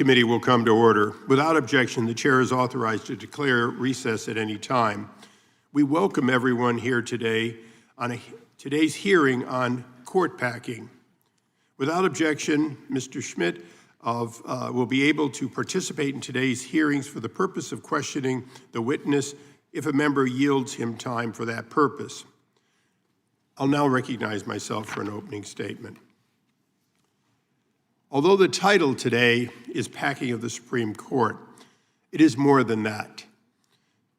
Committee will come to order. Without objection, the chair is authorized to declare recess at any time. We welcome everyone here today on today's hearing on court packing. Without objection, Mr. Schmidt will be able to participate in today's hearings for the purpose of questioning the witness if a member yields him time for that purpose. I'll now recognize myself for an opening statement. Although the title today is Packing of the Supreme Court, it is more than that.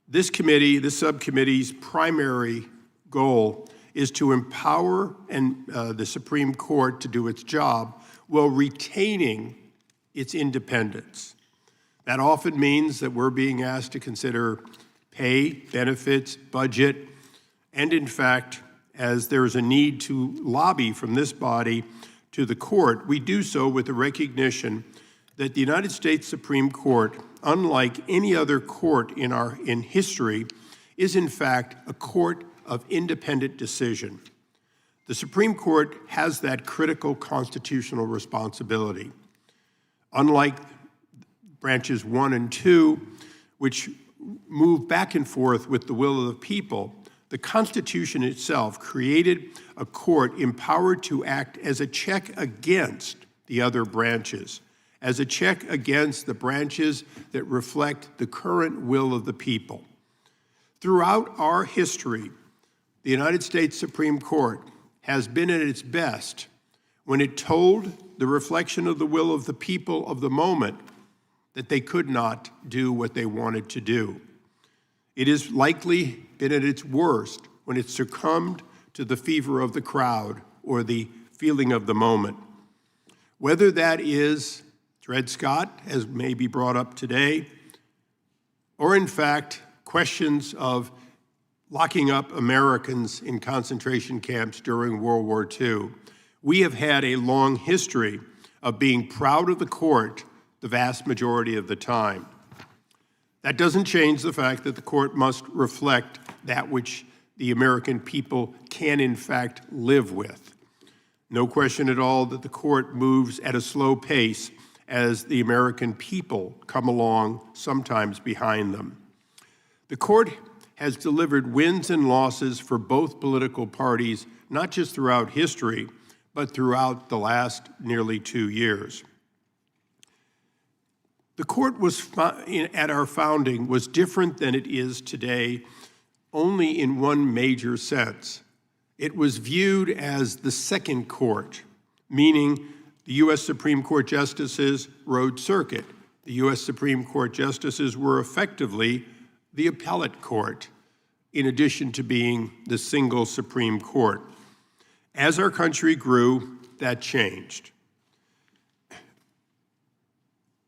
This subcommittee's primary goal is to empower the Supreme Court to do its job while retaining its independence. That often means that we're being asked to consider pay, benefits, budget, and in fact, as there's a need to lobby from this body to the court, we do so with the recognition that the United States Supreme Court, unlike any other court in history, is in fact a court of independent decision. The Supreme Court has that critical constitutional responsibility. Unlike branches 1 and 2, which move back and forth with the will of the people, the Constitution itself created a court empowered to act as a check against the other branches, as a check against the branches that reflect the current will of the people. Throughout our history, the United States Supreme Court has been at its best when it told the reflection of the will of the people of the moment that they could not do what they wanted to do. It has likely been at its worst when it succumbed to the fever of the crowd or the feeling of the moment. Whether that is Dred Scott, as may be brought up today, or in fact, questions of locking up Americans in concentration camps during World War II, we have had a long history of being proud of the court the vast majority of the time. That doesn't change the fact that the court must reflect that which the American people can in fact live with. No question at all that the court moves at a slow pace as the American people come along, sometimes behind them. The court has delivered wins and losses for both political parties, not just throughout history, but throughout the last nearly 2 years. The court at our founding was different than it is today only in one major sense. It was viewed as the second court, meaning the U.S. Supreme Court justices rode circuit. The U.S. Supreme Court justices were effectively the appellate court, in addition to being the single Supreme Court. As our country grew, that changed.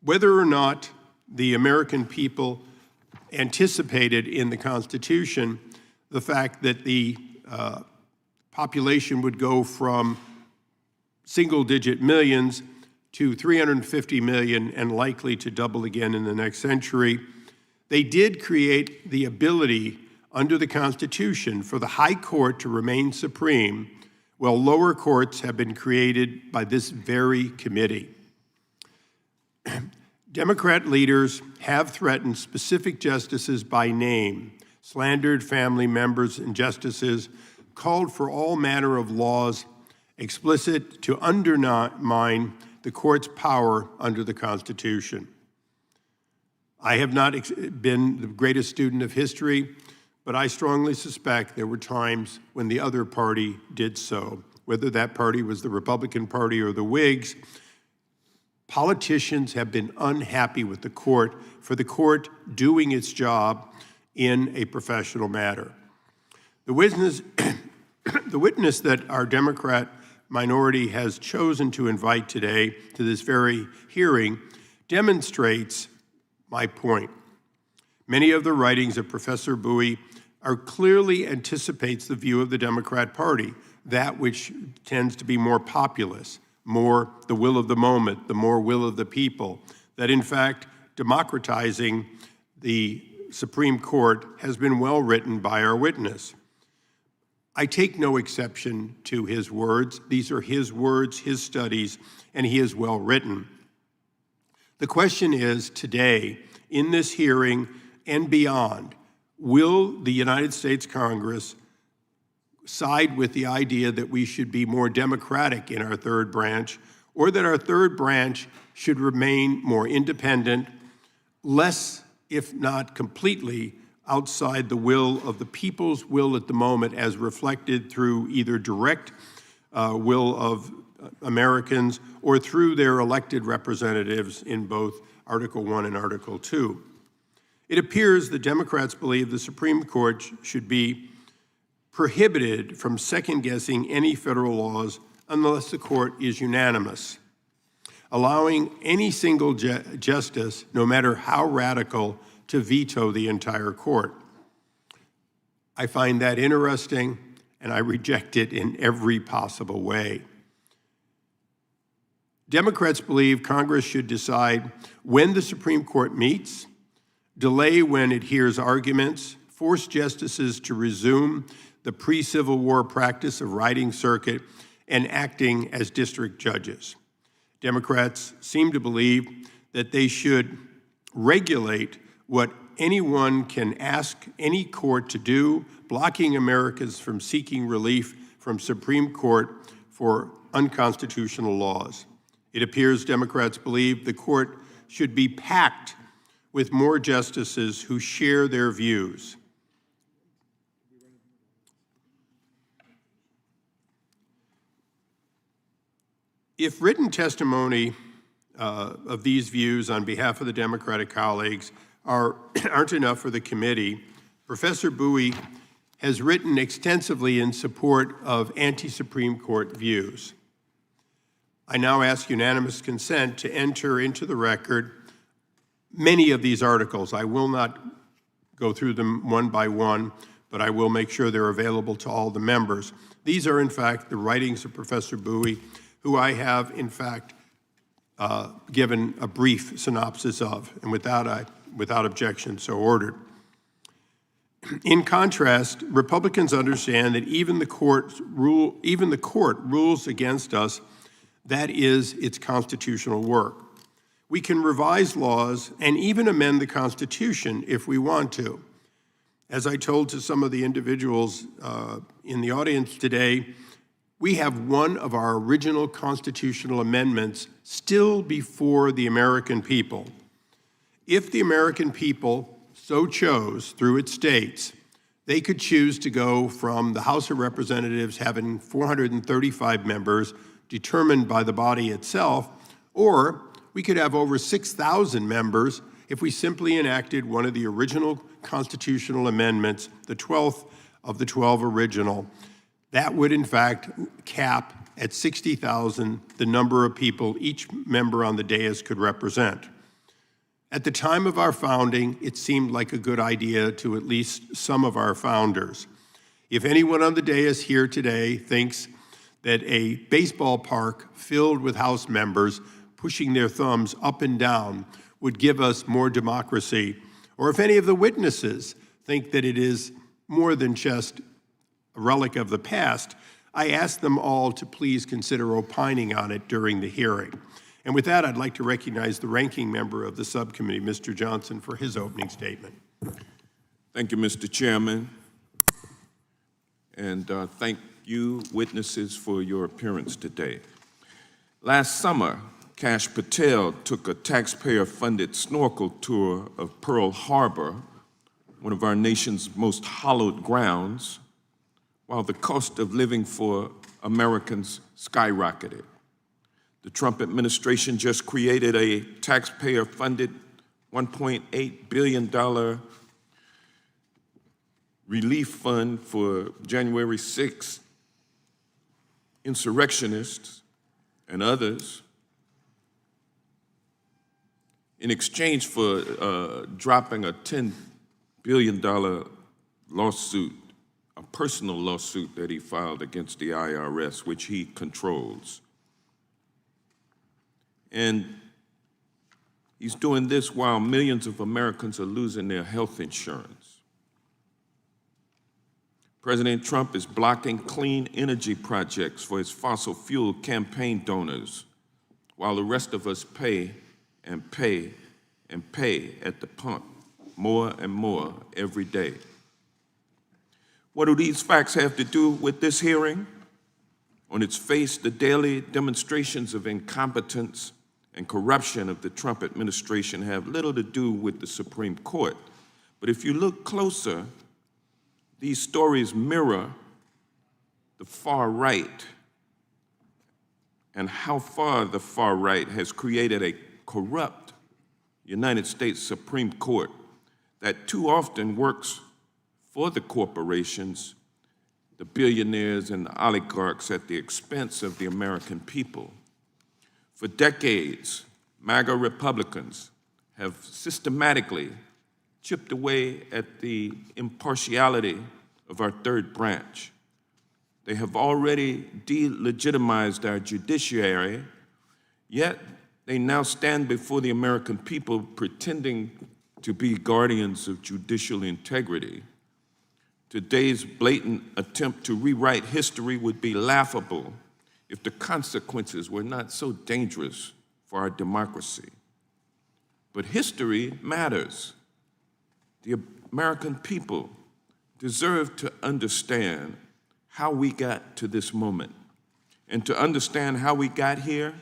Whether or not the American people anticipated in the Constitution the fact that the population would go from single-digit millions to 350 million and likely to double again in the next century, they did create the ability under the Constitution for the high court to remain supreme, while lower courts have been created by this very committee. Democrat leaders have threatened specific justices by name, slandered family members and justices, called for all manner of laws explicit to undermine the court's power under the Constitution. I have not been the greatest student of history, but I strongly suspect there were times when the other party did so, whether that party was the Republican Party or the Whigs. Politicians have been unhappy with the court for the court doing its job in a professional manner. The witness that our Democrat minority has chosen to invite today to this very hearing demonstrates my point. Many of the writings of Professor Bowie clearly anticipates the view of the Democrat Party, that which tends to be more populist, more the will of the moment, the more will of the people, that in fact democratizing the Supreme Court has been well written by our witness. I take no exception to his words. These are his words, his studies, and he is well written. The question is today, in this hearing and beyond, will the United States Congress side with the idea that we should be more democratic in our third branch, or that our third branch should remain more independent, less, if not completely, outside the will of the people's will at the moment as reflected through either direct will of Americans or through their elected representatives in both Article 1 and Article 2. It appears the Democrats believe the Supreme Court should be prohibited from second-guessing any federal laws unless the court is unanimous, allowing any single justice, no matter how radical, to veto the entire court. I find that interesting, and I reject it in every possible way. Democrats believe Congress should decide when the Supreme Court meets, delay when it hears arguments, force justices to resume the pre-Civil War practice of riding circuit and acting as district judges. Democrats seem to believe that they should regulate what anyone can ask any court to do, blocking Americans from seeking relief from Supreme Court for unconstitutional laws. It appears Democrats believe the court should be packed with more justices who share their views. If written testimony of these views on behalf of the Democratic colleagues aren't enough for the committee, Professor Bowie has written extensively in support of anti-Supreme Court views. I now ask unanimous consent to enter into the record many of these articles. I will not go through them one by one, but I will make sure they're available to all the members. These are, in fact, the writings of Professor Bowie, who I have, in fact, given a brief synopsis of, and without objection, so ordered. In contrast, Republicans understand that even the court rules against us. That is its constitutional work. We can revise laws and even amend the Constitution if we want to. As I told to some of the individuals in the audience today, we have one of our original constitutional amendments still before the American people. If the American people so chose through its states, they could choose to go from the House of Representatives having 435 members determined by the body itself, or we could have over 6,000 members if we simply enacted one of the original constitutional amendments, the 12th of the 12 original. That would, in fact, cap at 60,000 the number of people each member on the dais could represent. At the time of our founding, it seemed like a good idea to at least some of our founders. If anyone on the dais here today thinks that a baseball park filled with House members pushing their thumbs up and down would give us more democracy, or if any of the witnesses think that it is more than just a relic of the past, I ask them all to please consider opining on it during the hearing. And with that, I'd like to recognize the ranking member of the subcommittee, Mr. Johnson, for his opening statement. Thank you, Mr. Chairman. And thank you, witnesses, for your appearance today. Last summer, Kash Patel took a taxpayer-funded snorkel tour of Pearl Harbor, one of our nation's most hallowed grounds, while the cost of living for Americans skyrocketed. The Trump administration just created a taxpayer-funded $1.8 billion relief fund for January 6th insurrectionists and others in exchange for dropping a $10 billion lawsuit, a personal lawsuit that he filed against the IRS, which he controls. And he's doing this while millions of Americans are losing their health insurance. President Trump is blocking clean energy projects for his fossil fuel campaign donors, while the rest of us pay and pay at the pump more and more every day. What do these facts have to do with this hearing? On its face, the daily demonstrations of incompetence and corruption of the Trump administration have little to do with the Supreme Court. But if you look closer, these stories mirror the far right and how far the far right has created a corrupt United States Supreme Court that too often works for the corporations, the billionaires and the oligarchs at the expense of the American people. For decades, MAGA Republicans have systematically chipped away at the impartiality of our third branch. They have already delegitimized our judiciary, yet they now stand before the American people pretending to be guardians of judicial integrity. Today's blatant attempt to rewrite history would be laughable if the consequences were not so dangerous for our democracy. But history matters. The American people deserve to understand how we got to this moment. And to understand how we got here,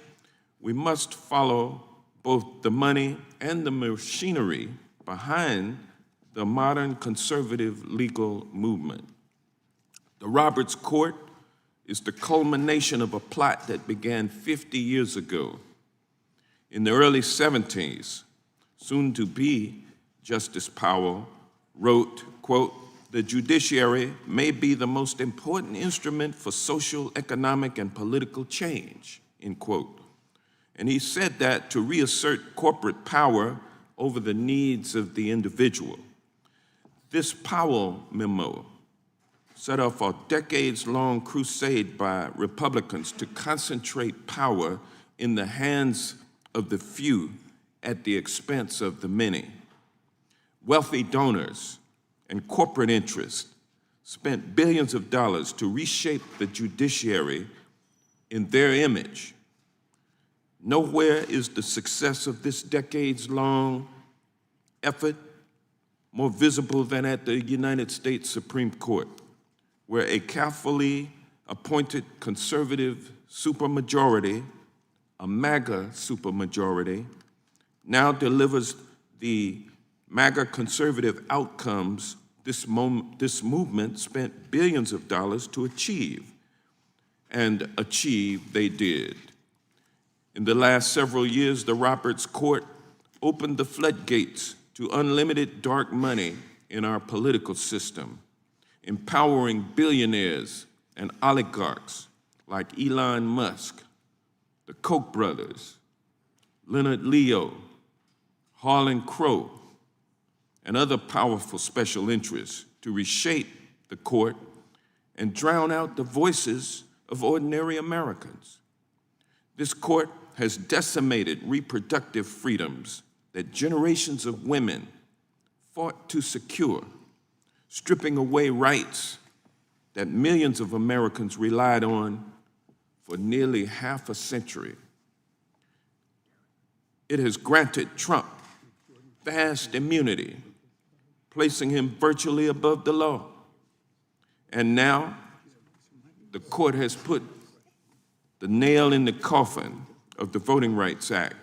we must follow both the money and the machinery behind the modern conservative legal movement. The Roberts Court is the culmination of a plot that began 50 years ago. In the early 70s, soon-to-be Justice Powell wrote, quote, "The judiciary may be the most important instrument for social, economic, and political change," end quote. And he said that to reassert corporate power over the needs of the individual. This Powell memo set off a decades-long crusade by Republicans to concentrate power in the hands of the few at the expense of the many. Wealthy donors and corporate interests spent billions of dollars to reshape the judiciary in their image. Nowhere is the success of this decades-long effort more visible than at the United States Supreme Court, where a carefully appointed conservative supermajority, a MAGA supermajority, now delivers the MAGA conservative outcomes this movement spent billions of dollars to achieve, and achieve they did. In the last several years, the Roberts Court opened the floodgates to unlimited dark money in our political system, empowering billionaires and oligarchs like Elon Musk, the Koch brothers, Leonard Leo, Harlan Crow, and other powerful special interests to reshape the court and drown out the voices of ordinary Americans. This court has decimated reproductive freedoms that generations of women fought to secure, stripping away rights that millions of Americans relied on for nearly half a century. It has granted Trump vast immunity, placing him virtually above the law. And now, the court has put the nail in the coffin of the Voting Rights Act,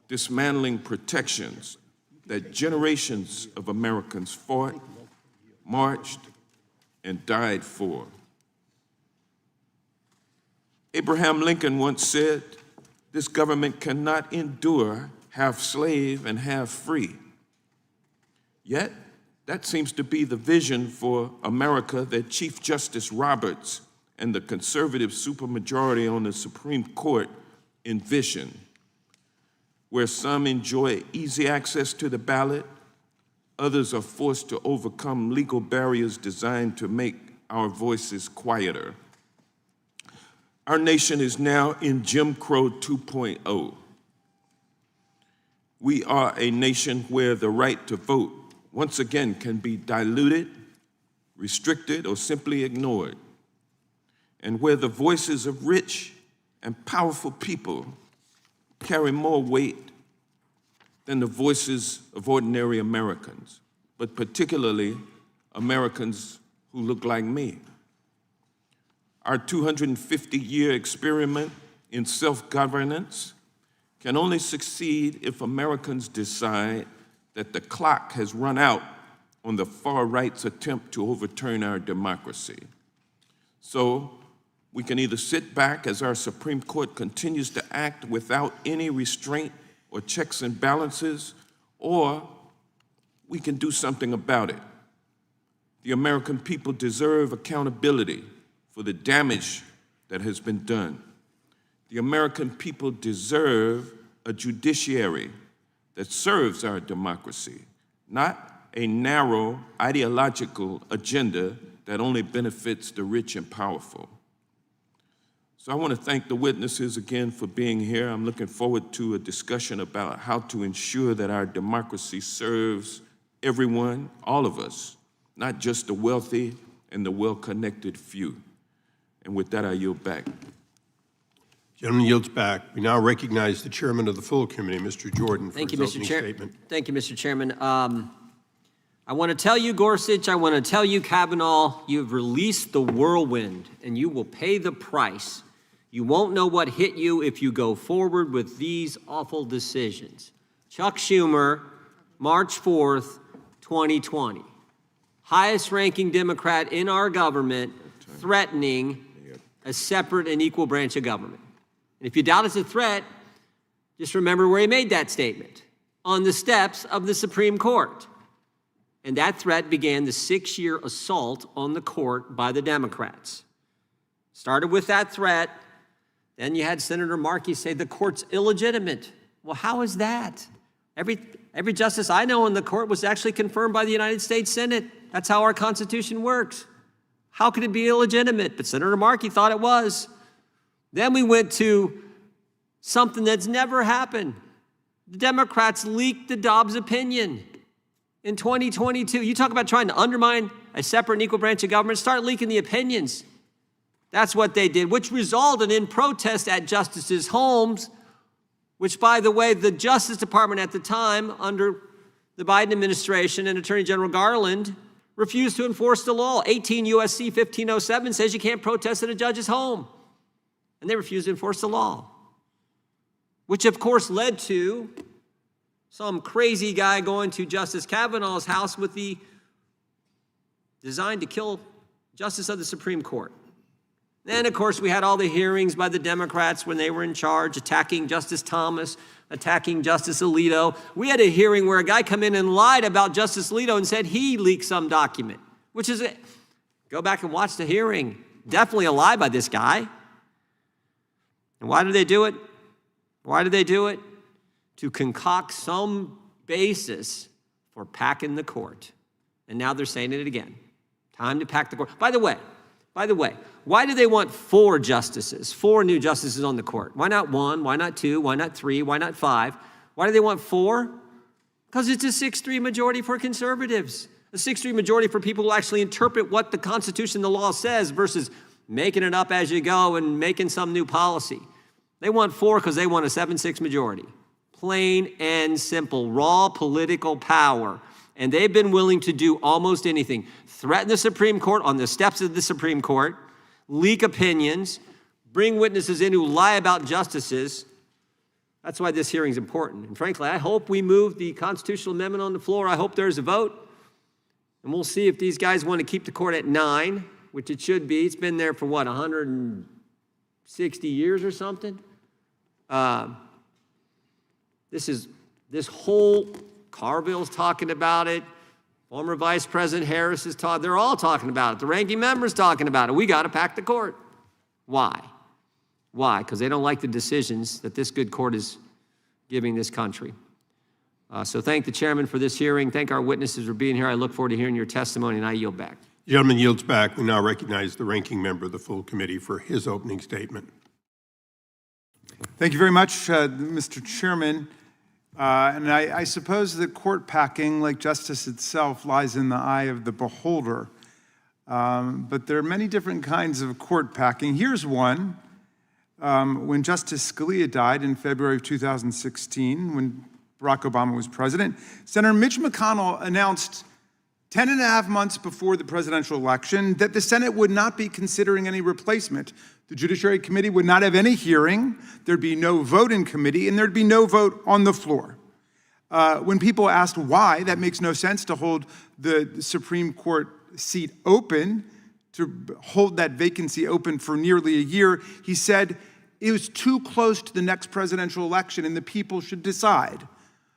dismantling protections that generations of Americans fought, marched, and died for. Abraham Lincoln once said, "This government cannot endure half slave and half free." Yet, that seems to be the vision for America that Chief Justice Roberts and the conservative supermajority on the Supreme Court envision, where some enjoy easy access to the ballot, others are forced to overcome legal barriers designed to make our voices quieter. Our nation is now in Jim Crow 2.0. We are a nation where the right to vote once again can be diluted, restricted, or simply ignored, and where the voices of rich and powerful people carry more weight than the voices of ordinary Americans, but particularly Americans who look like me. Our 250-year experiment in self-governance can only succeed if Americans decide that the clock has run out on the far right's attempt to overturn our democracy. So we can either sit back as our Supreme Court continues to act without any restraint or checks and balances, or we can do something about it. The American people deserve accountability for the damage that has been done. The American people deserve a judiciary that serves our democracy, not a narrow ideological agenda that only benefits the rich and powerful. So I want to thank the witnesses again for being here. I'm looking forward to a discussion about how to ensure that our democracy serves everyone, all of us, not just the wealthy and the well-connected few. And with that, I yield back. Gentleman yields back. We now recognize the chairman of the full committee, Mr. Jordan, for Thank you, his Mr. opening Chair. statement. Thank you, Mr. Chairman. I want to tell you, Gorsuch, I want to tell you, Kavanaugh, you've released the whirlwind, and you will pay the price. You won't know what hit you if you go forward with these awful decisions. Chuck Schumer, March 4th, 2020. Highest-ranking Democrat in our government threatening a separate and equal branch of government. And if you doubt it's a threat, just remember where he made that statement, on the steps of the Supreme Court. And that threat began the 6-year assault on the court by the Democrats. Started with that threat. Then you had Senator Markey say the court's illegitimate. Well, how is that? Every justice I know in the court was actually confirmed by the United States Senate. That's how our Constitution works. How could it be illegitimate? But Senator Markey thought it was. Then we went to something that's never happened. The Democrats leaked the Dobbs opinion in 2022. You talk about trying to undermine a separate and equal branch of government, start leaking the opinions. That's what they did, which resulted in protest at justices' homes, which, by the way, the Justice Department at the time, under the Biden administration and Attorney General Garland, refused to enforce the law. 18 U.S.C. 1507 says you can't protest at a judge's home. And they refused to enforce the law, which, of course, led to some crazy guy going to Justice Kavanaugh's house with the design to kill Justice of the Supreme Court. Then, of course, we had all the hearings by the Democrats when they were in charge, attacking Justice Thomas, attacking Justice Alito. We had a hearing where a guy come in and lied about Justice Alito and said he leaked some document, which is, go back and watch the hearing. Definitely a lie by this guy. And why did they do it? Why did they do it? To concoct some basis for packing the court. And now they're saying it again. Time to pack the court. By the way, why do they want 4 justices, 4 new justices on the court? Why not 1? Why not 2? Why not 3? Why not 5? Why do they want 4? Because it's a 6-3 majority for conservatives. A 6-3 majority for people who actually interpret what the Constitution and the law says versus making it up as you go and making some new policy. They want 4 because they want a 7-6 majority. Plain and simple, raw political power. And they've been willing to do almost anything. Threaten the Supreme Court on the steps of the Supreme Court, leak opinions, bring witnesses in who lie about justices. That's why this hearing is important. And frankly, I hope we move the constitutional amendment on the floor. I hope there's a vote. And we'll see if these guys want to keep the court at 9, which it should be. It's been there for, what, 160 years or something? This whole Carville's talking about it. Former Vice President Harris is talking. They're all talking about it. The ranking member's talking about it. We got to pack the court. Why? Why? Because they don't like the decisions that this good court is giving this country. So thank the chairman for this hearing. Thank our witnesses for being here. I look forward to hearing your testimony, and I yield back. The gentleman yields back. We now recognize the ranking member of the full committee for his opening statement. Thank you very much, Mr. Chairman. And I suppose that court packing, like justice itself, lies in the eye of the beholder. But there are many different kinds of court packing. Here's one. When Justice Scalia died in February of 2016, when Barack Obama was president. Senator Mitch McConnell announced 10 and a half months before the presidential election that the Senate would not be considering any replacement. The Judiciary Committee would not have any hearing, there'd be no vote in committee, and there'd be no vote on the floor. When people asked why, that makes no sense to hold the Supreme Court seat open, to hold that vacancy open for nearly a year, he said it was too close to the next presidential election and the people should decide.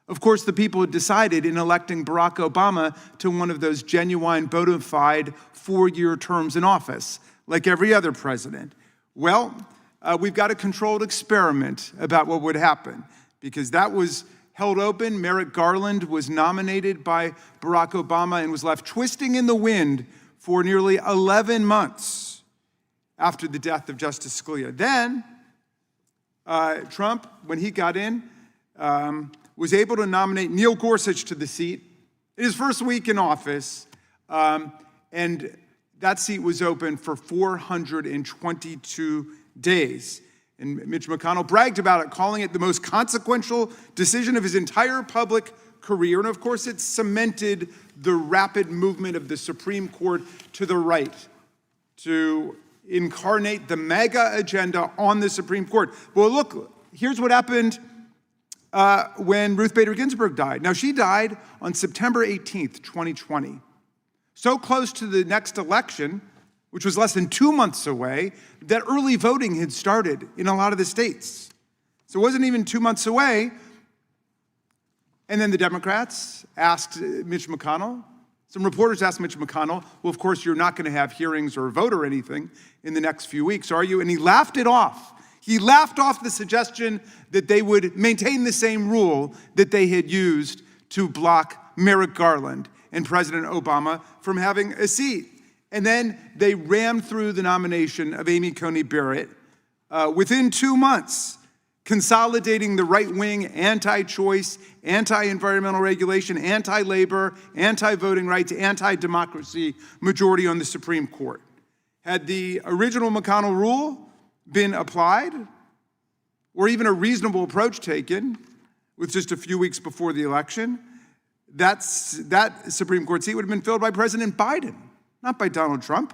Of course, the people had decided in electing Barack Obama to one of those genuine, bona fide 4-year terms in office, like every other president. Well, we've got a controlled experiment about what would happen, because that was held open. Merrick Garland was nominated by Barack Obama and was left twisting in the wind for nearly 11 months after the death of Justice Scalia. Then, Trump, when he got in, was able to nominate Neil Gorsuch to the seat in his first week in office, and that seat was open for 422 days. And Mitch McConnell bragged about it, calling it the most consequential decision of his entire public career. And of course, it cemented the rapid movement of the Supreme Court to the right to incarnate the MAGA agenda on the Supreme Court. Well, look, here's what happened when Ruth Bader Ginsburg died. Now, she died on September 18th, 2020. So close to the next election, which was less than 2 months away, that early voting had started in a lot of the states. So it wasn't even 2 months away. And then the Democrats asked Mitch McConnell, some reporters asked Mitch McConnell, well, of course, you're not going to have hearings or a vote or anything in the next few weeks, are you? And he laughed it off. He laughed off the suggestion that they would maintain the same rule that they had used to block Merrick Garland and President Obama from having a seat. And then they rammed through the nomination of Amy Coney Barrett within 2 months, consolidating the right-wing anti-choice, anti-environmental regulation, anti-labor, anti-voting rights, anti-democracy majority on the Supreme Court. Had the original McConnell rule been applied, or even a reasonable approach taken with just a few weeks before the election, that Supreme Court seat would have been filled by President Biden, not by Donald Trump.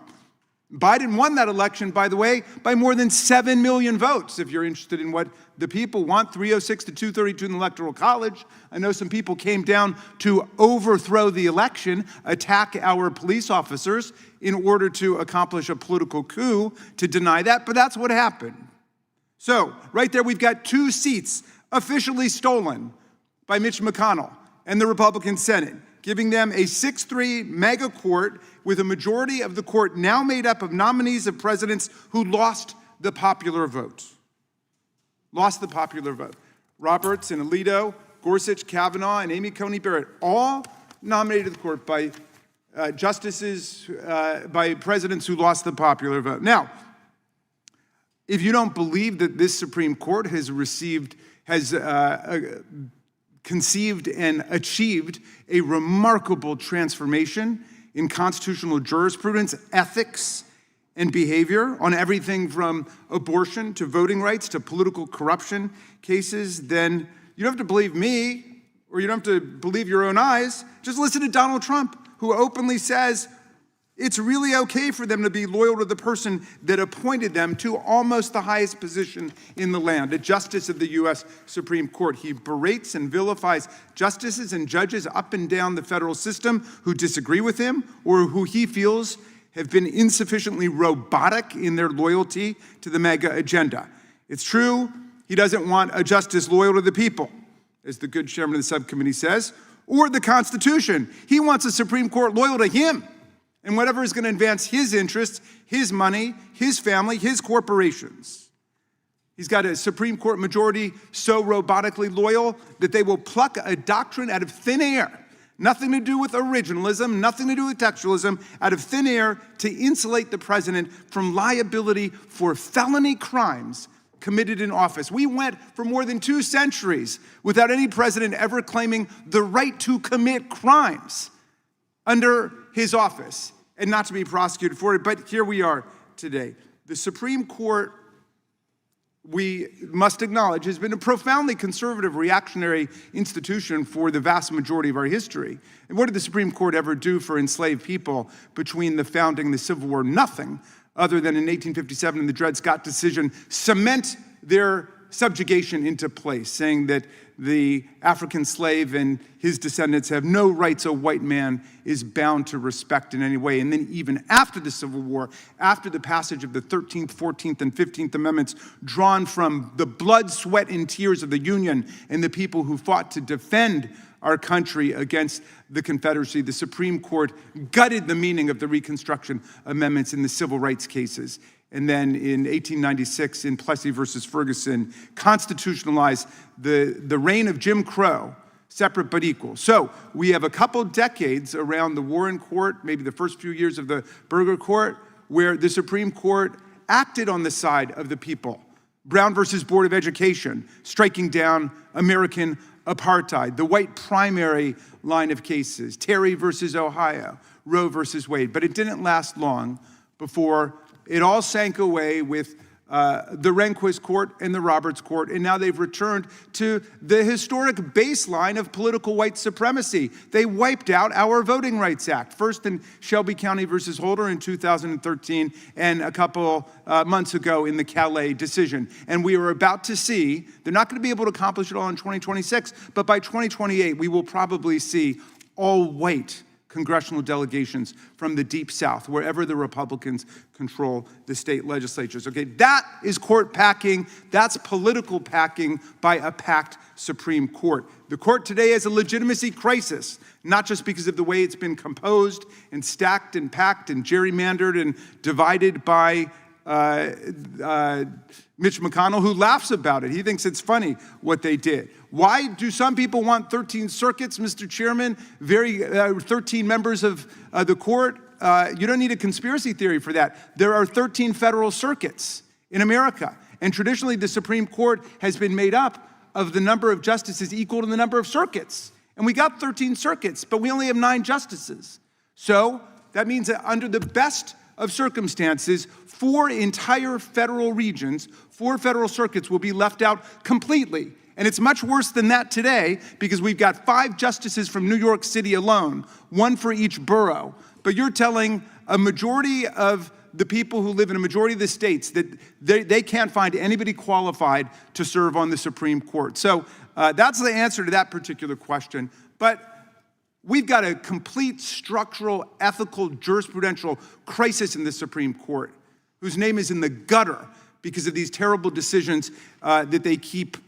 Biden won that election, by the way, by more than 7 million votes. If you're interested in what the people want, 306 to 232 in the Electoral College. I know some people came down to overthrow the election, attack our police officers in order to accomplish a political coup to deny that, but that's what happened. So, right there, we've got 2 seats officially stolen by Mitch McConnell and the Republican Senate, giving them a 6-3 mega court with a majority of the court now made up of nominees of presidents who lost the popular vote. Lost the popular vote. Roberts and Alito, Gorsuch, Kavanaugh, and Amy Coney Barrett, all nominated to the court by by presidents who lost the popular vote. Now, if you don't believe that this Supreme Court has conceived and achieved a remarkable transformation in constitutional jurisprudence, ethics, and behavior on everything from abortion to voting rights to political corruption cases, then you don't have to believe me, or you don't have to believe your own eyes. Just listen to Donald Trump, who openly says it's really okay for them to be loyal to the person that appointed them to almost the highest position in the land, a justice of the U.S. Supreme Court. He berates and vilifies justices and judges up and down the federal system who disagree with him or who he feels have been insufficiently robotic in their loyalty to the MAGA agenda. It's true, he doesn't want a justice loyal to the people, as the good chairman of the subcommittee says, or the Constitution. He wants a Supreme Court loyal to him and whatever is going to advance his interests, his money, his family, his corporations. He's got a Supreme Court majority so robotically loyal that they will pluck a doctrine out of thin air, nothing to do with originalism, nothing to do with textualism, out of thin air to insulate the president from liability for felony crimes committed in office. We went for more than 2 centuries without any president ever claiming the right to commit crimes under his office and not to be prosecuted for it, but here we are today. The Supreme Court we must acknowledge, has been a profoundly conservative, reactionary institution for the vast majority of our history. And what did the Supreme Court ever do for enslaved people between the founding and the Civil War? Nothing, other than in 1857 in the Dred Scott decision, cement their subjugation into place, saying that the African slave and his descendants have no rights a white man is bound to respect in any way. And then even after the Civil War, after the passage of the 13th, 14th, and 15th Amendments, drawn from the blood, sweat, and tears of the Union and the people who fought to defend our country against the Confederacy, the Supreme Court gutted the meaning of the Reconstruction Amendments in the civil rights cases. And then in 1896, in Plessy versus Ferguson, constitutionalized the reign of Jim Crow, separate but equal. So we have a couple decades around the Warren Court, maybe the first few years of the Burger Court, where the Supreme Court acted on the side of the people. Brown versus Board of Education, striking down American apartheid, the white primary line of cases, Terry versus Ohio, Roe versus Wade. But it didn't last long before it all sank away with the Rehnquist Court and the Roberts Court, and now they've returned to the historic baseline of political white supremacy. They wiped out our Voting Rights Act, first in Shelby County versus Holder in 2013, and a couple months ago in the Calais decision. And we are about to see, they're not going to be able to accomplish it all in 2026, but by 2028, we will probably see all white congressional delegations from the Deep South, wherever the Republicans control the state legislatures. Okay, that is court packing. That's political packing by a packed Supreme Court. The court today has a legitimacy crisis, not just because of the way it's been composed and stacked and packed and gerrymandered and divided by Mitch McConnell, who laughs about it. He thinks it's funny what they did. Why do some people want 13 circuits, Mr. Chairman? 13 members of the court? You don't need a conspiracy theory for that. There are 13 federal circuits in America. And traditionally, the Supreme Court has been made up of the number of justices equal to the number of circuits. And we got 13 circuits, but we only have 9 justices. So that means that under the best of circumstances, 4 entire federal regions, 4 federal circuits will be left out completely. And it's much worse than that today because we've got 5 justices from New York City alone, 1 for each borough. But you're telling a majority of the people who live in a majority of the states that they can't find anybody qualified to serve on the Supreme Court. So that's the answer to that particular question. But we've got a complete structural, ethical, jurisprudential crisis in the Supreme Court, whose name is in the gutter because of these terrible decisions that they keep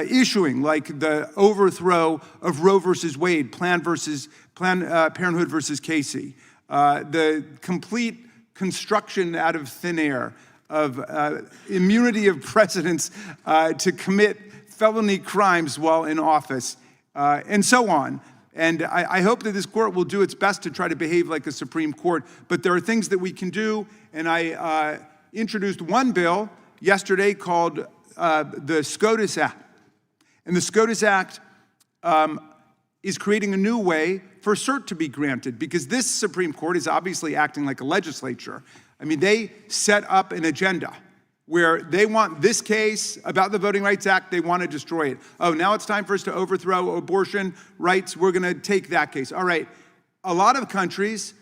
issuing, like the overthrow of Roe versus Wade, Planned Parenthood versus Casey, the complete construction out of thin air of immunity of presidents to commit felony crimes while in office, and so on. And I hope that this court will do its best to try to behave like a Supreme Court, but there are things that we can do, and I introduced one bill yesterday called the SCOTUS Act. And the SCOTUS Act is creating a new way for cert to be granted because this Supreme Court is obviously acting like a legislature. I mean, they set up an agenda where they want this case about the Voting Rights Act, they want to destroy it. Oh, now it's time for us to overthrow abortion rights. We're going to take that case. All right. A lot of countries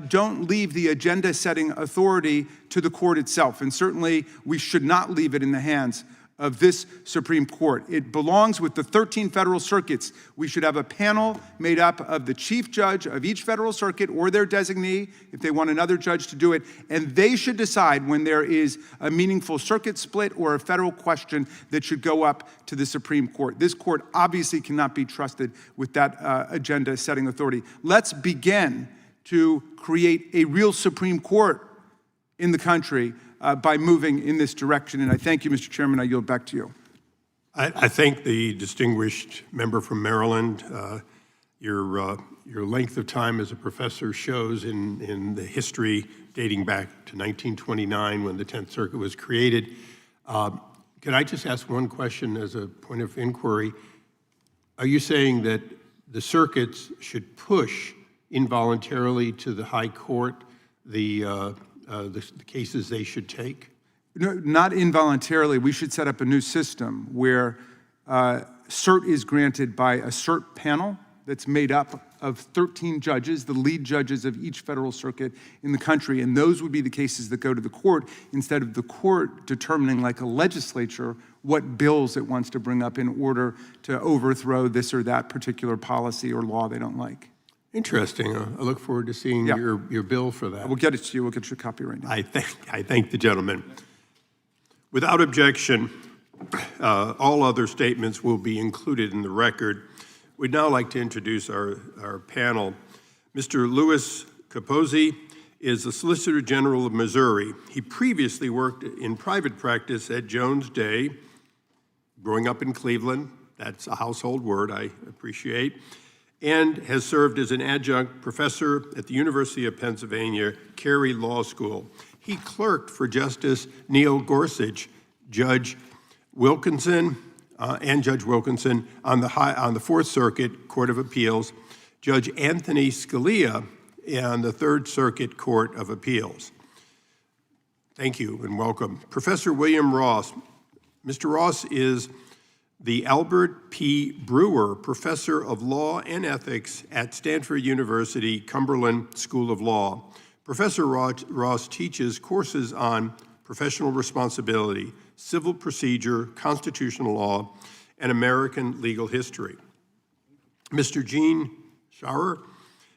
don't leave the agenda-setting authority to the court itself, and certainly we should not leave it in the hands of this Supreme Court. It belongs with the 13 federal circuits. We should have a panel made up of the chief judge of each federal circuit or their designee, if they want another judge to do it, and they should decide when there is a meaningful circuit split or a federal question that should go up to the Supreme Court. This court obviously cannot be trusted with that agenda-setting authority. Let's begin to create a real Supreme Court in the country by moving in this direction. And I thank you, Mr. Chairman. I yield back to you. I thank the distinguished member from Maryland. Your length of time as a professor shows in the history dating back to 1929 when the 10th Circuit was created. Can I just ask one question as a point of inquiry? Are you saying that the circuits should push involuntarily to the high court the cases they should take? No, not involuntarily. We should set up a new system where cert is granted by a cert panel that's made up of 13 judges, the lead judges of each federal circuit in the country, and those would be the cases that go to the court instead of the court determining, like a legislature, what bills it wants to bring up in order to overthrow this or that particular policy or law they don't like. Interesting. I look forward to seeing your bill for that. We'll get it to you. We'll get you a copy right now. I thank the gentleman. Without objection, all other statements will be included in the record. We'd now like to introduce our panel. Mr. Louis Capozzi is the Solicitor General of Missouri. He previously worked in private practice at Jones Day, growing up in Cleveland. That's a household word I appreciate. And has served as an adjunct professor at the University of Pennsylvania Carey Law School. He clerked for Justice Neil Gorsuch, Judge Wilkinson, and Judge Wilkinson on the Fourth Circuit Court of Appeals, Judge Anthony Scalia on the Third Circuit Court of Appeals. Thank you and welcome. Professor William Ross. Mr. Ross is the Albert P. Brewer Professor of Law and Ethics at Stanford University Cumberland School of Law. Professor Ross teaches courses on professional responsibility, civil procedure, constitutional law, and American legal history. Mr. Gene Schauer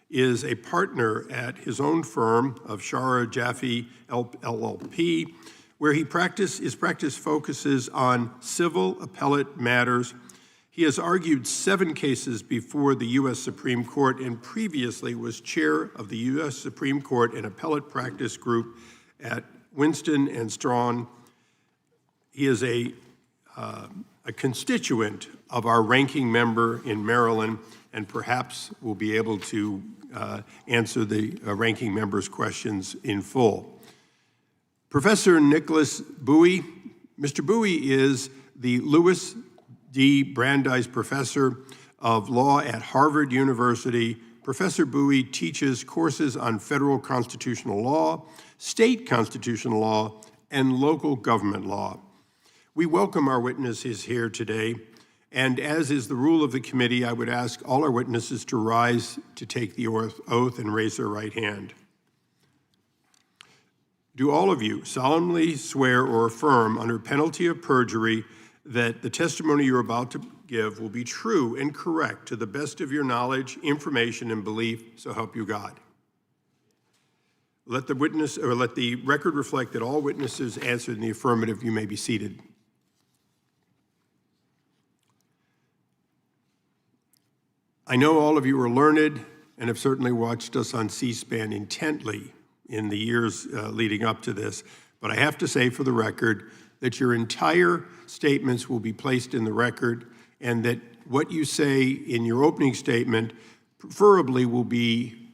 is a partner at his own firm of Schauer Jaffe LLP, where his practice focuses on civil appellate matters. He has argued 7 cases before the U.S. Supreme Court and previously was chair of the U.S. Supreme Court and Appellate Practice Group at Winston and Strawn. He is a constituent of our ranking member in Maryland, and perhaps will be able to answer the ranking member's questions in full. Professor Nicholas Bowie. Mr. Bowie is the Lewis D. Brandeis Professor of Law at Harvard University. Professor Bowie teaches courses on federal constitutional law, state constitutional law, and local government law. We welcome our witnesses here today, and as is the rule of the committee, I would ask all our witnesses to rise to take the oath and raise their right hand. Do all of you solemnly swear or affirm under penalty of perjury that the testimony you're about to give will be true and correct to the best of your knowledge, information, and belief, so help you God? Let the record reflect that all witnesses answered in the affirmative. You may be seated. I know all of you are learned and have certainly watched us on C-SPAN intently in the years leading up to this, but I have to say for the record that your entire statements will be placed in the record, and that what you say in your opening statement preferably will be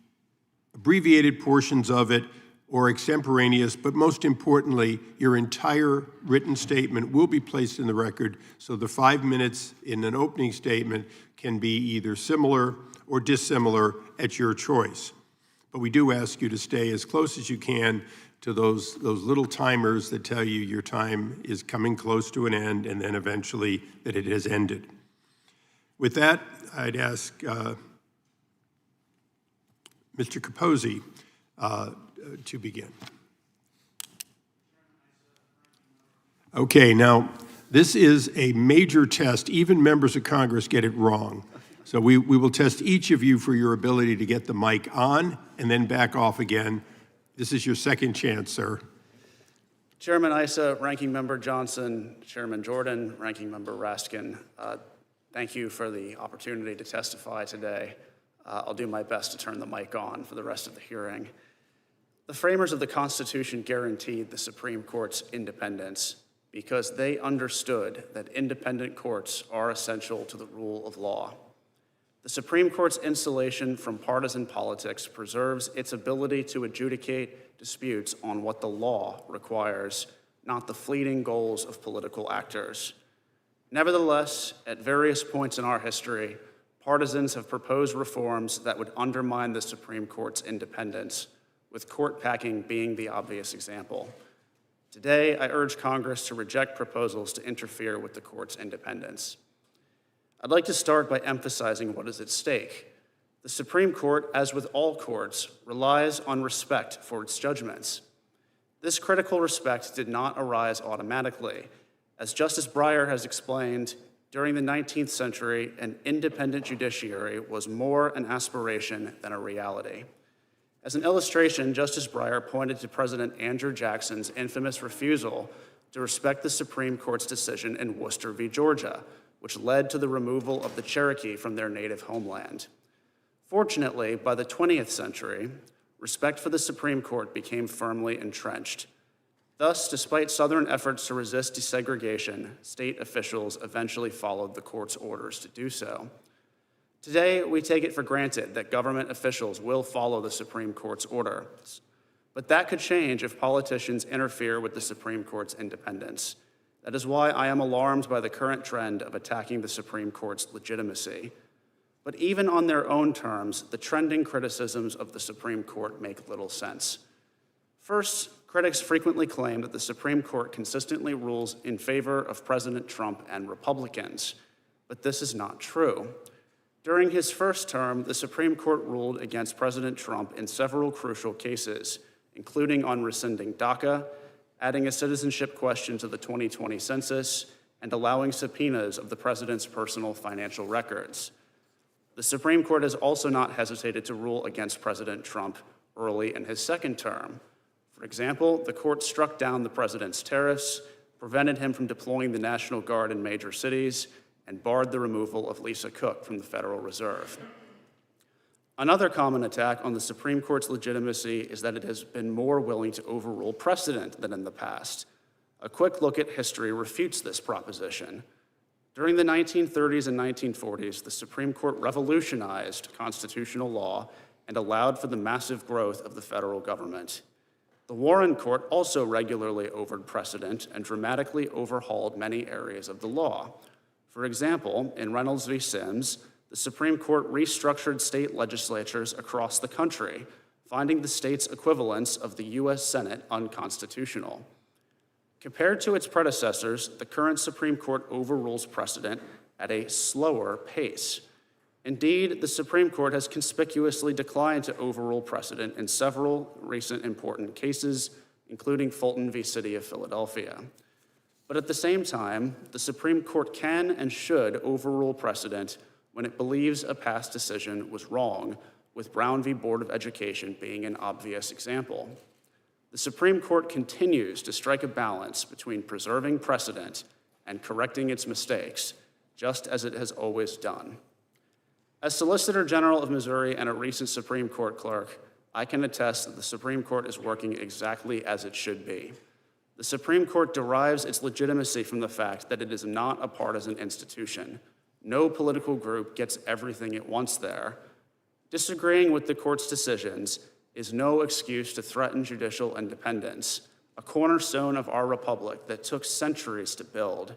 abbreviated portions of it or extemporaneous, but most importantly, your entire written statement will be placed in the record, so the 5 minutes in an opening statement can be either similar or dissimilar at your choice. But we do ask you to stay as close as you can to those little timers that tell you your time is coming close to an end and then eventually that it has ended. With that, I'd ask Mr. Capozzi to begin. Okay, now this is a major test. Even members of Congress get it wrong. So we will test each of you for your ability to get the mic on and then back off again. This is your second chance, sir. Chairman Issa, Ranking Member Johnson, Chairman Jordan, Ranking Member Raskin, thank you for the opportunity to testify today. I'll do my best to turn the mic on for the rest of the hearing. The framers of the Constitution guaranteed the Supreme Court's independence because they understood that independent courts are essential to the rule of law. The Supreme Court's insulation from partisan politics preserves its ability to adjudicate disputes on what the law requires, not the fleeting goals of political actors. Nevertheless, at various points in our history, partisans have proposed reforms that would undermine the Supreme Court's independence, with court packing being the obvious example. Today, I urge Congress to reject proposals to interfere with the court's independence. I'd like to start by emphasizing what is at stake. The Supreme Court, as with all courts, relies on respect for its judgments. This critical respect did not arise automatically. As Justice Breyer has explained, during the 19th century, an independent judiciary was more an aspiration than a reality. As an illustration, Justice Breyer pointed to President Andrew Jackson's infamous refusal to respect the Supreme Court's decision in Worcester v. Georgia, which led to the removal of the Cherokee from their native homeland. Fortunately, by the 20th century, respect for the Supreme Court became firmly entrenched. Thus, despite Southern efforts to resist desegregation, state officials eventually followed the court's orders to do so. Today, we take it for granted that government officials will follow the Supreme Court's orders. But that could change if politicians interfere with the Supreme Court's independence. That is why I am alarmed by the current trend of attacking the Supreme Court's legitimacy. But even on their own terms, the trending criticisms of the Supreme Court make little sense. First, critics frequently claim that the Supreme Court consistently rules in favor of President Trump and Republicans, but this is not true. During his first term, the Supreme Court ruled against President Trump in several crucial cases, including on rescinding DACA, adding a citizenship question to the 2020 census, and allowing subpoenas of the president's personal financial records. The Supreme Court has also not hesitated to rule against President Trump early in his second term. For example, the court struck down the president's tariffs, prevented him from deploying the National Guard in major cities, and barred the removal of Lisa Cook from the Federal Reserve. Another common attack on the Supreme Court's legitimacy is that it has been more willing to overrule precedent than in the past. A quick look at history refutes this proposition. During the 1930s and 1940s, the Supreme Court revolutionized constitutional law and allowed for the massive growth of the federal government. The Warren Court also regularly overturned precedent and dramatically overhauled many areas of the law. For example, in Reynolds v. Sims, the Supreme Court restructured state legislatures across the country, finding the state's equivalents of the U.S. Senate unconstitutional. Compared to its predecessors, the current Supreme Court overrules precedent at a slower pace. Indeed, the Supreme Court has conspicuously declined to overrule precedent in several recent important cases, including Fulton v. City of Philadelphia. But at the same time, the Supreme Court can and should overrule precedent when it believes a past decision was wrong, with Brown v. Board of Education being an obvious example. The Supreme Court continues to strike a balance between preserving precedent and correcting its mistakes, just as it has always done. As Solicitor General of Missouri and a recent Supreme Court clerk, I can attest that the Supreme Court is working exactly as it should be. The Supreme Court derives its legitimacy from the fact that it is not a partisan institution. No political group gets everything it wants there. Disagreeing with the court's decisions is no excuse to threaten judicial independence, a cornerstone of our republic that took centuries to build.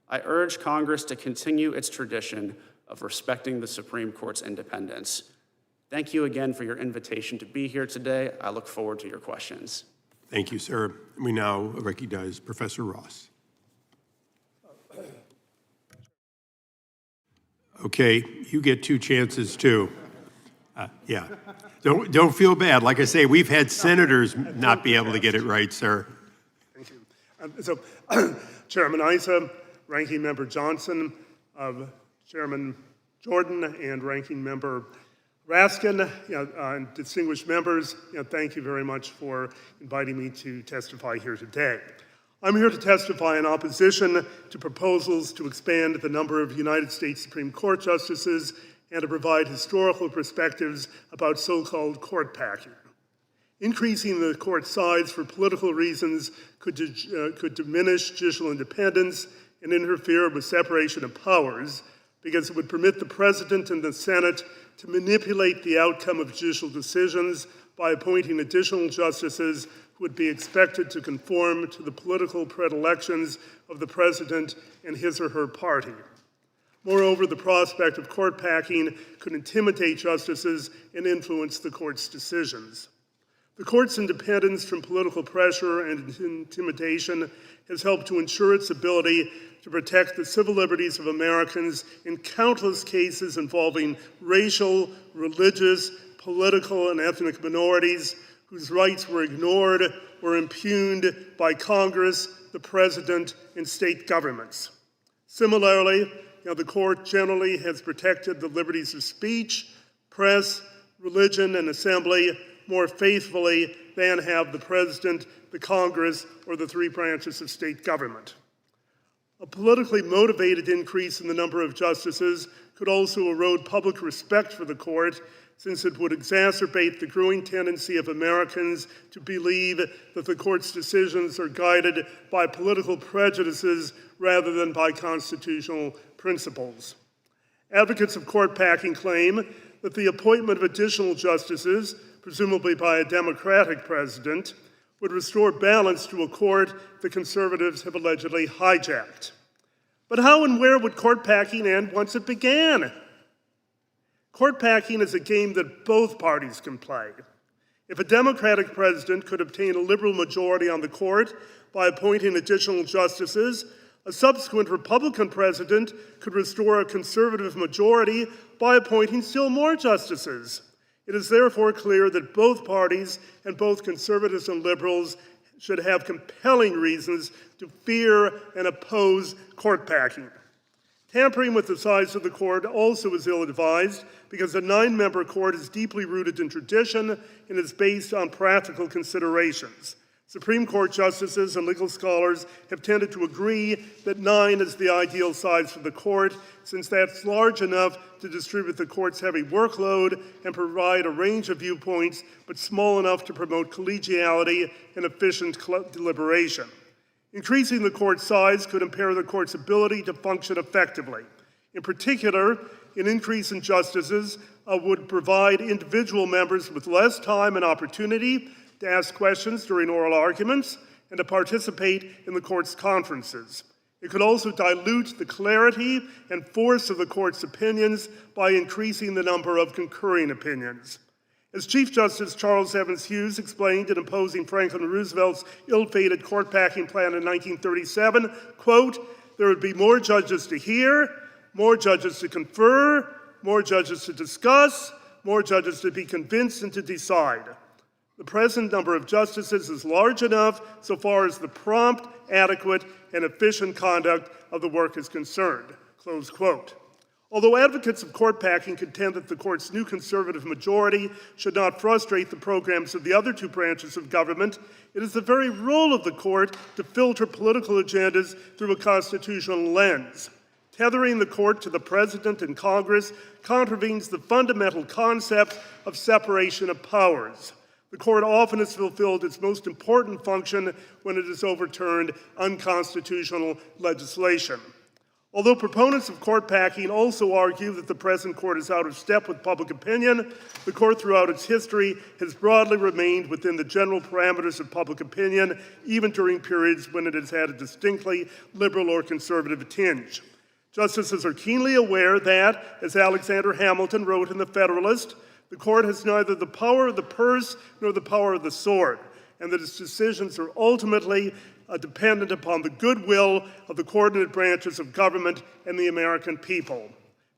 I urge Congress to continue its tradition of respecting the Supreme Court's independence. Thank you again for your invitation to be here today. I look forward to your questions. Thank you, sir. We now recognize Professor Ross. Okay, you get two chances too. Yeah, don't feel bad. Like I say, we've had senators not be able to get it right, sir. Thank you. Chairman Issa, Ranking Member Johnson, Chairman Jordan, and Ranking Member Raskin, and distinguished members, thank you very much for inviting me to testify here today. I'm here to testify in opposition to proposals to expand the number of United States Supreme Court justices and to provide historical perspectives about so-called court packing. Increasing the court size for political reasons could diminish judicial independence and interfere with separation of powers, because it would permit the President and the Senate to manipulate the outcome of judicial decisions by appointing additional justices who would be expected to conform to the political predilections of the President and his or her party. Moreover, the prospect of court packing could intimidate justices and influence the court's decisions. The court's independence from political pressure and intimidation has helped to ensure its ability to protect the civil liberties of Americans in countless cases involving racial, religious, political, and ethnic minorities whose rights were ignored or impugned by Congress, the President, and state governments. Similarly, the court generally has protected the liberties of speech, press, religion, and assembly more faithfully than have the President, the Congress, or the three branches of state government. A politically motivated increase in the number of justices could also erode public respect for the court, since it would exacerbate the growing tendency of Americans to believe that the court's decisions are guided by political prejudices rather than by constitutional principles. Advocates of court packing claim that the appointment of additional justices, presumably by a Democratic president, would restore balance to a court the conservatives have allegedly hijacked. But how and where would court packing end once it began? Court packing is a game that both parties can play. If a Democratic president could obtain a liberal majority on the court by appointing additional justices, a subsequent Republican president could restore a conservative majority by appointing still more justices. It is therefore clear that both parties, and both conservatives and liberals, should have compelling reasons to fear and oppose court packing. Tampering with the size of the court also is ill-advised because a 9-member court is deeply rooted in tradition and is based on practical considerations. Supreme Court justices and legal scholars have tended to agree that 9 is the ideal size for the court, since that's large enough to distribute the court's heavy workload and provide a range of viewpoints, but small enough to promote collegiality and efficient deliberation. Increasing the court's size could impair the court's ability to function effectively. In particular, an increase in justices would provide individual members with less time and opportunity to ask questions during oral arguments and to participate in the court's conferences. It could also dilute the clarity and force of the court's opinions by increasing the number of concurring opinions. As Chief Justice Charles Evans Hughes explained in opposing Franklin Roosevelt's ill-fated court-packing plan in 1937, quote, "There would be more judges to hear, more judges to confer, more judges to discuss, more judges to be convinced and to decide. The present number of justices is large enough so far as the prompt, adequate, and efficient conduct of the work is concerned," close quote. Although advocates of court packing contend that the court's new conservative majority should not frustrate the programs of the other two branches of government, it is the very role of the court to filter political agendas through a constitutional lens. Tethering the court to the President and Congress contravenes the fundamental concept of separation of powers. The court often has fulfilled its most important function when it has overturned unconstitutional legislation. Although proponents of court packing also argue that the present court is out of step with public opinion, the court throughout its history has broadly remained within the general parameters of public opinion, even during periods when it has had a distinctly liberal or conservative tinge. Justices are keenly aware that, as Alexander Hamilton wrote in The Federalist, the court has neither the power of the purse nor the power of the sword, and that its decisions are ultimately dependent upon the goodwill of the coordinate branches of government and the American people.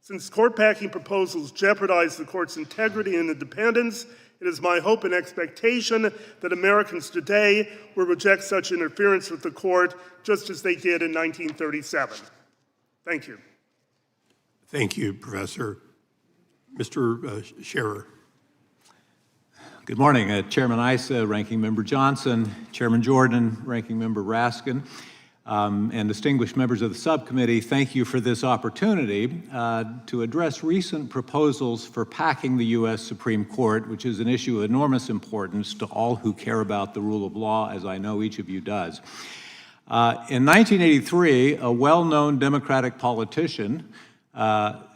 Since court packing proposals jeopardize the court's integrity and independence, it is my hope and expectation that Americans today will reject such interference with the court, just as they did in 1937. Thank you. Thank you, Professor. Mr. Scherer. Good morning, Chairman Issa, Ranking Member Johnson, Chairman Jordan, Ranking Member Raskin, and distinguished members of the subcommittee. Thank you for this opportunity to address recent proposals for packing the U.S. Supreme Court, which is an issue of enormous importance to all who care about the rule of law, as I know each of you does. In 1983, a well-known Democratic politician,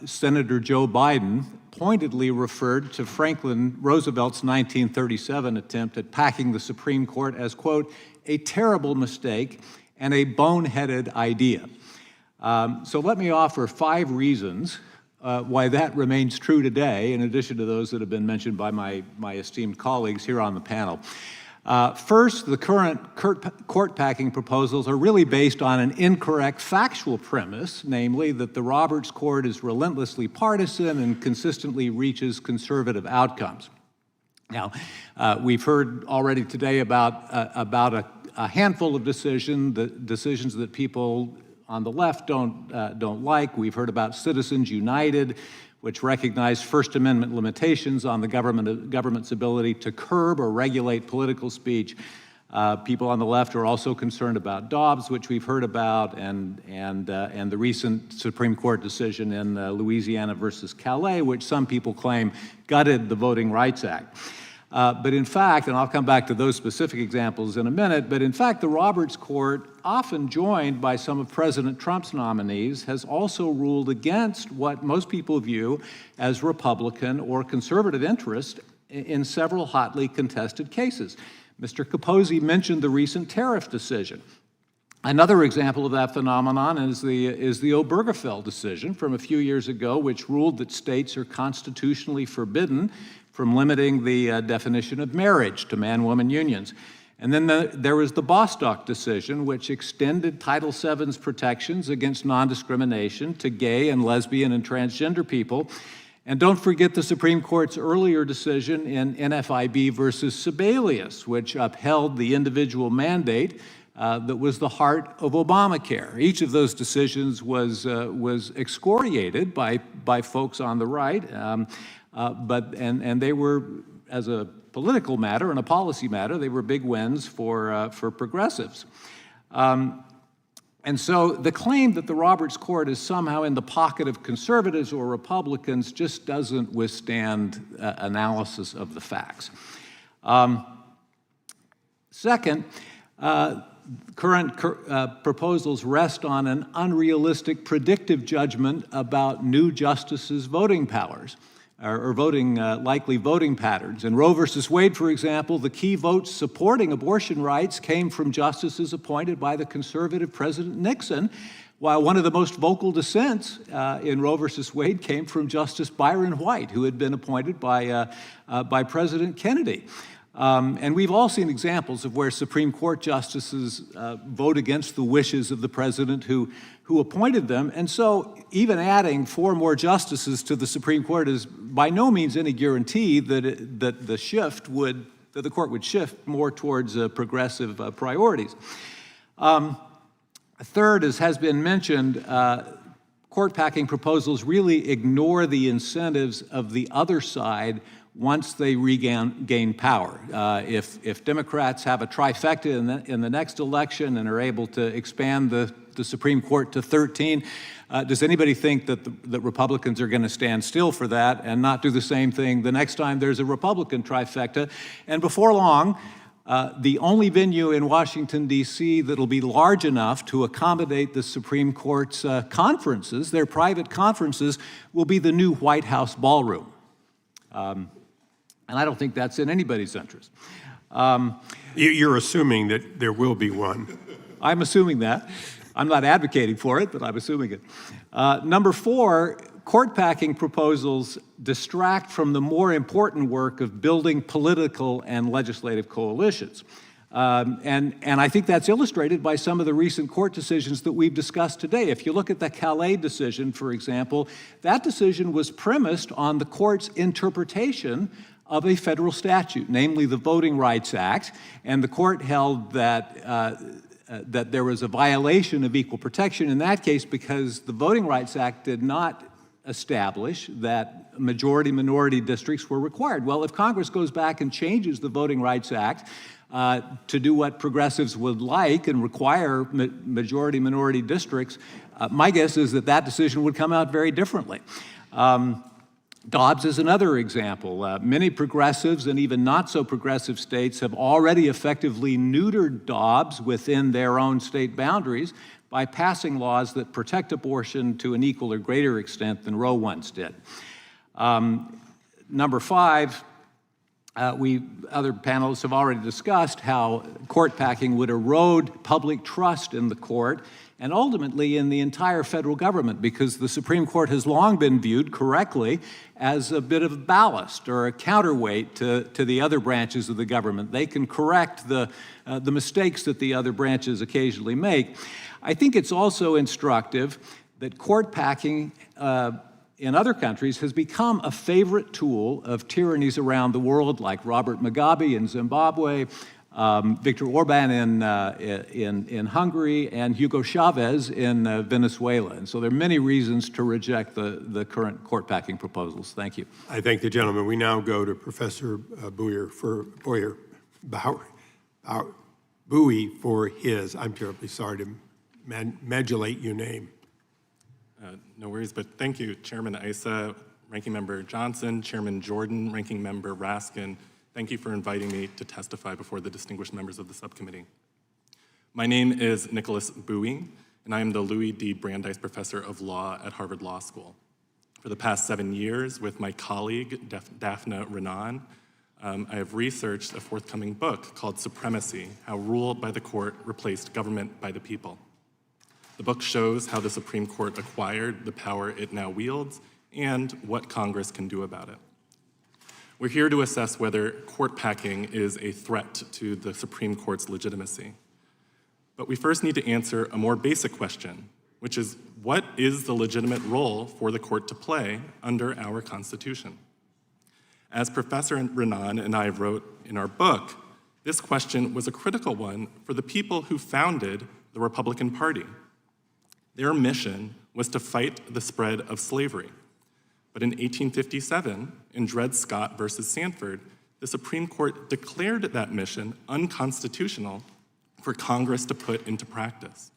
Senator Joe Biden, pointedly referred to Franklin Roosevelt's 1937 attempt at packing the Supreme Court as, quote, "a terrible mistake and a boneheaded idea." So let me offer 5 reasons why that remains true today, in addition to those that have been mentioned by my esteemed colleagues here on the panel. First, the current court packing proposals are really based on an incorrect factual premise, namely that the Roberts Court is relentlessly partisan and consistently reaches conservative outcomes. Now, we've heard already today about a handful of decisions that people on the left don't like. We've heard about Citizens United, which recognized First Amendment limitations on the government's ability to curb or regulate political speech. People on the left are also concerned about Dobbs, which we've heard about, and the recent Supreme Court decision in Louisiana versus Calais, which some people claim gutted the Voting Rights Act. But in fact, and I'll come back to those specific examples in a minute, but in fact, the Roberts Court, often joined by some of President Trump's nominees, has also ruled against what most people view as Republican or conservative interest in several hotly contested cases. Mr. Capozzi mentioned the recent tariff decision. Another example of that phenomenon is the Obergefell decision from a few years ago, which ruled that states are constitutionally forbidden from limiting the definition of marriage to man-woman unions. And then there was the Bostock decision, which extended Title VII's protections against non-discrimination to gay and lesbian and transgender people. And don't forget the Supreme Court's earlier decision in NFIB versus Sebelius, which upheld the individual mandate that was the heart of Obamacare. Each of those decisions was excoriated by folks on the right, but they were, as a political matter and a policy matter, they were big wins for progressives. And so the claim that the Roberts Court is somehow in the pocket of conservatives or Republicans just doesn't withstand analysis of the facts. Second, current proposals rest on an unrealistic predictive judgment about new justices' voting powers, or likely voting patterns. In Roe versus Wade, for example, the key votes supporting abortion rights came from justices appointed by the conservative President Nixon, while one of the most vocal dissents in Roe versus Wade came from Justice Byron White, who had been appointed by President Kennedy. And we've all seen examples of where Supreme Court justices vote against the wishes of the president who appointed them. And so even adding 4 more justices to the Supreme Court is by no means any guarantee that the court would shift more towards progressive priorities. Third, as has been mentioned, court packing proposals really ignore the incentives of the other side once they regain power. If Democrats have a trifecta in the next election and are able to expand the Supreme Court to 13, does anybody think that Republicans are going to stand still for that and not do the same thing the next time there's a Republican trifecta? And before long, the only venue in Washington, D.C. that'll be large enough to accommodate the Supreme Court's conferences, their private conferences, will be the new White House ballroom. And I don't think that's in anybody's interest. You're assuming that there will be one. I'm assuming that. I'm not advocating for it, but I'm assuming it. Number 4, court packing proposals distract from the more important work of building political and legislative coalitions. And I think that's illustrated by some of the recent court decisions that we've discussed today. If you look at the Calais decision, for example, that decision was premised on the court's interpretation of a federal statute, namely the Voting Rights Act, and the court held that there was a violation of equal protection in that case because the Voting Rights Act did not establish that majority-minority districts were required. Well, if Congress goes back and changes the Voting Rights Act to do what progressives would like and require majority-minority districts, my guess is that decision would come out very differently. Dobbs is another example. Many progressives and even not so progressive states have already effectively neutered Dobbs within their own state boundaries by passing laws that protect abortion to an equal or greater extent than Roe once did. Number 5, Other panelists have already discussed how court packing would erode public trust in the court and ultimately in the entire federal government, because the Supreme Court has long been viewed correctly as a bit of ballast or a counterweight to the other branches of the government. They can correct the mistakes that the other branches occasionally make. I think it's also instructive that court packing in other countries has become a favorite tool of tyrannies around the world, like Robert Mugabe in Zimbabwe, Viktor Orban in Hungary, and Hugo Chavez in Venezuela. And so there are many reasons to reject the current court packing proposals. Thank you. I thank the gentleman. We now go to Professor Bowie for his, I'm terribly sorry to modulate your name. No worries, but thank you, Chairman Issa, Ranking Member Johnson, Chairman Jordan, Ranking Member Raskin. Thank you for inviting me to testify before the distinguished members of the subcommittee. My name is Nicholas Bowie, and I am the Louis D. Brandeis Professor of Law at Harvard Law School. For the past 7 years, with my colleague, Daphne Renan, I have researched a forthcoming book called Supremacy: How Rule by the Court Replaced Government by the People. The book shows how the Supreme Court acquired the power it now wields and what Congress can do about it. We're here to assess whether court packing is a threat to the Supreme Court's legitimacy. But we first need to answer a more basic question, which is, what is the legitimate role for the court to play under our Constitution? As Professor Renan and I wrote in our book, this question was a critical one for the people who founded the Republican Party. Their mission was to fight the spread of slavery. But in 1857, in Dred Scott versus Sanford, the Supreme Court declared that mission unconstitutional for Congress to put into practice.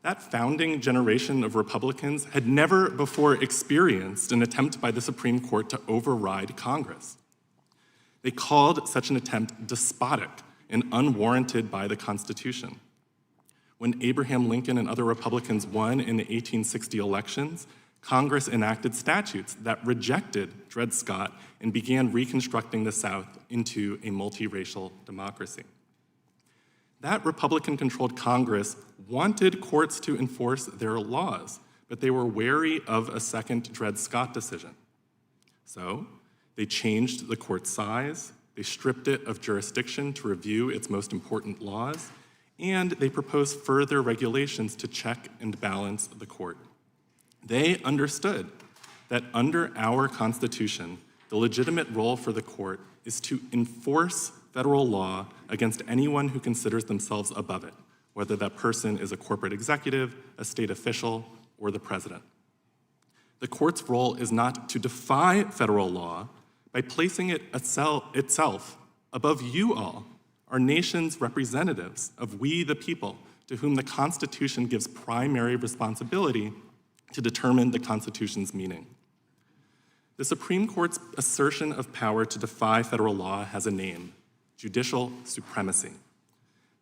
That founding generation of Republicans had never before experienced an attempt by the Supreme Court to override Congress. They called such an attempt despotic and unwarranted by the Constitution. When Abraham Lincoln and other Republicans won in the 1860 elections, Congress enacted statutes that rejected Dred Scott and began reconstructing the South into a multiracial democracy. That Republican-controlled Congress wanted courts to enforce their laws, but they were wary of a second Dred Scott decision. So they changed the court's size, they stripped it of jurisdiction to review its most important laws, and they proposed further regulations to check and balance the court. They understood that under our Constitution, the legitimate role for the court is to enforce federal law against anyone who considers themselves above it, whether that person is a corporate executive, a state official, or the president. The court's role is not to defy federal law by placing it itself above you all, our nation's representatives of we the people, to whom the Constitution gives primary responsibility to determine the Constitution's meaning. The Supreme Court's assertion of power to defy federal law has a name: judicial supremacy.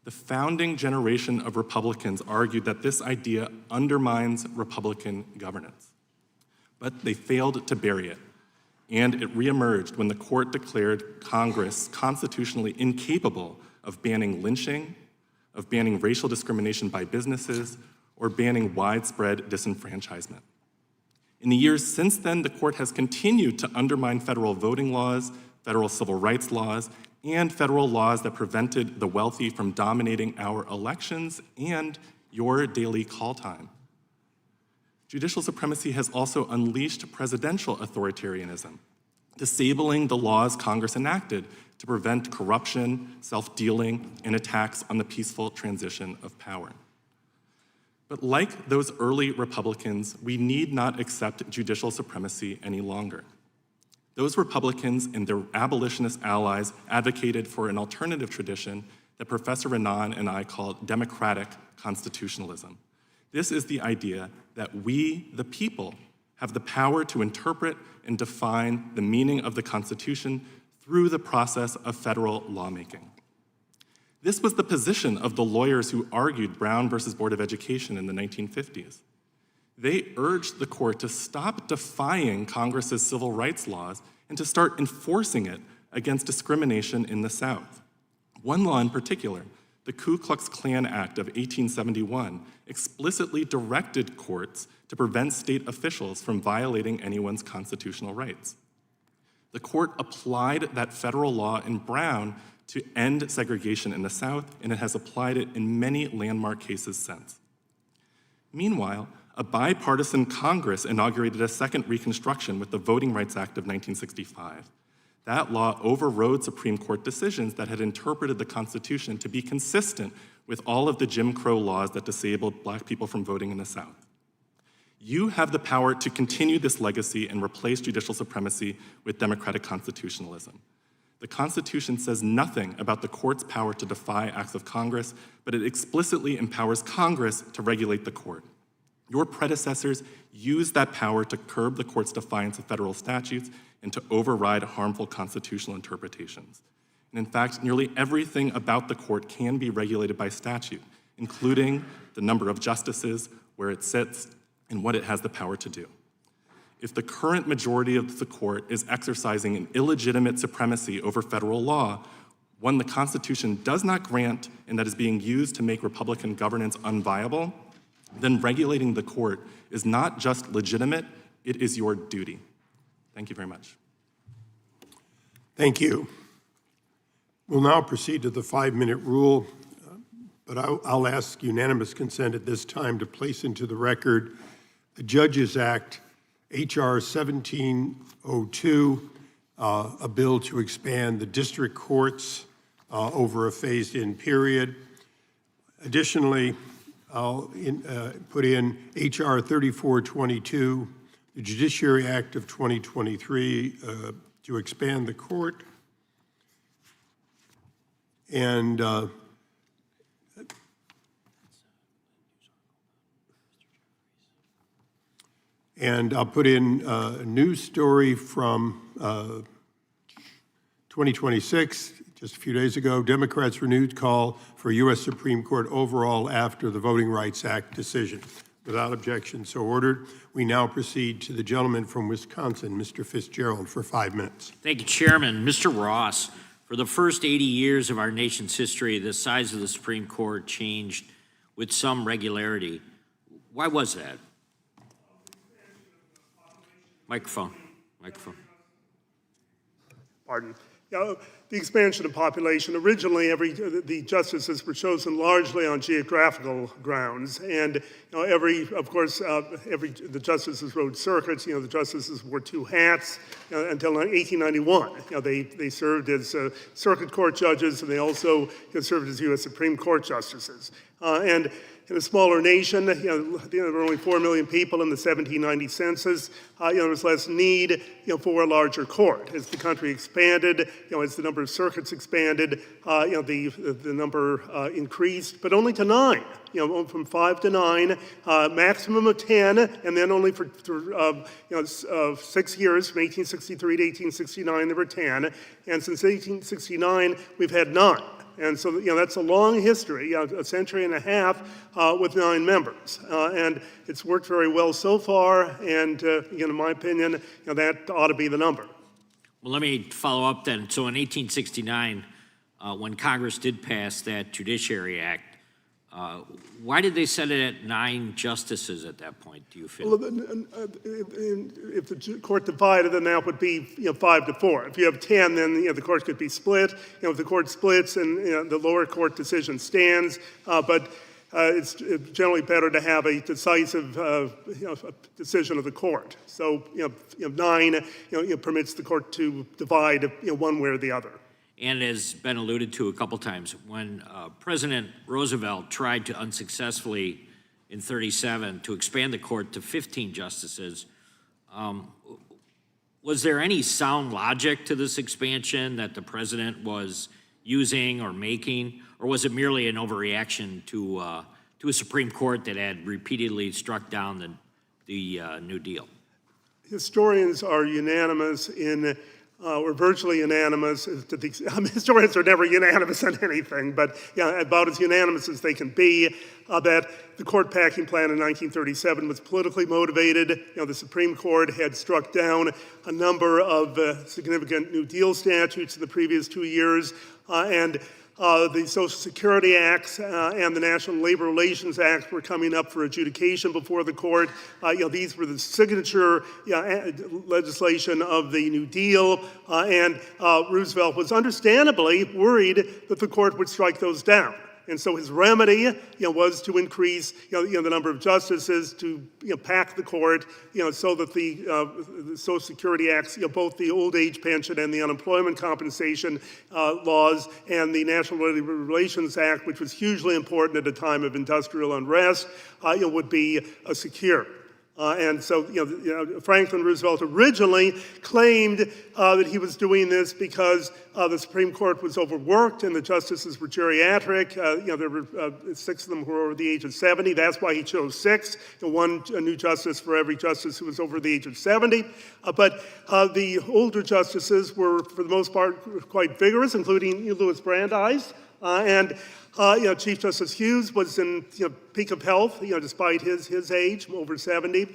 The founding generation of Republicans argued that this idea undermines Republican governance. But they failed to bury it, and it reemerged when the court declared Congress constitutionally incapable of banning lynching, of banning racial discrimination by businesses, or banning widespread disenfranchisement. In the years since then, the court has continued to undermine federal voting laws, federal civil rights laws, and federal laws that prevented the wealthy from dominating our elections and your daily call time. Judicial supremacy has also unleashed presidential authoritarianism, disabling the laws Congress enacted to prevent corruption, self-dealing, and attacks on the peaceful transition of power. But like those early Republicans, we need not accept judicial supremacy any longer. Those Republicans and their abolitionist allies advocated for an alternative tradition that Professor Renan and I call democratic constitutionalism. This is the idea that we, the people, have the power to interpret and define the meaning of the Constitution through the process of federal lawmaking. This was the position of the lawyers who argued Brown versus Board of Education in the 1950s. They urged the court to stop defying Congress's civil rights laws and to start enforcing it against discrimination in the South. One law in particular, the Ku Klux Klan Act of 1871, explicitly directed courts to prevent state officials from violating anyone's constitutional rights. The court applied that federal law in Brown to end segregation in the South, and it has applied it in many landmark cases since. Meanwhile, a bipartisan Congress inaugurated a second Reconstruction with the Voting Rights Act of 1965. That law overrode Supreme Court decisions that had interpreted the Constitution to be consistent with all of the Jim Crow laws that disabled Black people from voting in the South. You have the power to continue this legacy and replace judicial supremacy with democratic constitutionalism. The Constitution says nothing about the court's power to defy acts of Congress, but it explicitly empowers Congress to regulate the court. Your predecessors used that power to curb the court's defiance of federal statutes and to override harmful constitutional interpretations. And in fact, nearly everything about the court can be regulated by statute, including the number of justices, where it sits, and what it has the power to do. If the current majority of the court is exercising an illegitimate supremacy over federal law, one the Constitution does not grant and that is being used to make Republican governance unviable, then regulating the court is not just legitimate, it is your duty. Thank you very much. Thank you. We'll now proceed to the 5-minute rule, but I'll ask unanimous consent at this time to place into the record the Judges Act, H.R. 1702, a bill to expand the district courts over a phased-in period. Additionally, I'll put in H.R. 3422, the Judiciary Act of 2023, to expand the court. And I'll put in a news story from 2026, just a few days ago. Democrats' renewed call for U.S. Supreme Court overhaul after the Voting Rights Act decision. Without objection, so ordered. We now proceed to the gentleman from Wisconsin, Mr. Fitzgerald, for 5 minutes. Thank you, Chairman. Mr. Ross, for the first 80 years of our nation's history, the size of the Supreme Court changed with some regularity. Why was that? Microphone. Pardon. The expansion of population. Originally, the justices were chosen largely on geographical grounds, and the justices rode circuits. The justices wore two hats until 1891. They served as circuit court judges, and they also served as U.S. Supreme Court justices. And in a smaller nation, there were only 4 million people in the 1790 census. There was less need, for a larger court. As the country expanded, as the number of circuits expanded, the number increased, but only to 9. From 5 to 9, maximum of 10, and then only for 6 years, from 1863 to 1869, there were 10, and since 1869, we've had 9. And so, that's a long history, a century and a half with 9 members. And it's worked very well so far, and in my opinion, that ought to be the number. Well, let me follow up then. So in 1869, when Congress did pass that Judiciary Act, why did they set it at 9 justices at that point, do you feel? Well, if the court divided, then that would be 5 to 4. If you have 10, then the court could be split. If the court splits and the lower court decision stands, but it's generally better to have a decisive decision of the court. So 9 permits the court to divide one way or the other. And has been alluded to a couple times, when President Roosevelt tried to unsuccessfully in 1937 to expand the court to 15 justices, was there any sound logic to this expansion that the president was using or making, or was it merely an overreaction to a Supreme Court that had repeatedly struck down the New Deal? Historians are unanimous in were virtually unanimous. Historians are never unanimous on anything, but yeah, about as unanimous as they can be, that the court packing plan in 1937 was politically motivated. The Supreme Court had struck down a number of significant New Deal statutes in the previous 2 years, and the Social Security Acts and the National Labor Relations Act were coming up for adjudication before the court. These were the signature legislation of the New Deal, and Roosevelt was understandably worried that the court would strike those down. And so his remedy, was to increase, the number of justices, to pack the court, so that the Social Security Acts, both the old age pension and the unemployment compensation laws, and the National Labor Relations Act, which was hugely important at a time of industrial unrest, would be secure. And so, Franklin Roosevelt originally claimed that he was doing this because the Supreme Court was overworked and the justices were geriatric. There were 6 of them who were over the age of 70. That's why he chose 6, a new justice for every justice who was over the age of 70. But the older justices were, for the most part, quite vigorous, including Louis Brandeis. Chief Justice Hughes was in peak of health, despite his age, over 70,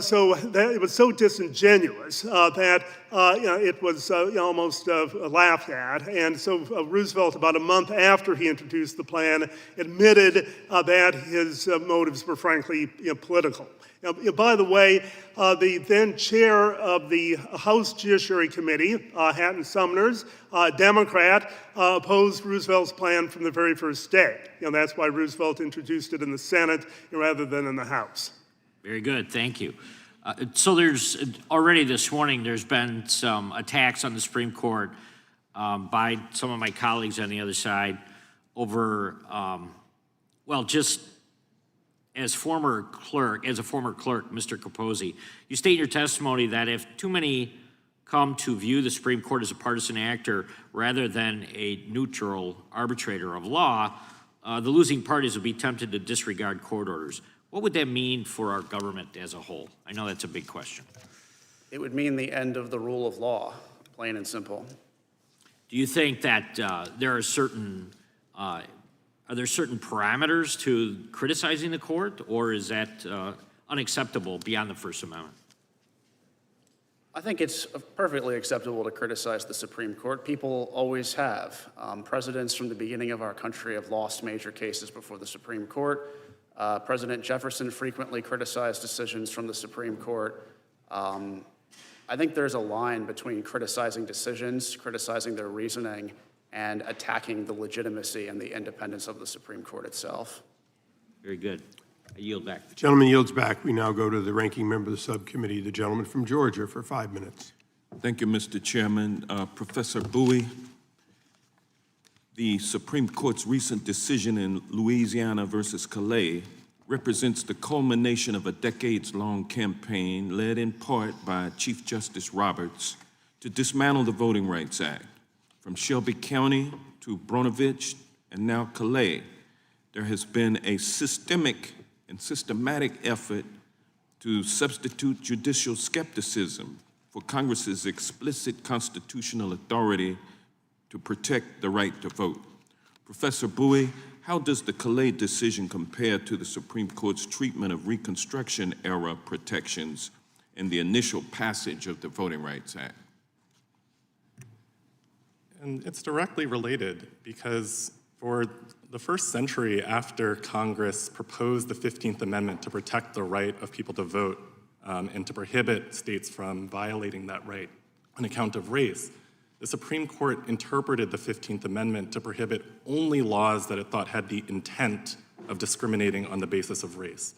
so that it was so disingenuous that it was almost laughed at. And so Roosevelt, about a month after he introduced the plan, admitted that his motives were frankly political. Now, by the way, the then chair of the House Judiciary Committee, Hatton Sumner's, Democrat, opposed Roosevelt's plan from the very first day. That's why Roosevelt introduced it in the Senate rather than in the House. Very good, thank you. So there's already this morning, there's been some attacks on the Supreme Court by some of my colleagues on the other side over, just as a former clerk, Mr. Capozzi, you state in your testimony that if too many come to view the Supreme Court as a partisan actor rather than a neutral arbitrator of law, the losing parties would be tempted to disregard court orders. What would that mean for our government as a whole? I know that's a big question. It would mean the end of the rule of law, plain and simple. Do you think that there are certain parameters to criticizing the court, or is that unacceptable beyond the First Amendment? I think it's perfectly acceptable to criticize the Supreme Court. People always have. Presidents from the beginning of our country have lost major cases before the Supreme Court. President Jefferson frequently criticized decisions from the Supreme Court. I think there's a line between criticizing decisions, criticizing their reasoning, and attacking the legitimacy and the independence of the Supreme Court itself. Very good. I yield back. The gentleman yields back. We now go to the ranking member of the subcommittee, the gentleman from Georgia, for 5 minutes. Thank you, Mr. Chairman. Professor Bowie, the Supreme Court's recent decision in Louisiana versus Calais represents the culmination of a decades-long campaign led in part by Chief Justice Roberts to dismantle the Voting Rights Act. From Shelby County to Bronovich and now Calais, there has been a systematic effort to substitute judicial skepticism for Congress's explicit constitutional authority to protect the right to vote. Professor Bowie, how does the Calais decision compare to the Supreme Court's treatment of Reconstruction-era protections in the initial passage of the Voting Rights Act? And it's directly related because for the first century after Congress proposed the 15th Amendment to protect the right of people to vote and to prohibit states from violating that right on account of race, the Supreme Court interpreted the 15th Amendment to prohibit only laws that it thought had the intent of discriminating on the basis of race.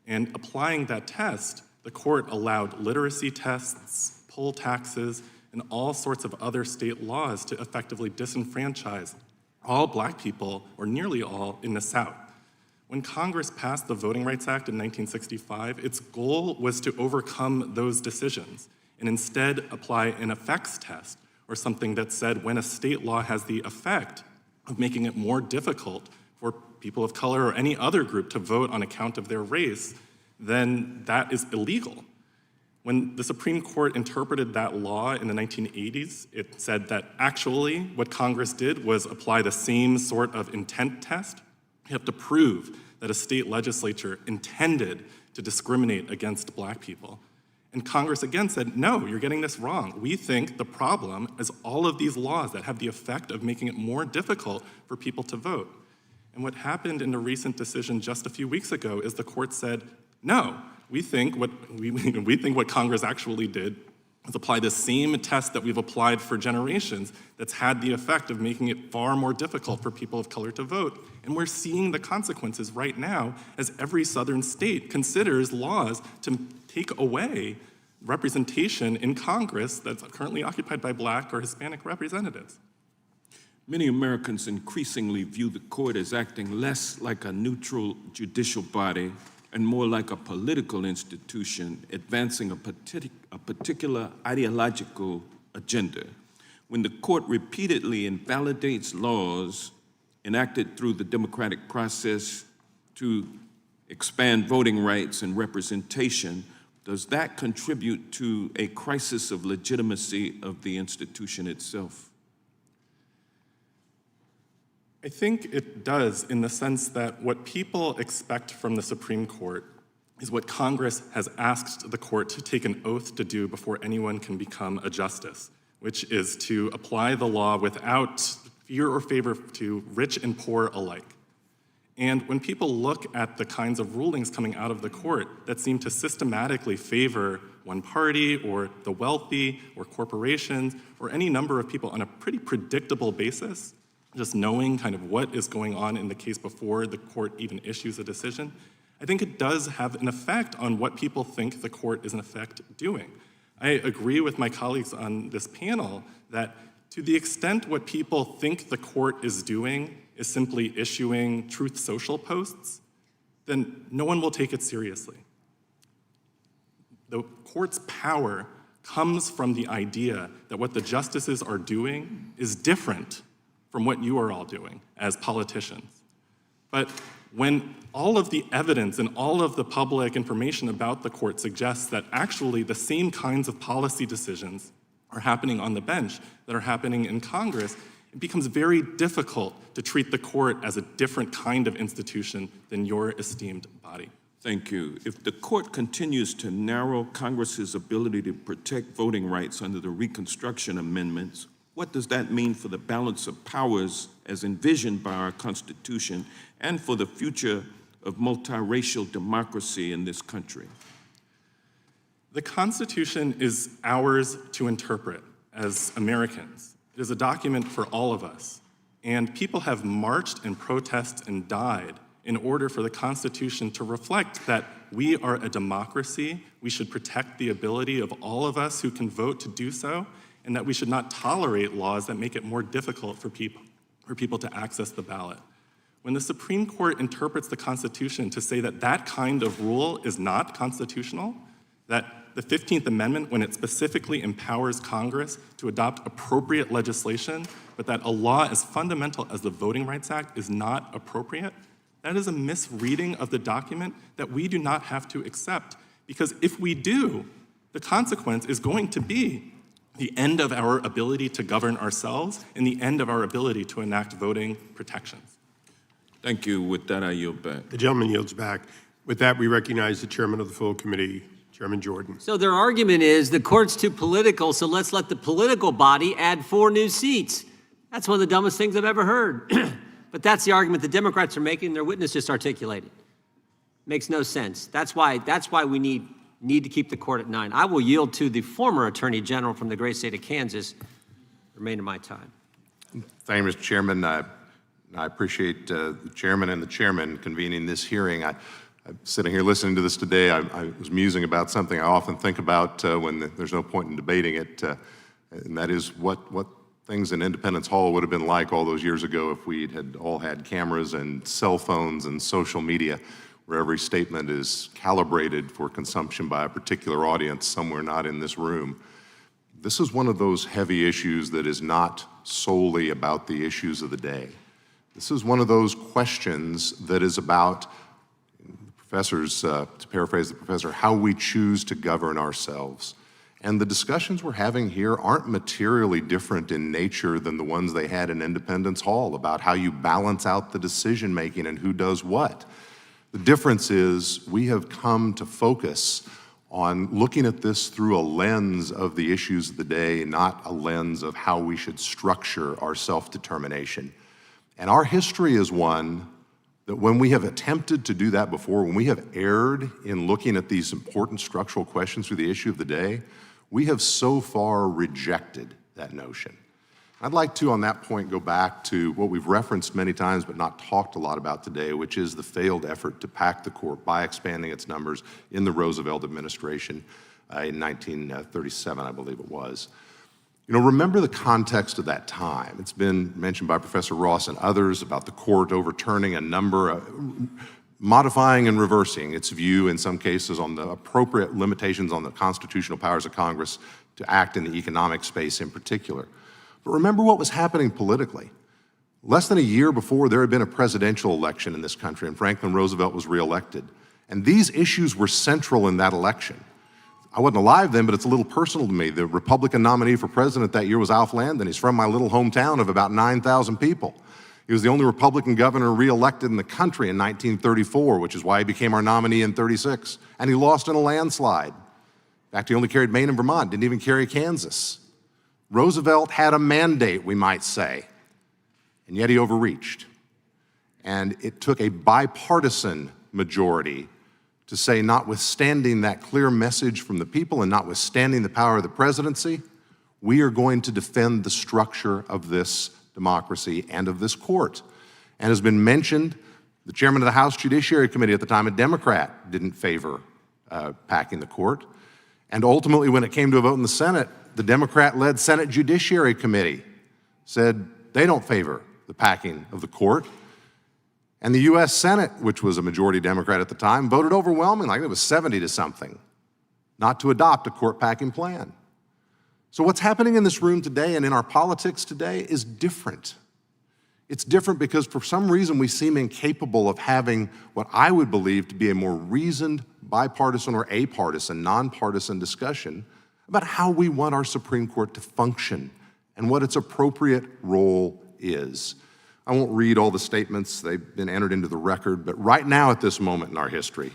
And applying that test, the court allowed literacy tests, poll taxes, and all sorts of other state laws to effectively disenfranchise all Black people, or nearly all, in the South. When Congress passed the Voting Rights Act in 1965, its goal was to overcome those decisions and instead apply an effects test, or something that said when a state law has the effect of making it more difficult for people of color or any other group to vote on account of their race, then that is illegal. When the Supreme Court interpreted that law in the 1980s, it said that actually what Congress did was apply the same sort of intent test. You have to prove that a state legislature intended to discriminate against Black people. And Congress again said, no, you're getting this wrong. We think the problem is all of these laws that have the effect of making it more difficult for people to vote. And what happened in a recent decision just a few weeks ago is the court said, no, we think what Congress actually did is apply the same test that we've applied for generations that's had the effect of making it far more difficult for people of color to vote. And we're seeing the consequences right now as every southern state considers laws to take away representation in Congress that's currently occupied by Black or Hispanic representatives. Many Americans increasingly view the court as acting less like a neutral judicial body and more like a political institution advancing a particular ideological agenda. When the court repeatedly invalidates laws enacted through the democratic process to expand voting rights and representation, does that contribute to a crisis of legitimacy of the institution itself? I think it does, in the sense that what people expect from the Supreme Court is what Congress has asked the court to take an oath to do before anyone can become a justice, which is to apply the law without fear or favor to rich and poor alike. And when people look at the kinds of rulings coming out of the court that seem to systematically favor one party or the wealthy or corporations or any number of people on a pretty predictable basis, just knowing kind of what is going on in the case before the court even issues a decision, I think it does have an effect on what people think the court is in effect doing. I agree with my colleagues on this panel that to the extent what people think the court is doing is simply issuing truth social posts, then no one will take it seriously. The court's power comes from the idea that what the justices are doing is different from what you are all doing as politicians. But when all of the evidence and all of the public information about the court suggests that actually the same kinds of policy decisions are happening on the bench that are happening in Congress, it becomes very difficult to treat the court as a different kind of institution than your esteemed body. Thank you. If the court continues to narrow Congress's ability to protect voting rights under the Reconstruction Amendments, what does that mean for the balance of powers as envisioned by our Constitution and for the future of multiracial democracy in this country? The Constitution is ours to interpret as Americans. It is a document for all of us. And people have marched and protested and died in order for the Constitution to reflect that we are a democracy, we should protect the ability of all of us who can vote to do so, and that we should not tolerate laws that make it more difficult for people to access the ballot. When the Supreme Court interprets the Constitution to say that that kind of rule is not constitutional, that the 15th Amendment, when it specifically empowers Congress to adopt appropriate legislation, but that a law as fundamental as the Voting Rights Act is not appropriate, that is a misreading of the document that we do not have to accept. Because if we do, the consequence is going to be the end of our ability to govern ourselves and the end of our ability to enact voting protections. Thank you. With that, I yield back. The gentleman yields back. With that, we recognize the chairman of the full committee, Chairman Jordan. So their argument is the court's too political, so let's let the political body add 4 new seats. That's one of the dumbest things I've ever heard. But that's the argument the Democrats are making, their witness just articulated. Makes no sense. That's why we need to keep the court at 9. I will yield to the former Attorney General from the great state of Kansas, the remainder of my time. Thank you, Mr. Chairman. I appreciate the chairman and the chairman convening this hearing. I'm sitting here listening to this today. I was musing about something I often think about when there's no point in debating it, and that is what things in Independence Hall would have been like all those years ago if we had all had cameras and cell phones and social media, where every statement is calibrated for consumption by a particular audience somewhere not in this room. This is one of those heavy issues that is not solely about the issues of the day. This is one of those questions that is about professors, to paraphrase the professor, how we choose to govern ourselves. And the discussions we're having here aren't materially different in nature than the ones they had in Independence Hall about how you balance out the decision-making and who does what. The difference is we have come to focus on looking at this through a lens of the issues of the day, not a lens of how we should structure our self-determination. And our history is one that when we have attempted to do that before, when we have erred in looking at these important structural questions through the issue of the day, we have so far rejected that notion. I'd like to, on that point, go back to what we've referenced many times but not talked a lot about today, which is the failed effort to pack the court by expanding its numbers in the Roosevelt administration in 1937, I believe it was. You know, remember the context of that time. It's been mentioned by Professor Ross and others about the court overturning a number of, modifying and reversing its view in some cases on the appropriate limitations on the constitutional powers of Congress to act in the economic space in particular. But remember what was happening politically. Less than a year before, there had been a presidential election in this country, and Franklin Roosevelt was reelected. And these issues were central in that election. I wasn't alive then, but it's a little personal to me. The Republican nominee for president that year was Alf Landon. He's from my little hometown of about 9,000 people. He was the only Republican governor reelected in the country in 1934, which is why he became our nominee in 36. And he lost in a landslide. In fact, he only carried Maine and Vermont, didn't even carry Kansas. Roosevelt had a mandate, we might say, and yet he overreached. And it took a bipartisan majority to say, notwithstanding that clear message from the people and notwithstanding the power of the presidency, we are going to defend the structure of this democracy and of this court. And has been mentioned, the chairman of the House Judiciary Committee at the time, a Democrat, didn't favor packing the court. And ultimately, when it came to a vote in the Senate, the Democrat-led Senate Judiciary Committee said they don't favor the packing of the court. And the U.S. Senate, which was a majority Democrat at the time, voted overwhelmingly, I think it was 70 to something, not to adopt a court packing plan. So what's happening in this room today and in our politics today is different. It's different because for some reason we seem incapable of having what I would believe to be a more reasoned, bipartisan or apartisan, nonpartisan discussion about how we want our Supreme Court to function and what its appropriate role is. I won't read all the statements, they've been entered into the record, but right now at this moment in our history,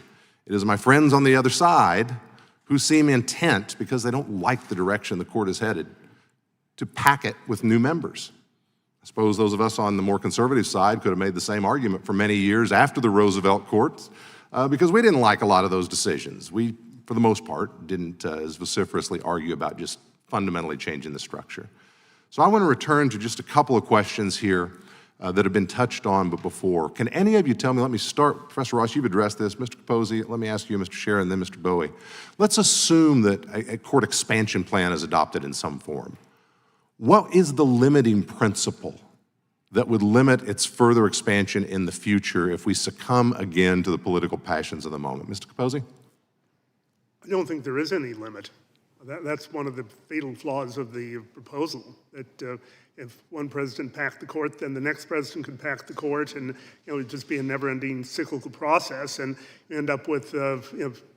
it is my friends on the other side who seem intent, because they don't like the direction the court is headed, to pack it with new members. I suppose those of us on the more conservative side could have made the same argument for many years after the Roosevelt courts, because we didn't like a lot of those decisions. We, for the most part, didn't as vociferously argue about just fundamentally changing the structure. So I want to return to just a couple of questions here that have been touched on but before. Can any of you tell me, let me start, Professor Ross, you've addressed this, Mr. Capozzi, let me ask you, Mr. Scherer, and then Mr. Bowie. Let's assume that a court expansion plan is adopted in some form. What is the limiting principle that would limit its further expansion in the future if we succumb again to the political passions of the moment? Mr. Capozzi? I don't think there is any limit. That's one of the fatal flaws of the proposal, that if one president packed the court, then the next president could pack the court, and it would just be a never-ending cyclical process, and end up with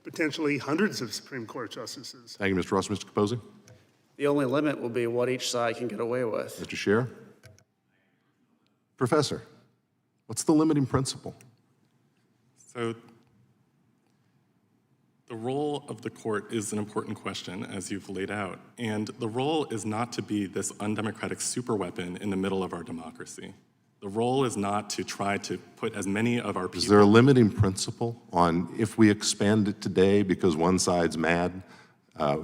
potentially hundreds of Supreme Court justices. Thank you, Mr. Ross. Mr. Capozzi? The only limit will be what each side can get away with. Mr. Scherer? Professor, what's the limiting principle? So the role of the court is an important question, as you've laid out. And the role is not to be this undemocratic superweapon in the middle of our democracy. The role is not to try to put as many of our people— Is there a limiting principle on if we expand it today because one side's mad,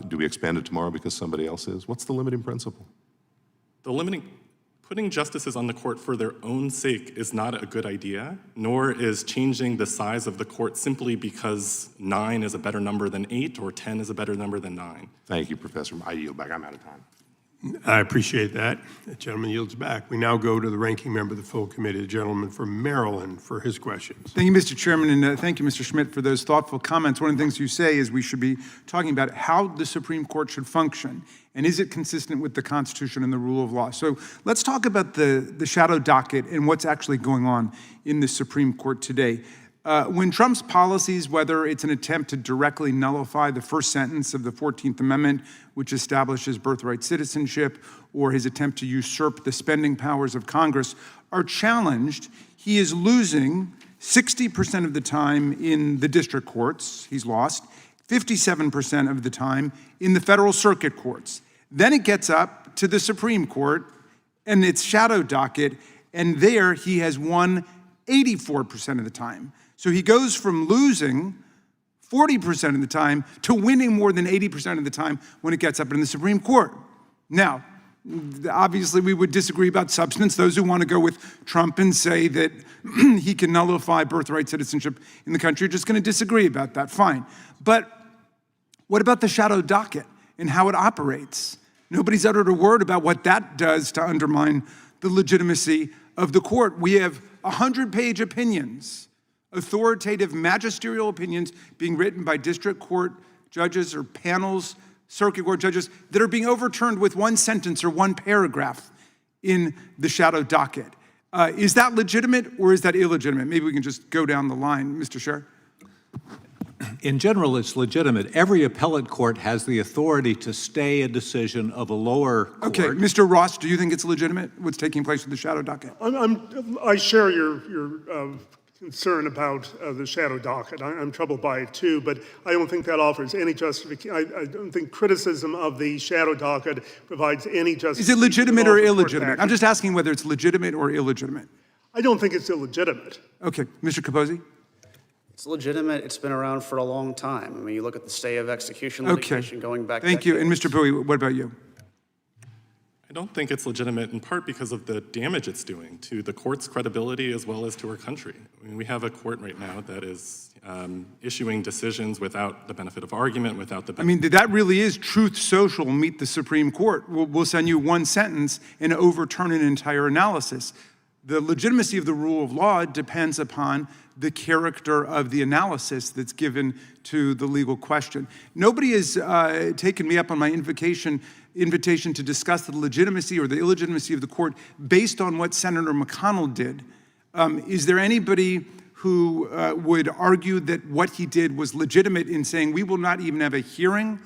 do we expand it tomorrow because somebody else is? What's the limiting principle? Putting justices on the court for their own sake is not a good idea, nor is changing the size of the court simply because 9 is a better number than 8 or 10 is a better number than 9. Thank you, Professor. I yield back. I'm out of time. I appreciate that. The gentleman yields back. We now go to the ranking member of the full committee, the gentleman from Maryland, for his questions. Thank you, Mr. Chairman, and thank you, Mr. Schmidt, for those thoughtful comments. One of the things you say is we should be talking about how the Supreme Court should function, and is it consistent with the Constitution and the rule of law? So let's talk about the shadow docket and what's actually going on in the Supreme Court today. When Trump's policies, whether it's an attempt to directly nullify the first sentence of the 14th Amendment, which establishes birthright citizenship, or his attempt to usurp the spending powers of Congress, are challenged, he is losing 60% of the time in the district courts, he's lost, 57% of the time in the federal circuit courts. Then it gets up to the Supreme Court and its shadow docket, and there he has won 84% of the time. So he goes from losing 40% of the time to winning more than 80% of the time when it gets up in the Supreme Court. Now, obviously we would disagree about substance. Those who want to go with Trump and say that he can nullify birthright citizenship in the country are just going to disagree about that, fine. But what about the shadow docket and how it operates? Nobody's uttered a word about what that does to undermine the legitimacy of the court. We have 100-page opinions, authoritative magisterial opinions being written by district court judges or panels, circuit court judges, that are being overturned with one sentence or one paragraph in the shadow docket. Is that legitimate or is that illegitimate? Maybe we can just go down the line, Mr. Scher. In general, it's legitimate. Every appellate court has the authority to stay a decision of a lower court. Okay, Mr. Ross, do you think it's legitimate, what's taking place with the shadow docket? I share your concern about the shadow docket. I'm troubled by it too, but I don't think that offers any justification. I don't think criticism of the shadow docket provides any justification. Is it legitimate or illegitimate? I'm just asking whether it's legitimate or illegitimate. I don't think it's illegitimate. Okay, Mr. Capozzi? It's legitimate. It's been around for a long time. I mean, you look at the stay of execution litigation going back Thank you. And Mr. Bowie, what about you? I don't think it's legitimate in part because of the damage it's doing to the court's credibility as well as to our country. I mean, we have a court right now that is issuing decisions without the benefit of argument, without the benefit. I mean, that really is Truth Social meet the Supreme Court. We'll send you one sentence and overturn an entire analysis. The legitimacy of the rule of law depends upon the character of the analysis that's given to the legal question. Nobody has taken me up on my invitation to discuss the legitimacy or the illegitimacy of the court based on what Senator McConnell did. Is there anybody who would argue that what he did was legitimate in saying we will not even have a hearing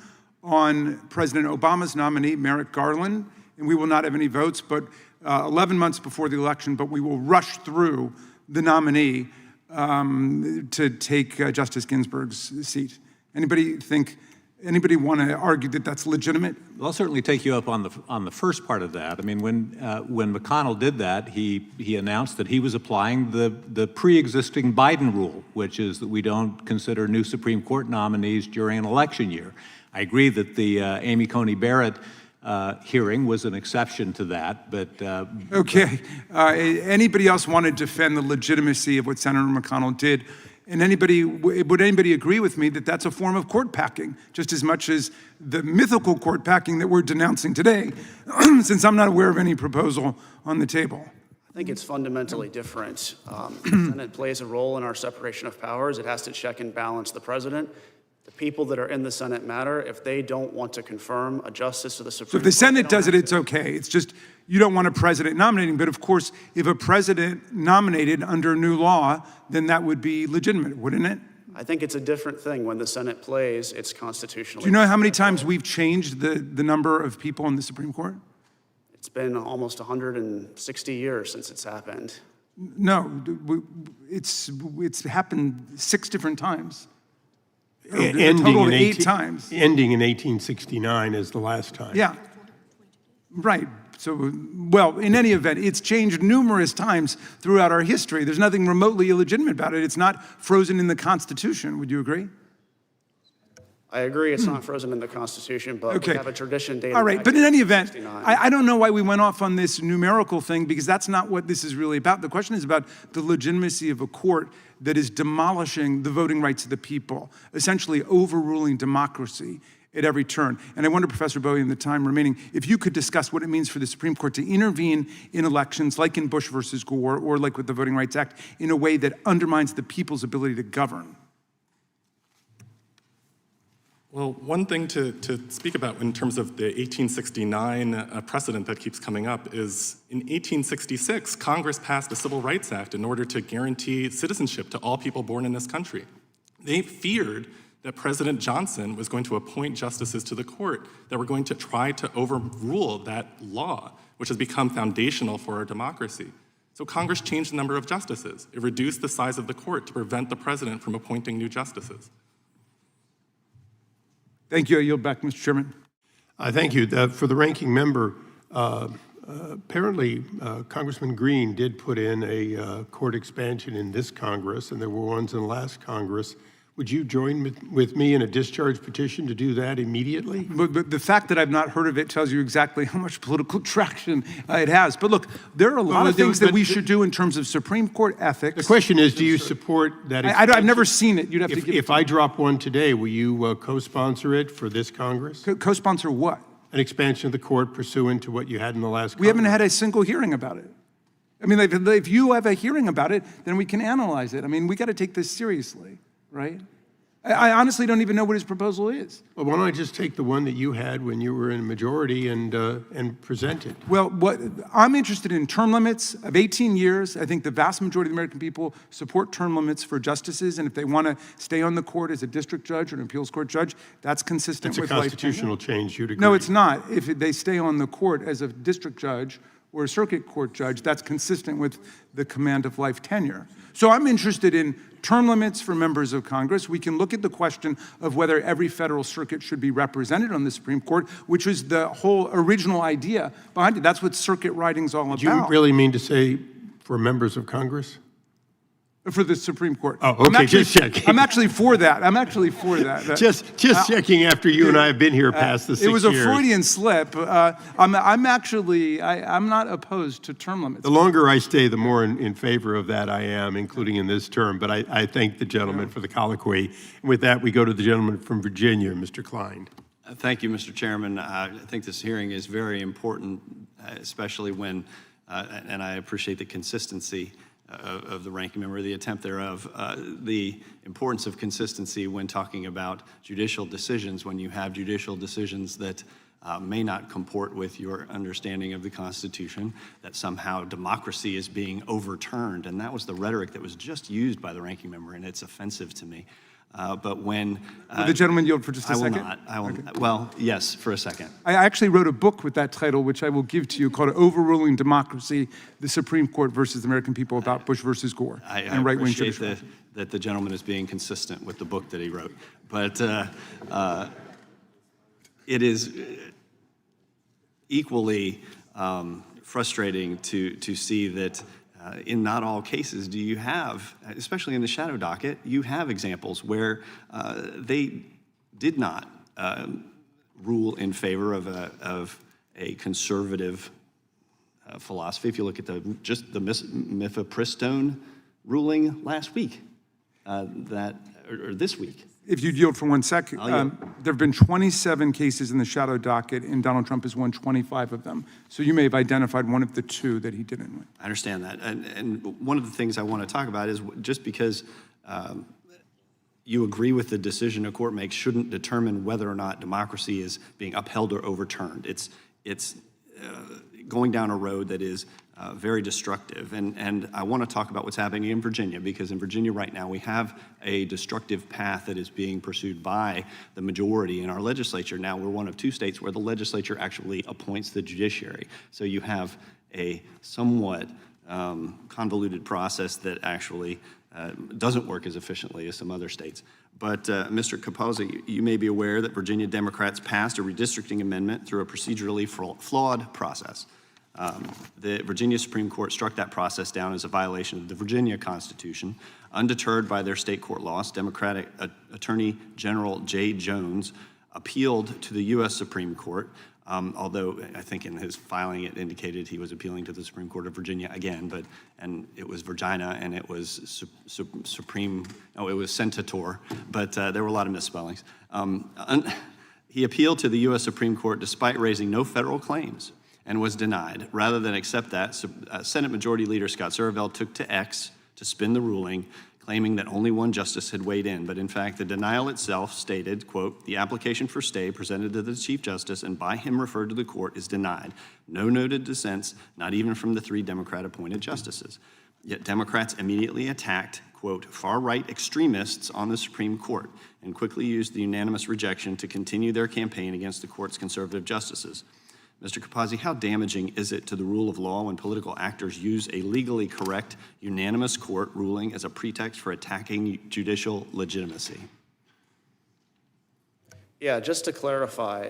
on President Obama's nominee, Merrick Garland, and we will not have any votes, but 11 months before the election, but we will rush through the nominee to take Justice Ginsburg's seat? Anybody want to argue that that's legitimate? I'll certainly take you up on the first part of that. I mean, when McConnell did that, he announced that he was applying the pre-existing Biden rule, which is that we don't consider new Supreme Court nominees during an election year. I agree that the Amy Coney Barrett hearing was an exception to that, but... Okay. Anybody else want to defend the legitimacy of what Senator McConnell did? And would anybody agree with me that that's a form of court packing, just as much as the mythical court packing that we're denouncing today, since I'm not aware of any proposal on the table? I think it's fundamentally different. The Senate plays a role in our separation of powers. It has to check and balance the president. The people that are in the Senate matter. If they don't want to confirm a justice to the Supreme Court... So if the Senate does it, it's okay. It's just you don't want a president nominating. But of course, if a president nominated under new law, then that would be legitimate, wouldn't it? I think it's a different thing when the Senate plays its constitutionally... Do you know how many times we've changed the number of people in the Supreme Court? It's been almost 160 years since it's happened. No, it's happened 6 different times. Ending in 8 times. Ending in 1869 is the last time. Yeah, right. So, well, in any event, it's changed numerous times throughout our history. There's nothing remotely illegitimate about it. It's not frozen in the Constitution. Would you agree? I agree it's not frozen in the Constitution, but we have a tradition dating All right, back but to in any event, 1869. I don't know why we went off on this numerical thing, because that's not what this is really about. The question is about the legitimacy of a court that is demolishing the voting rights of the people, essentially overruling democracy at every turn. And I wonder, Professor Bowie, in the time remaining, if you could discuss what it means for the Supreme Court to intervene in elections, like in Bush versus Gore, or like with the Voting Rights Act, in a way that undermines the people's ability to govern. Well, one thing to speak about in terms of the 1869 precedent that keeps coming up is in 1866, Congress passed the Civil Rights Act in order to guarantee citizenship to all people born in this country. They feared that President Johnson was going to appoint justices to the court that were going to try to overrule that law, which has become foundational for our democracy. So Congress changed the number of justices. It reduced the size of the court to prevent the president from appointing new justices. Thank you. I yield back, Mr. Chairman. Thank you. For the ranking member, apparently Congressman Green did put in a court expansion in this Congress, and there were ones in the last Congress. Would you join with me in a discharge petition to do that immediately? But the fact that I've not heard of it tells you exactly how much political traction it has. But look, there are a lot of things that we should do in terms of Supreme Court ethics. The question is, do you support that expansion? I've never seen it. You'd have to give If I drop one today, will you co-sponsor it for this Congress? Co-sponsor what? An expansion of the court pursuant to what you had in the last Congress? We haven't had a single hearing about it. I mean, if you have a hearing about it, then we can analyze it. I mean, we got to take this seriously, right? I honestly don't even know what his proposal is. Well, why don't I just take the one that you had when you were in a majority and present it? Well, I'm interested in term limits of 18 years. I think the vast majority of the American people support term limits for justices, and if they want to stay on the court as a district judge or an appeals court judge, that's consistent with life tenure. It's a constitutional change, you'd agree? No, it's not. If they stay on the court as a district judge or a circuit court judge, that's consistent with the command of life tenure. So I'm interested in term limits for members of Congress. We can look at the question of whether every federal circuit should be represented on the Supreme Court, which was the whole original idea behind it. That's what circuit writing's all about. Do you really mean to say for members of Congress? For the Supreme Court. Oh, okay, just checking. I'm actually for that. I'm actually for that. Just checking after you and I have been here past the 6 years. It was a Freudian slip. I'm not opposed to term limits. The longer I stay, the more in favor of that I am, including in this term. But I thank the gentleman for the colloquy. And with that, we go to the gentleman from Virginia, Mr. Klein. Thank you, Mr. Chairman. I think this hearing is very important, especially when, and I appreciate the consistency of the ranking member, the attempt thereof, the importance of consistency when talking about judicial decisions, when you have judicial decisions that may not comport with your understanding of the Constitution, that somehow democracy is being overturned. And that was the rhetoric that was just used by the ranking member, and it's offensive to me. But when... Will the gentleman yield for just a second? I will not. Well, yes, for a second. I actually wrote a book with that title, which I will give to you, called Overruling Democracy, the Supreme Court versus the American People, about Bush versus Gore and right-wing appreciate that the gentleman is being consistent with the book that he wrote. But it is equally frustrating to see that in not all cases do you have, especially in the shadow docket, you have examples where they did not rule in favor of a conservative philosophy. If you look at just the mifepristone ruling last week, or this week. If you'd yield for 1 second. There have been 27 cases in the shadow docket, and Donald Trump has won 25 of them. So you may have identified one of the two that he didn't win. I understand that. And one of the things I want to talk about is just because you agree with the decision a court makes shouldn't determine whether or not democracy is being upheld or overturned. It's going down a road that is very destructive. And I want to talk about what's happening in Virginia, because in Virginia right now we have a destructive path that is being pursued by the majority in our legislature. Now we're one of two states where the legislature actually appoints the judiciary. So you have a somewhat convoluted process that actually doesn't work as efficiently as some other states. But Mr. Capozzi, you may be aware that Virginia Democrats passed a redistricting amendment through a procedurally flawed process. The Virginia Supreme Court struck that process down as a violation of the Virginia Constitution. Undeterred by their state court loss, Democratic Attorney General Jay Jones appealed to the U.S. Supreme Court, although I think in his filing it indicated he was appealing to the Supreme Court of Virginia again, and it was Virginia and it was it was Senator, but there were a lot of misspellings. He appealed to the U.S. Supreme Court despite raising no federal claims, and was denied. Rather than accept that, Senate Majority Leader Scott Survell took to X to spin the ruling, claiming that only one justice had weighed in, but in fact, the denial itself stated, quote, "The application for stay presented to the Chief Justice and by him referred to the court is denied. No noted dissents, not even from the 3 Democrat-appointed justices." Yet Democrats immediately attacked, quote, "far-right extremists on the Supreme Court," and quickly used the unanimous rejection to continue their campaign against the court's conservative justices. Mr. Capozzi, how damaging is it to the rule of law when political actors use a legally correct, unanimous court ruling as a pretext for attacking judicial legitimacy? Yeah, just to clarify,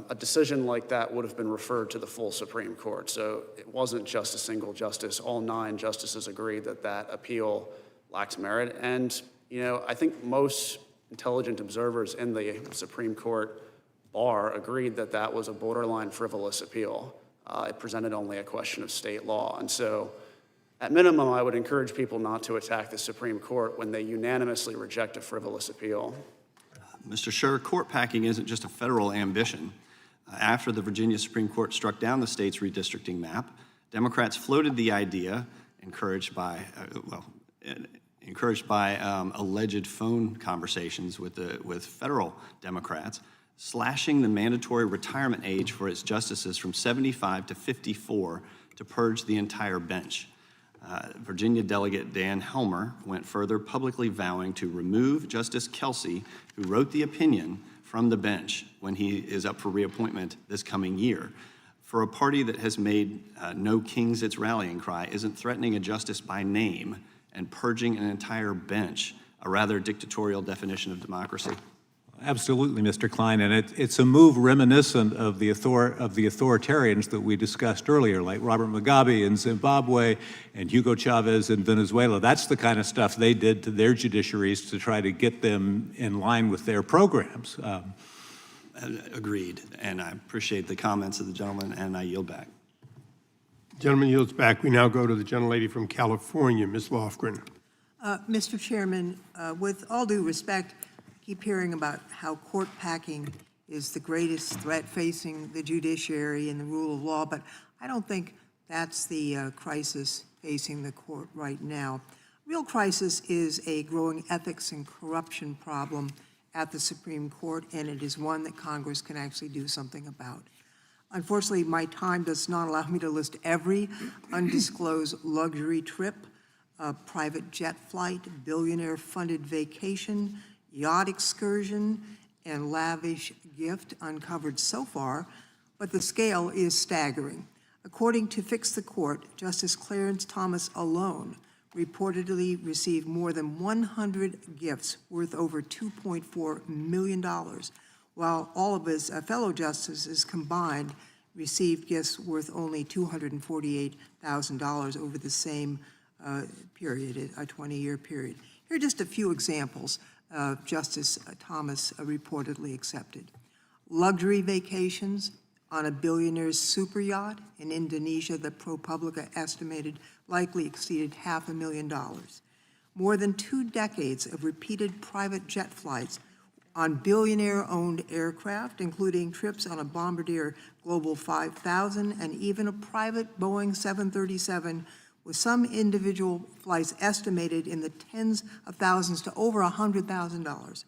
a decision like that would have been referred to the full Supreme Court. So it wasn't just a single justice. All 9 justices agreed that that appeal lacks merit. And, you know, I think most intelligent observers in the Supreme Court bar agreed that that was a borderline frivolous appeal. It presented only a question of state law. And so, at minimum, I would encourage people not to attack the Supreme Court when they unanimously reject a frivolous appeal. Mr. Scher, court packing isn't just a federal ambition. After the Virginia Supreme Court struck down the state's redistricting map, Democrats floated the idea, encouraged by alleged phone conversations with federal Democrats, slashing the mandatory retirement age for its justices from 75 to 54 to purge the entire bench. Virginia Delegate Dan Helmer went further, publicly vowing to remove Justice Kelsey, who wrote the opinion, from the bench when he is up for reappointment this coming year. For a party that has made no kings its rallying cry, isn't threatening a justice by name and purging an entire bench a rather dictatorial definition of democracy? Absolutely, Mr. Klein, and it's a move reminiscent of the authoritarians that we discussed earlier, like Robert Mugabe in Zimbabwe and Hugo Chavez in Venezuela. That's the kind of stuff they did to their judiciaries to try to get them in line with their programs. Agreed, and I appreciate the comments of the gentleman, and I yield back. Gentleman yields back. We now go to the gentlelady from California, Ms. Lofgren. Mr. Chairman, with all due respect, keep hearing about how court packing is the greatest threat facing the judiciary and the rule of law, but I don't think that's the crisis facing the court right now. Real crisis is a growing ethics and corruption problem at the Supreme Court, and it is one that Congress can actually do something about. Unfortunately, my time does not allow me to list every undisclosed luxury trip, private jet flight, billionaire-funded vacation, yacht excursion, and lavish gift uncovered so far, but the scale is staggering. According to Fix the Court, Justice Clarence Thomas alone reportedly received more than 100 gifts worth over $2.4 million, while all of his fellow justices combined received gifts worth only $248,000 over the same period, a 20-year period. Here are just a few examples Justice Thomas reportedly accepted. Luxury vacations on a billionaire's super yacht in Indonesia that ProPublica estimated likely exceeded $500,000. More than 2 decades of repeated private jet flights on billionaire-owned aircraft, including trips on a Bombardier Global 5000 and even a private Boeing 737, with some individual flights estimated in the tens of thousands to over $100,000.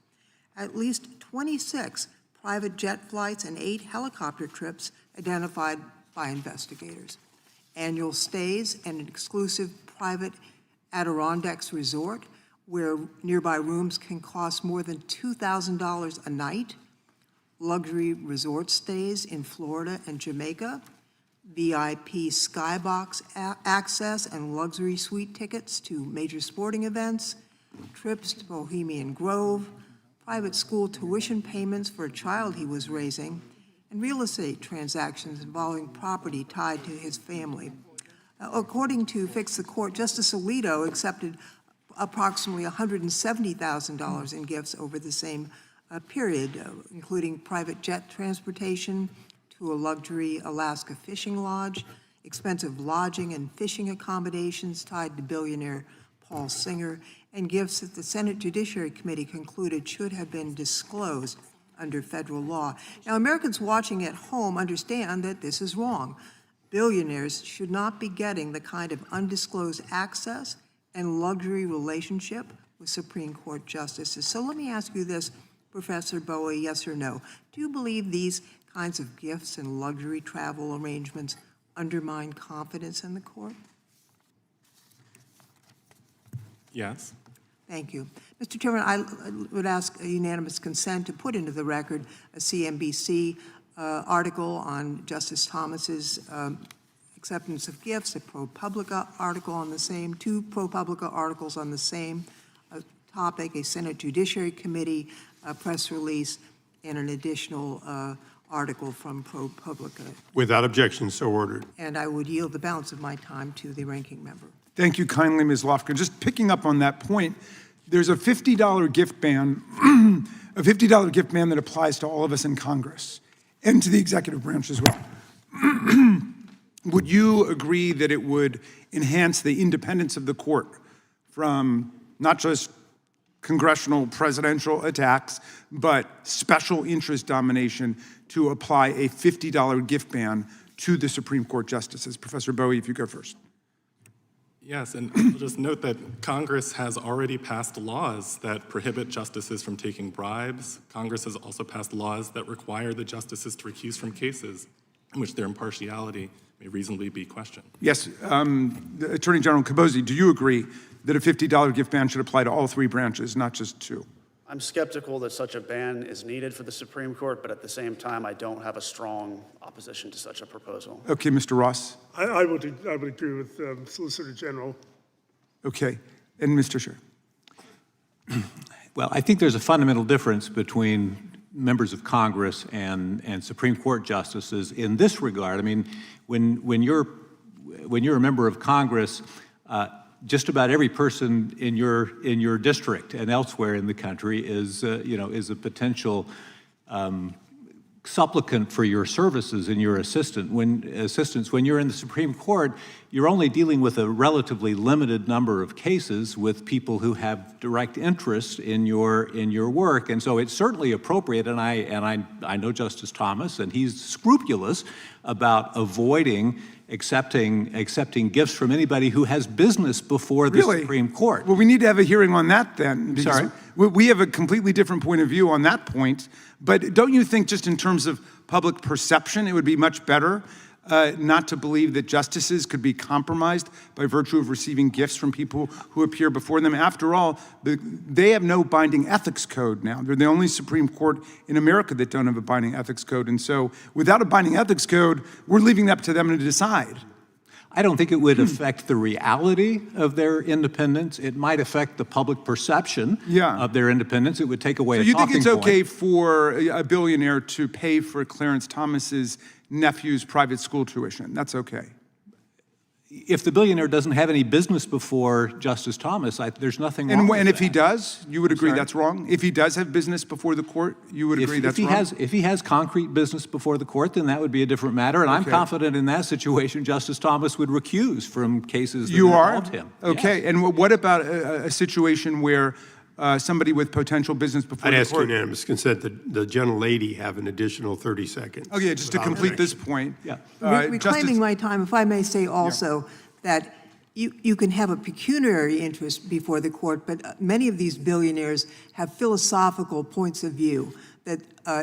At least 26 private jet flights and 8 helicopter trips identified by investigators. Annual stays at an exclusive private Adirondacks resort where nearby rooms can cost more than $2,000 a night. Luxury resort stays in Florida and Jamaica. VIP skybox access and luxury suite tickets to major sporting events, trips to Bohemian Grove, private school tuition payments for a child he was raising, and real estate transactions involving property tied to his family. According to Fix the Court, Justice Alito accepted approximately $170,000 in gifts over the same period, including private jet transportation to a luxury Alaska fishing lodge, expensive lodging and fishing accommodations tied to billionaire Paul Singer, and gifts that the Senate Judiciary Committee concluded should have been disclosed under federal law. Now, Americans watching at home understand that this is wrong. Billionaires should not be getting the kind of undisclosed access and luxury relationship with Supreme Court justices. So let me ask you this, Professor Bowie, yes or no? Do you believe these kinds of gifts and luxury travel arrangements undermine confidence in the court? Yes. Thank you. Mr. Chairman, I would ask a unanimous consent to put into the record a CNBC article on Justice Thomas's acceptance of gifts, a ProPublica article on the same, 2 ProPublica articles on the same topic, a Senate Judiciary Committee press release, and an additional article from ProPublica. Without objection, so ordered. And I would yield the balance of my time to the ranking member. Thank you kindly, Ms. Lofgren. Just picking up on that point, there's a $50 gift ban, a $50 gift ban that applies to all of us in Congress and to the executive branch as well. Would you agree that it would enhance the independence of the court from not just congressional presidential attacks, but special interest domination to apply a $50 gift ban to the Supreme Court justices? Professor Bowie, if you go first. Yes, and I'll just note that Congress has already passed laws that prohibit justices from taking bribes. Congress has also passed laws that require the justices to recuse from cases in which their impartiality may reasonably be questioned. Yes, Attorney General Cabosi, do you agree that a $50 gift ban should apply to all 3 branches, not just 2? I'm skeptical that such a ban is needed for the Supreme Court, but at the same time, I don't have a strong opposition to such a proposal. Okay, Mr. Ross. I would agree with Solicitor General. Okay, and Mr. Scher. Well, I think there's a fundamental difference between members of Congress and Supreme Court justices in this regard. I mean, when you're a member of Congress, just about every person in your district and elsewhere in the country is a potential supplicant for your services and your assistance. When you're in the Supreme Court, you're only dealing with a relatively limited number of cases with people who have direct interest in your work, and so it's certainly appropriate. And I know Justice Thomas, and he's scrupulous about avoiding accepting gifts from anybody who has business before the Supreme Court. Well, we need to have a hearing on that then. Sorry? We have a completely different point of view on that point. But don't you think just in terms of public perception, it would be much better not to believe that justices could be compromised by virtue of receiving gifts from people who appear before them? After all, they have no binding ethics code now. They're the only Supreme Court in America that don't have a binding ethics code. And so without a binding ethics code, we're leaving it up to them to decide. I don't think it would affect the reality of their independence. It might affect the public perception of their independence. It would take away a talking point. So you think it's okay for a billionaire to pay for Clarence Thomas's nephew's private school tuition? That's okay. If the billionaire doesn't have any business before Justice Thomas, there's nothing wrong with that. And if he does, you would agree that's wrong? If he does have business before the court, you would agree that's wrong? If he has concrete business before the court, then that would be a different matter. And I'm confident in that situation, Justice Thomas would recuse from cases that involved him. Okay. Yes. And what about a situation where somebody with potential business before the court? I'd ask unanimous consent that the gentlelady have an additional 30 seconds. Oh, yeah, just to complete this point. Yeah. Reclaiming my time, if I may say also that you can have a pecuniary interest before the court, but many of these billionaires have philosophical points of view that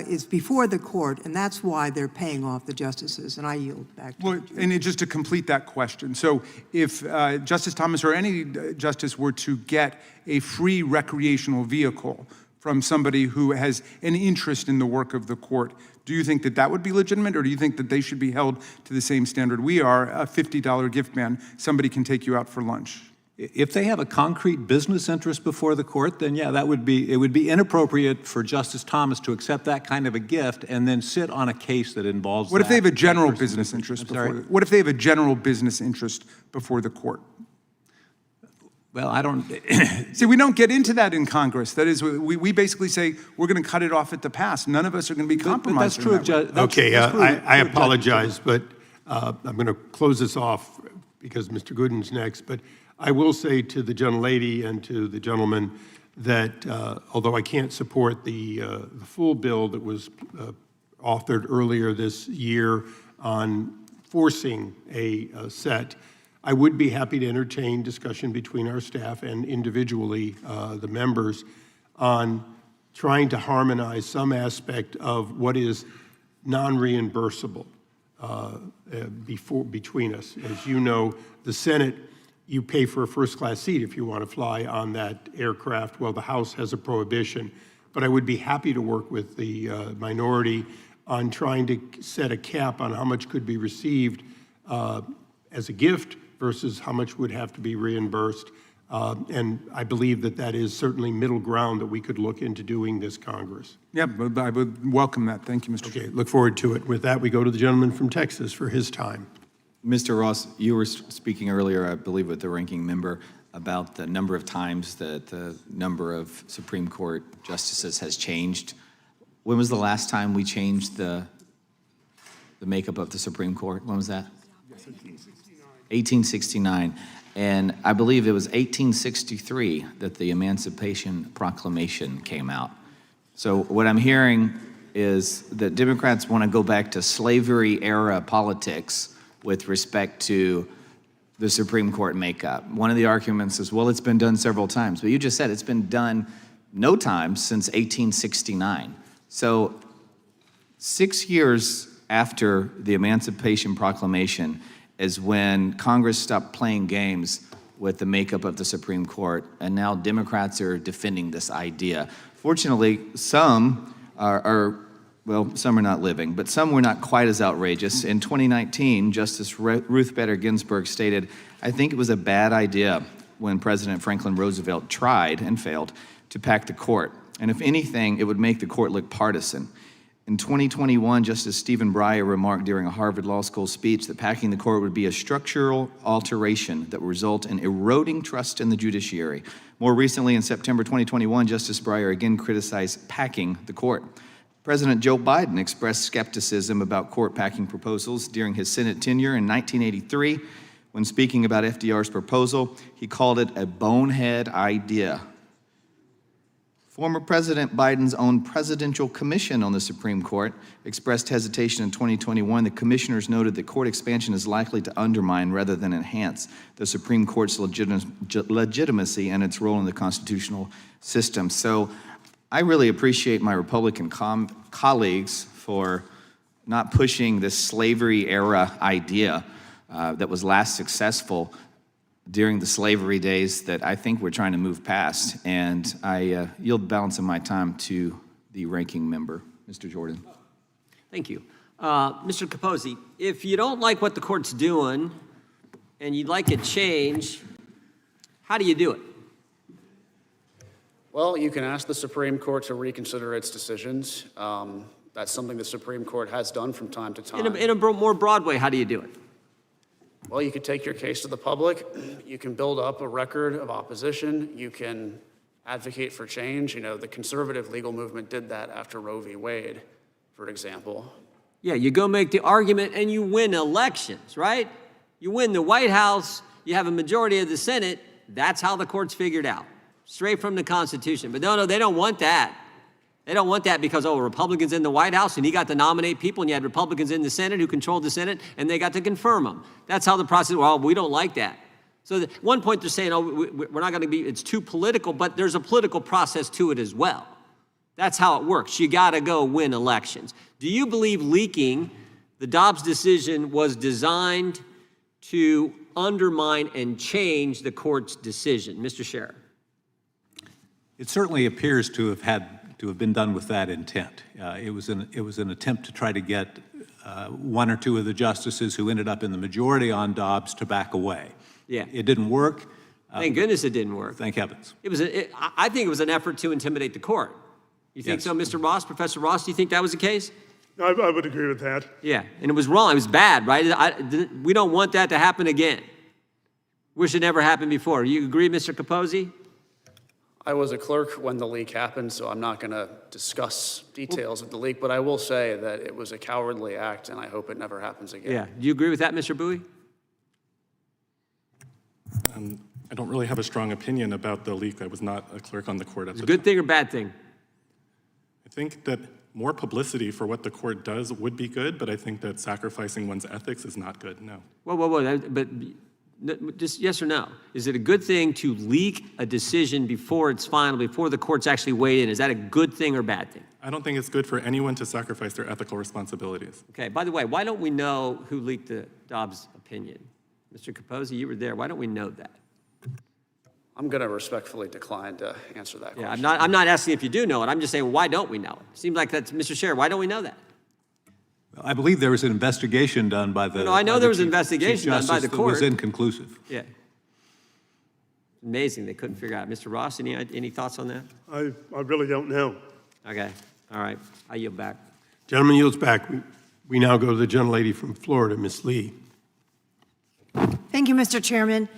is before the court, and that's why they're paying off the justices. And I yield back to you. And just to complete that question, so if Justice Thomas or any justice were to get a free recreational vehicle from somebody who has an interest in the work of the court, do you think that that would be legitimate, or do you think that they should be held to the same standard we are, a $50 gift ban? Somebody can take you out for lunch. If they have a concrete business interest before the court, then yeah, it would be inappropriate for Justice Thomas to accept that kind of a gift and then sit on a case that involves What if they have a general person. business interest before? Sorry? What if they have a general business interest before the court? Well, I don't. See, we don't get into that in Congress. That is, we basically say we're going to cut it off at the pass. None of us are going to be compromised. But that's true. Okay, I apologize, but I'm going to close this off because Mr. Gooden's next. But I will say to the gentlelady and to the gentleman that although I can't support the full bill that was authored earlier this year on forcing a set, I would be happy to entertain discussion between our staff and individually the members on trying to harmonize some aspect of what is non-reimbursable between us. As you know, the Senate, you pay for a first-class seat if you want to fly on that aircraft. Well, the House has a prohibition. But I would be happy to work with the minority on trying to set a cap on how much could be received as a gift versus how much would have to be reimbursed. And I believe that that is certainly middle ground that we could look into doing this Congress. Yeah, but I would welcome that. Thank you, Mr. Okay, look forward to it. With that, we go to the gentleman from Texas for his time. Mr. Ross, you were speaking earlier, I believe, with the ranking member about the number of times that the number of Supreme Court justices has changed. When was the last time we changed the makeup of the Supreme Court? When was that? 1869. And I believe it was 1863 that the Emancipation Proclamation came out. So what I'm hearing is that Democrats want to go back to slavery era politics with respect to the Supreme Court makeup. One of the arguments is, well, it's been done several times. But you just said it's been done no time since 1869. So 6 years after the Emancipation Proclamation is when Congress stopped playing games with the makeup of the Supreme Court, and now Democrats are defending this idea. Fortunately, some well, some are not living, but some were not quite as outrageous. In 2019, Justice Ruth Bader Ginsburg stated, "I think it was a bad idea when President Franklin Roosevelt tried and failed to pack the court. And if anything, it would make the court look partisan." In 2021, Justice Stephen Breyer remarked during a Harvard Law School speech that packing the court would be a structural alteration that would result in eroding trust in the judiciary. More recently, in September 2021, Justice Breyer again criticized packing the court. President Joe Biden expressed skepticism about court packing proposals during his Senate tenure in 1983. When speaking about FDR's proposal, he called it a bonehead idea. Former President Biden's own Presidential Commission on the Supreme Court expressed hesitation in 2021. The commissioners noted that court expansion is likely to undermine rather than enhance the Supreme Court's legitimacy and its role in the constitutional system. So I really appreciate my Republican colleagues for not pushing this slavery era idea that was last successful during the slavery days that I think we're trying to move past. And I yield the balance of my time to the ranking member, Mr. Jordan. Thank you. Mr. Capozzi, if you don't like what the court's doing and you'd like a change, how do you do it? Well, you can ask the Supreme Court to reconsider its decisions. That's something the Supreme Court has done from time to time. In a more broad way, how do you do it? Well, you could take your case to the public. You can build up a record of opposition. You can advocate for change. You know, the conservative legal movement did that after Roe v. Wade, for example. Yeah, you go make the argument and you win elections, right? You win the White House, you have a majority of the Senate. That's how the court's figured out, straight from the Constitution. But no, they don't want that. They don't want that because, oh, Republicans in the White House and he got to nominate people and you had Republicans in the Senate who controlled the Senate and they got to confirm them. That's how the process, well, we don't like that. So at one point they're saying, oh, we're not going to be, it's too political, but there's a political process to it as well. That's how it works. You got to go win elections. Do you believe leaking the Dobbs decision was designed to undermine and change the court's decision? Mr. Sheriff. It certainly appears to have been done with that intent. It was an attempt to try to get one or two of the justices who ended up in the majority on Dobbs to back away. Yeah. It didn't work. Thank goodness it didn't work. Thank heavens. I think it was an effort to intimidate the court. You think so, Mr. Ross? Professor Ross, do you think that was the case? I would agree with that. Yeah, and it was wrong. It was bad, right? We don't want that to happen again. Wish it never happened before. You agree, Mr. Capozzi? I was a clerk when the leak happened, so I'm not going to discuss details of the leak, but I will say that it was a cowardly act, and I hope it never happens again. Yeah. Do you agree with that, Mr. Bowie? I don't really have a strong opinion about the leak. I was not a clerk on the court at the time. Good thing or bad thing? I think that more publicity for what the court does would be good, but I think that sacrificing one's ethics is not good, no. Whoa. But Just yes or no. Is it a good thing to leak a decision before it's final, before the court's actually weighed in? Is that a good thing or bad thing? I don't think it's good for anyone to sacrifice their ethical responsibilities. Okay, by the way, why don't we know who leaked the Dobbs opinion? Mr. Capozzi, you were there. Why don't we know that? I'm going to respectfully decline to answer that question. Yeah, I'm not asking if you do know it. I'm just saying, well, why don't we know it? Seems like that's, Mr. Chair, why don't we know that? I believe there was an investigation done by the. No, I know by the there was an Chief investigation done by the Justice that court. was inconclusive. Yeah. Amazing, they couldn't figure out. Mr. Ross, any thoughts on that? I really don't know. Okay, all right, I yield back. Gentleman yields back. We now go to the gentlelady from Florida, Ms. Lee. Thank you, Mr. Chairman.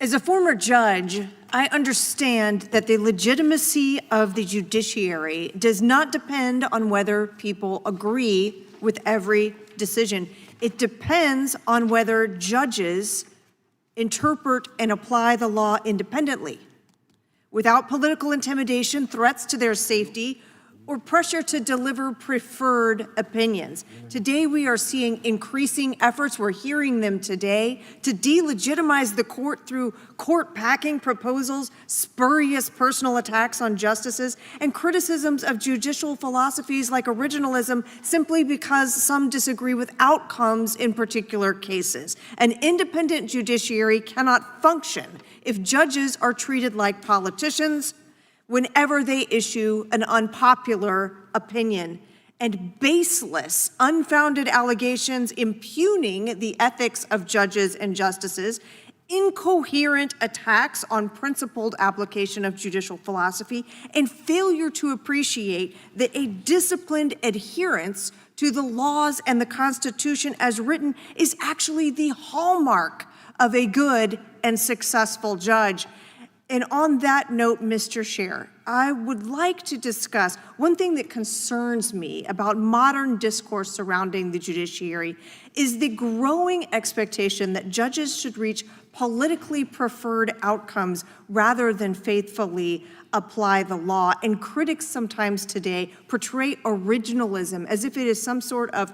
As a former judge, I understand that the legitimacy of the judiciary does not depend on whether people agree with every decision. It depends on whether judges interpret and apply the law independently, without political intimidation, threats to their safety, or pressure to deliver preferred opinions. Today, we are seeing increasing efforts, we're hearing them today, to delegitimize the court through court packing proposals, spurious personal attacks on justices, and criticisms of judicial philosophies like originalism simply because some disagree with outcomes in particular cases. An independent judiciary cannot function if judges are treated like politicians whenever they issue an unpopular opinion, and baseless, unfounded allegations impugning the ethics of judges and justices, incoherent attacks on principled application of judicial philosophy, and failure to appreciate that a disciplined adherence to the laws and the Constitution as written is actually the hallmark of a good and successful judge. And on that note, Mr. Chair, I would like to discuss one thing that concerns me about modern discourse surrounding the judiciary is the growing expectation that judges should reach politically preferred outcomes rather than faithfully apply the law. And critics sometimes today portray originalism as if it is some sort of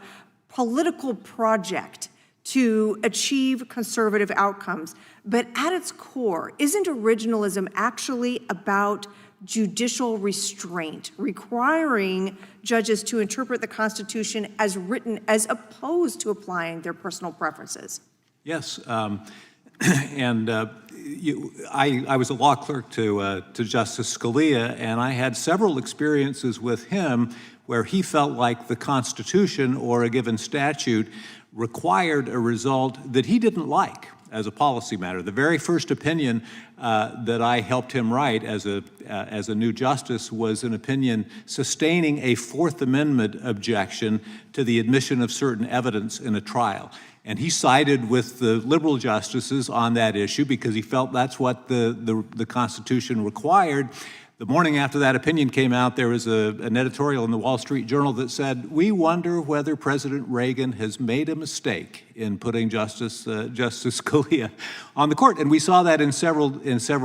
political project to achieve conservative outcomes. But at its core, isn't originalism actually about judicial restraint, requiring judges to interpret the Constitution as written as opposed to applying their personal preferences? Yes, and I was a law clerk to Justice Scalia, and I had several experiences with him where he felt like the Constitution or a given statute required a result that he didn't like as a policy matter. The very first opinion that I helped him write as a new justice was an opinion sustaining a Fourth Amendment objection to the admission of certain evidence in a trial. And he sided with the liberal justices on that issue because he felt that's what the Constitution required. The morning after that opinion came out, there was an editorial in the Wall Street Journal that said, "We wonder whether President Reagan has made a mistake in putting Justice Scalia on the court." And we saw that in several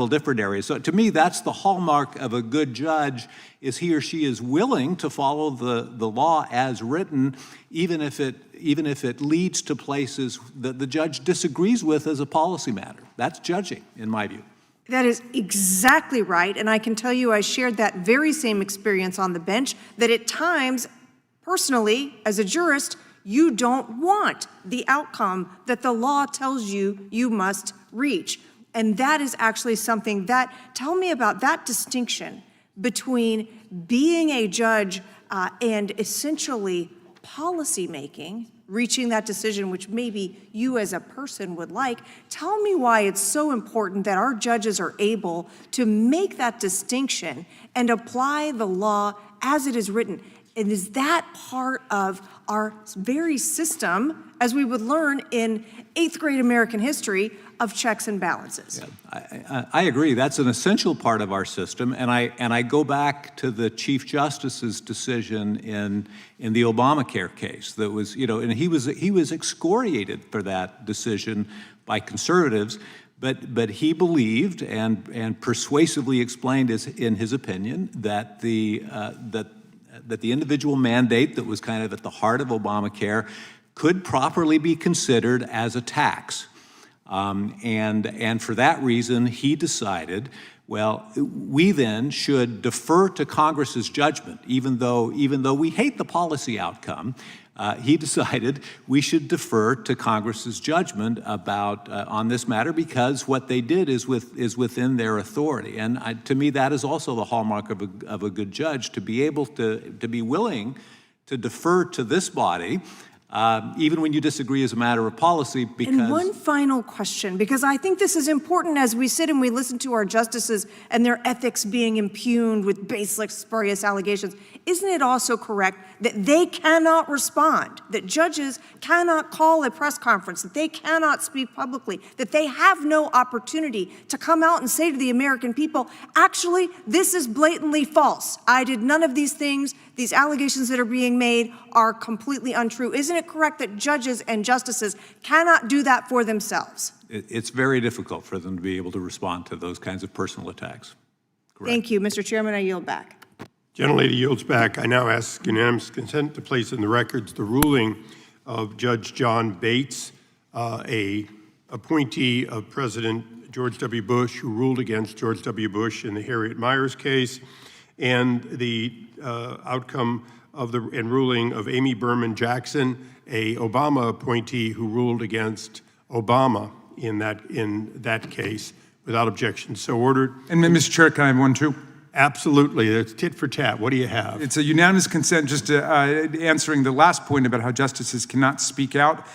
different areas. So to me, that's the hallmark of a good judge, is he or she is willing to follow the law as written, even if it leads to places that the judge disagrees with as a policy matter. That's judging, in my view. That is exactly right, and I can tell you I shared that very same experience on the bench, that at times, personally, as a jurist, you don't want the outcome that the law tells you you must reach. And that is actually something that, tell me about that distinction between being a judge and essentially policymaking, reaching that decision which maybe you as a person would like. Tell me why it's so important that our judges are able to make that distinction and apply the law as it is written. And is that part of our very system, as we would learn in 8th grade American history, of checks and balances? Yeah, I agree. That's an essential part of our system, and I go back to the Chief Justice's decision in the Obamacare case. That was, and he was excoriated for that decision by conservatives, but he believed and persuasively explained in his opinion that the individual mandate that was kind of at the heart of Obamacare could properly be considered as a tax. And for that reason, he decided, well, we then should defer to Congress's judgment, even though we hate the policy outcome. He decided we should defer to Congress's judgment about on this matter because what they did is within their authority. And to me, that is also the hallmark of a good judge, to be able to be willing to defer to this body, even when you disagree as a matter of policy, because... And one final question, because I think this is important as we sit and we listen to our justices and their ethics being impugned with baseless, spurious allegations. Isn't it also correct that they cannot respond, that judges cannot call a press conference, that they cannot speak publicly, that they have no opportunity to come out and say to the American people, actually, this is blatantly false. I did none of these things. These allegations that are being made are completely untrue. Isn't it correct that judges and justices cannot do that for themselves? It's very difficult for them to be able to respond to those kinds of personal attacks. Correct. Thank you. Mr. Chairman, I yield back. Gentlelady yields back. I now ask unanimous consent to place in the records the ruling of Judge John Bates, a appointee of President George W. Bush, who ruled against George W. Bush in the Harriet Miers case, and the outcome of the ruling of Amy Berman Jackson, a Obama appointee who ruled against Obama in that case, without objection. So ordered. And Mr. Chair, can I have one too? Absolutely. It's tit for tat. What do you have? It's a unanimous consent, just answering the last point about how justices cannot speak out.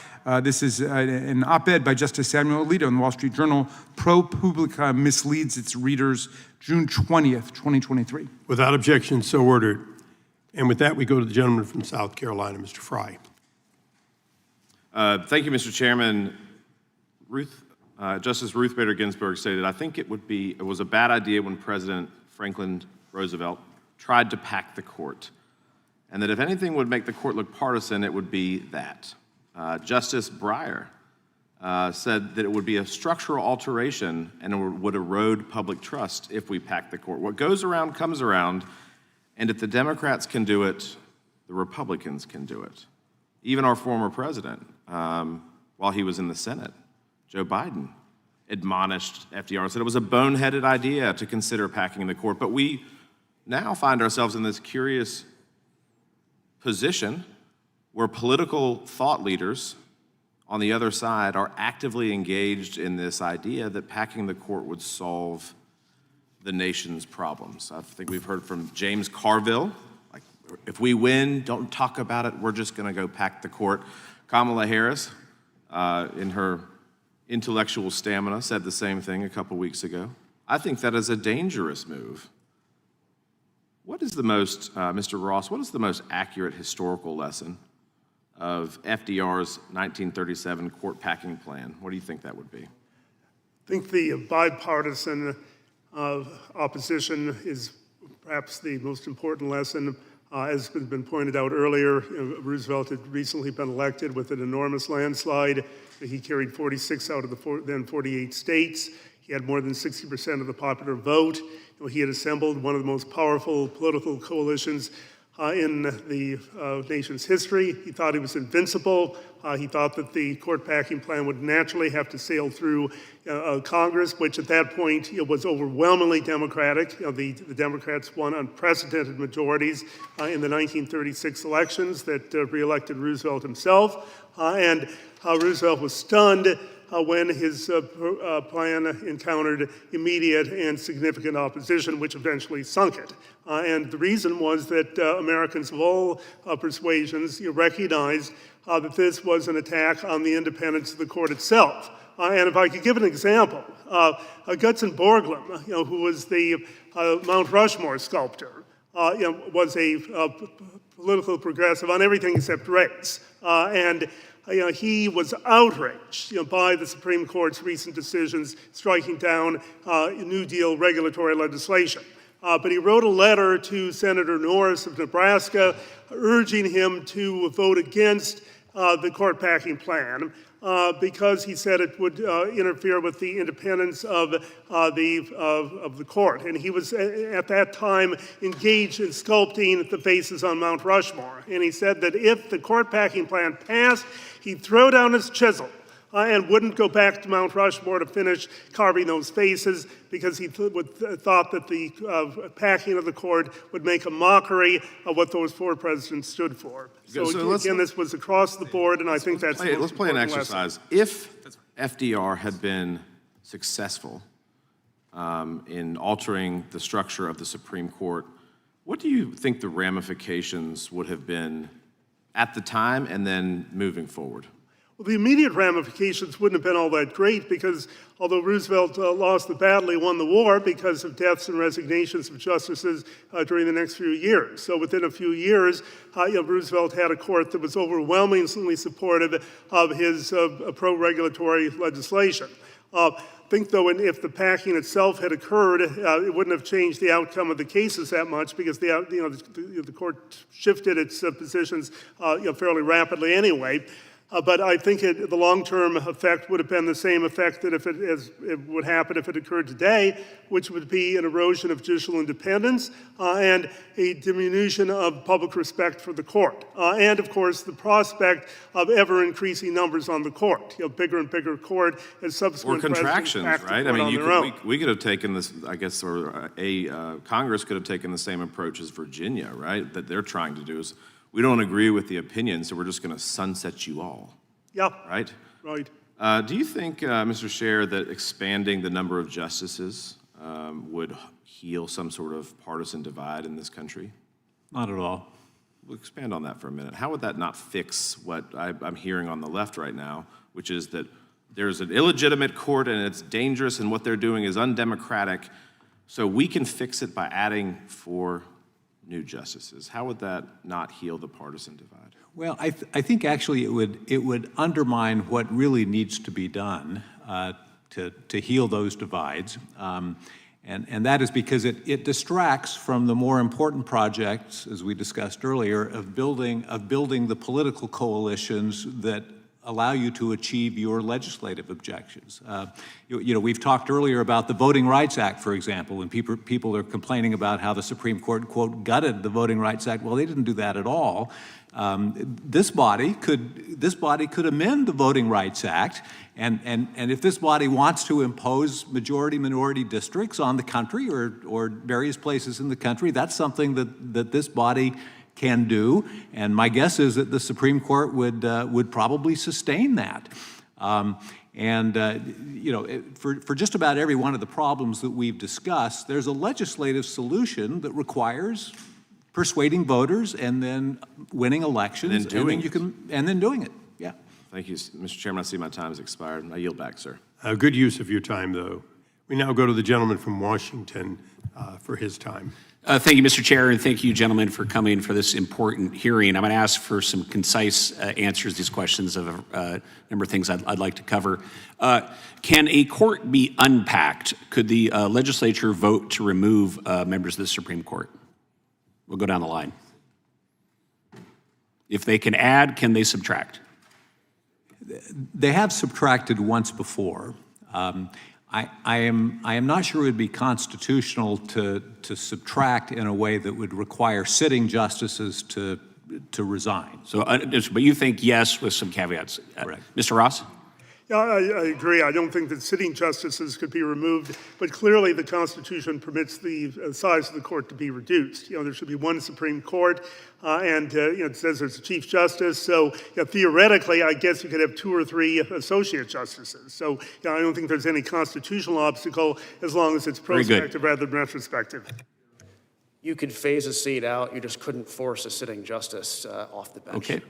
This is an op-ed by Justice Samuel Alito in the Wall Street Journal. ProPublica misleads its readers, June 20th, 2023. Without objection, so ordered. And with that, we go to the gentleman from South Carolina, Mr. Fry. Thank you, Mr. Chairman. Justice Ruth Bader Ginsburg stated, I think it was a bad idea when President Franklin Roosevelt tried to pack the court, and that if anything would make the court look partisan, it would be that. Justice Breyer said that it would be a structural alteration and it would erode public trust if we packed the court. What goes around comes around, and if the Democrats can do it, the Republicans can do it. Even our former president, while he was in the Senate, Joe Biden, admonished FDR and said it was a boneheaded idea to consider packing the court. But we now find ourselves in this curious position where political thought leaders on the other side are actively engaged in this idea that packing the court would solve the nation's problems. I think we've heard from James Carville, like, if we win, don't talk about it, we're just gonna go pack the court. Kamala Harris, in her intellectual stamina, said the same thing a couple weeks ago. I think that is a dangerous move. What is the most, Mr. Ross, what is the most accurate historical lesson of FDR's 1937 court packing plan? What do you think that would be? I think the bipartisan opposition is perhaps the most important lesson. As has been pointed out earlier, Roosevelt had recently been elected with an enormous landslide. He carried 46 out of the then 48 states. He had more than 60% of the popular vote. He had assembled one of the most powerful political coalitions in the nation's history. He thought he was invincible. He thought that the court packing plan would naturally have to sail through Congress, which at that point was overwhelmingly Democratic. The Democrats won unprecedented majorities in the 1936 elections that re-elected Roosevelt himself. And Roosevelt was stunned when his plan encountered immediate and significant opposition, which eventually sunk it. And the reason was that Americans of all persuasions recognized that this was an attack on the independence of the court itself. And if I could give an example, Gutzon Borglum, who was the Mount Rushmore sculptor, was a political progressive on everything except race. He was outraged by the Supreme Court's recent decisions striking down New Deal regulatory legislation. But he wrote a letter to Senator Norris of Nebraska urging him to vote against the court packing plan because he said it would interfere with the independence of the court. And he was at that time engaged in sculpting the faces on Mount Rushmore. And he said that if the court packing plan passed, he'd throw down his chisel and wouldn't go back to Mount Rushmore to finish carving those faces because he thought that the packing of the court would make a mockery of what those 4 presidents stood for. So again, this was across the board, and I think that's the most Let's play an important exercise. If FDR had been successful in altering the structure of the Supreme Court, what do you think the ramifications would have been at the time and then moving forward? Well, the immediate ramifications wouldn't have been all that great because although Roosevelt lost the battle, he won the war because of deaths and resignations of justices during the next few years. So within a few years, Roosevelt had a court that was overwhelmingly supportive of his pro-regulatory legislation. I think, though, if the packing itself had occurred, it wouldn't have changed the outcome of the cases that much because the court shifted its positions fairly rapidly anyway. But I think the long-term effect would have been the same effect that as it would happen if it occurred today, which would be an erosion of judicial independence and a diminution of public respect for the court. And, of course, the prospect of ever-increasing numbers on the court, bigger and bigger court as subsequent Or contractions, right? I mean, we we could have taken this, I guess, or Congress could have taken the same approach as Virginia, right? That they're trying to do is, we don't agree with the opinion, so we're just going to sunset you all. Yeah. Right? Right. Do you think, Mr. Scher, that expanding the number of justices would heal some sort of partisan divide in this country? Not at all. We'll expand on that for a minute. How would that not fix what I'm hearing on the left right now, which is that there's an illegitimate court and it's dangerous and what they're doing is undemocratic, so we can fix it by adding 4 new justices? How would that not heal the partisan divide? Well, I think actually it would undermine what really needs to be done to heal those divides, and that is because it distracts from the more important projects, as we discussed earlier, of building the political coalitions that allow you to achieve your legislative objectives. We've talked earlier about the Voting Rights Act, for example, and people are complaining about how the Supreme Court, quote, gutted the Voting Rights Act. Well, they didn't do that at all. This body could amend the Voting Rights Act, and if this body wants to impose majority-minority districts on the country or various places in the country, that's something that this body can do, and my guess is that the Supreme Court would probably sustain that. For just about every one of the problems that we've discussed, there's a legislative solution that requires persuading voters and then winning elections, and then doing it. Yeah. Thank you, Mr. Chairman. I see my time has expired. I yield back, sir. Good use of your time, though. We now go to the gentleman from Washington for his time. Thank you, Mr. Chair, and thank you, gentlemen, for coming for this important hearing. I'm going to ask for some concise answers to these questions of a number of things I'd like to cover. Can a court be unpacked? Could the legislature vote to remove members of the Supreme Court? We'll go down the line. If they can add, can they subtract? They have subtracted once before. I am not sure it would be constitutional to subtract in a way that would require sitting justices to resign. So, but you think yes with some caveats. Correct. Mr. Ross? Yeah, I agree. I don't think that sitting justices could be removed, but clearly the Constitution permits the size of the court to be reduced. There should be one Supreme Court, and it says there's a Chief Justice. So theoretically, I guess you could have 2 or 3 associate justices. So I don't think there's any constitutional obstacle as long as it's prospective rather than retrospective. You could phase a seat out. You just couldn't force a sitting justice off the bench. Okay.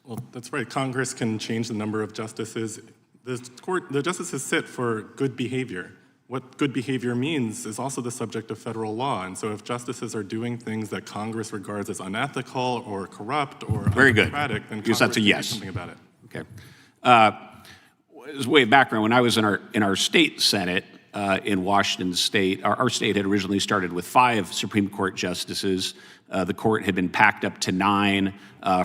Well, that's right. Congress can change the number of justices. The justices sit for good behavior. What good behavior means is also the subject of federal law. And so if justices are doing things that Congress regards as unethical or corrupt or undemocratic, then Congress that's a can yes. do something about it. Okay. As way of background, when I was in our state Senate in Washington State, our state had originally started with 5 Supreme Court justices. The court had been packed up to 9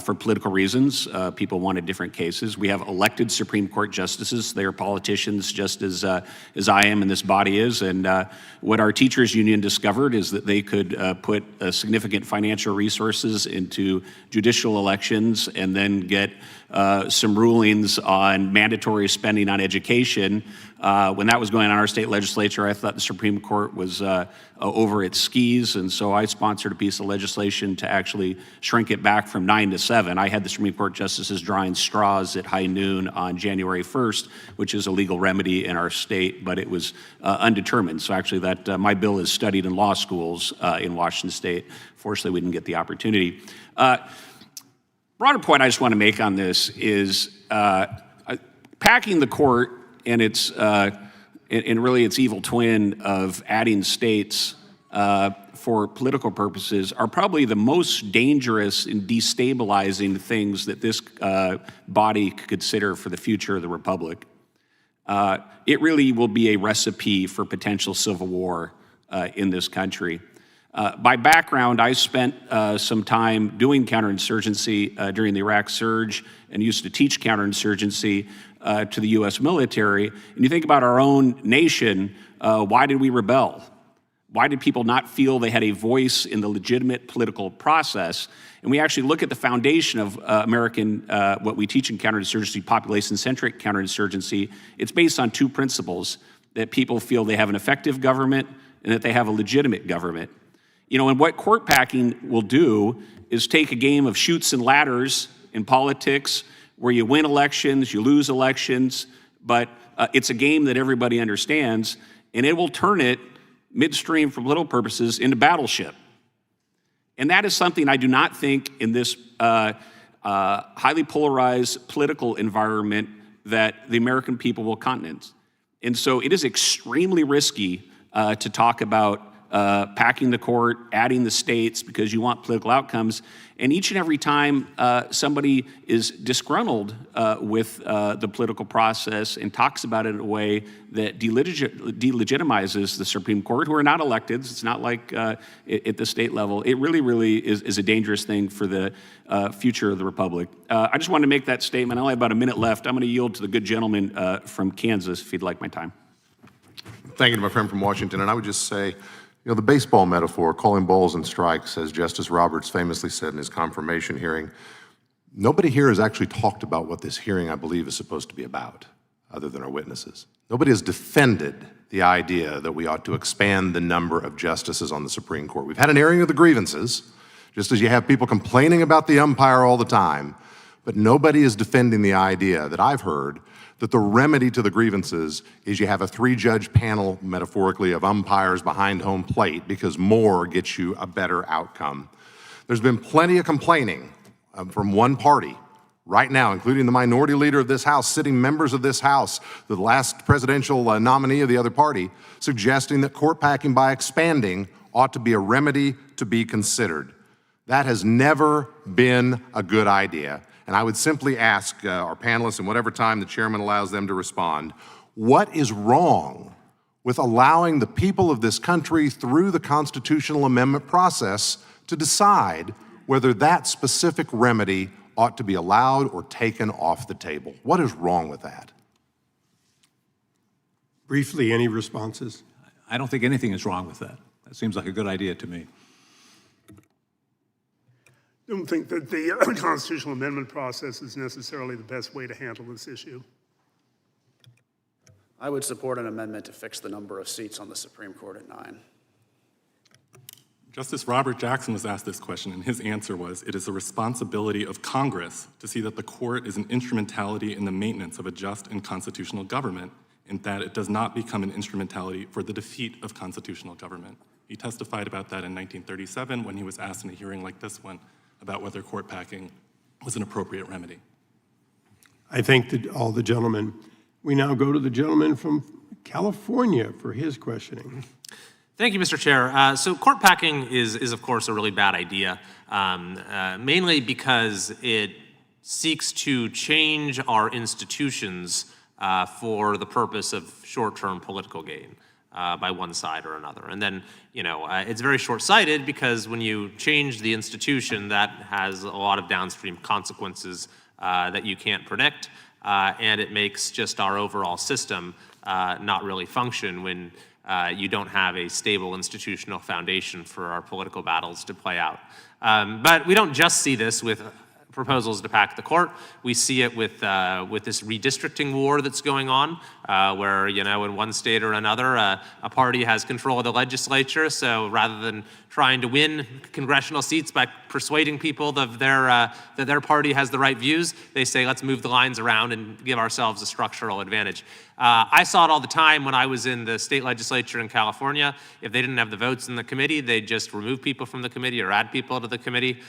for political reasons. People wanted different cases. We have elected Supreme Court justices. They are politicians just as I am and this body is. And what our teachers union discovered is that they could put significant financial resources into judicial elections and then get some rulings on mandatory spending on education. When that was going on in our state legislature, I thought the Supreme Court was over its skis, and so I sponsored a piece of legislation to actually shrink it back from 9 to 7. I had the Supreme Court justices drawing straws at high noon on January 1st, which is a legal remedy in our state, but it was undetermined. So actually my bill is studied in law schools in Washington State. Fortunately, we didn't get the opportunity. Broader point I just want to make on this is packing the court and its and really its evil twin of adding states for political purposes are probably the most dangerous and destabilizing things that this body could consider for the future of the republic. It really will be a recipe for potential civil war in this country. By background, I spent some time doing counterinsurgency during the Iraq surge and used to teach counterinsurgency to the U.S. military. And you think about our own nation, why did we rebel? Why did people not feel they had a voice in the legitimate political process? And we actually look at the foundation of American, what we teach in counterinsurgency, population-centric counterinsurgency. It's based on two principles, that people feel they have an effective government and that they have a legitimate government. You know, and what court packing will do is take a game of chutes and ladders in politics where you win elections, you lose elections, but it's a game that everybody understands, and it will turn it midstream for political purposes into battleship. And that is something I do not think in this highly polarized political environment that the American people will countenance. And so it is extremely risky to talk about packing the court, adding the states because you want political outcomes. And each and every time somebody is disgruntled with the political process and talks about it in a way that delegitimizes the Supreme Court, who are not elected, it's not like at the state level, it really is a dangerous thing for the future of the Republic. I just wanted to make that statement. I only have about a minute left. I'm going to yield to the good gentleman from Kansas, if he'd like my time. Thank you to my friend from Washington. And I would just say, you know, the baseball metaphor, calling balls and strikes, as Justice Roberts famously said in his confirmation hearing, nobody here has actually talked about what this hearing, I believe, is supposed to be about, other than our witnesses. Nobody has defended the idea that we ought to expand the number of justices on the Supreme Court. We've had an airing of the grievances, just as you have people complaining about the umpire all the time, but nobody is defending the idea that I've heard that the remedy to the grievances is you have a 3-judge panel, metaphorically, of umpires behind home plate because more gets you a better outcome. There's been plenty of complaining from one party right now, including the minority leader of this House, sitting members of this House, the last presidential nominee of the other party, suggesting that court packing by expanding ought to be a remedy to be considered. That has never been a good idea. And I would simply ask our panelists, in whatever time the chairman allows them to respond, what is wrong with allowing the people of this country through the constitutional amendment process to decide whether that specific remedy ought to be allowed or taken off the table? What is wrong with that? Briefly, any responses? I don't think anything is wrong with that. That seems like a good idea to me. I don't think that the constitutional amendment process is necessarily the best way to handle this issue. I would support an amendment to fix the number of seats on the Supreme Court at 9. Justice Robert Jackson was asked this question, and his answer was, it is the responsibility of Congress to see that the court is an instrumentality in the maintenance of a just and constitutional government, and that it does not become an instrumentality for the defeat of constitutional government. He testified about that in 1937 when he was asked in a hearing like this one about whether court packing was an appropriate remedy. I thank all the gentlemen. We now go to the gentleman from California for his questioning. Thank you, Mr. Chair. So court packing is of course, a really bad idea, mainly because it seeks to change our institutions for the purpose of short-term political gain. by one side or another. And then, it's very short-sighted because when you change the institution, that has a lot of downstream consequences that you can't predict, and it makes just our overall system not really function when you don't have a stable institutional foundation for our political battles to play out. But we don't just see this with proposals to pack the court. We see it with this redistricting war that's going on, where, in one state or another, a party has control of the legislature. So rather than trying to win congressional seats by persuading people that their party has the right views, they say, let's move the lines around and give ourselves a structural advantage. I saw it all the time when I was in the state legislature in California. If they didn't have the votes in the committee, they'd just remove people from the committee or add people to the committee.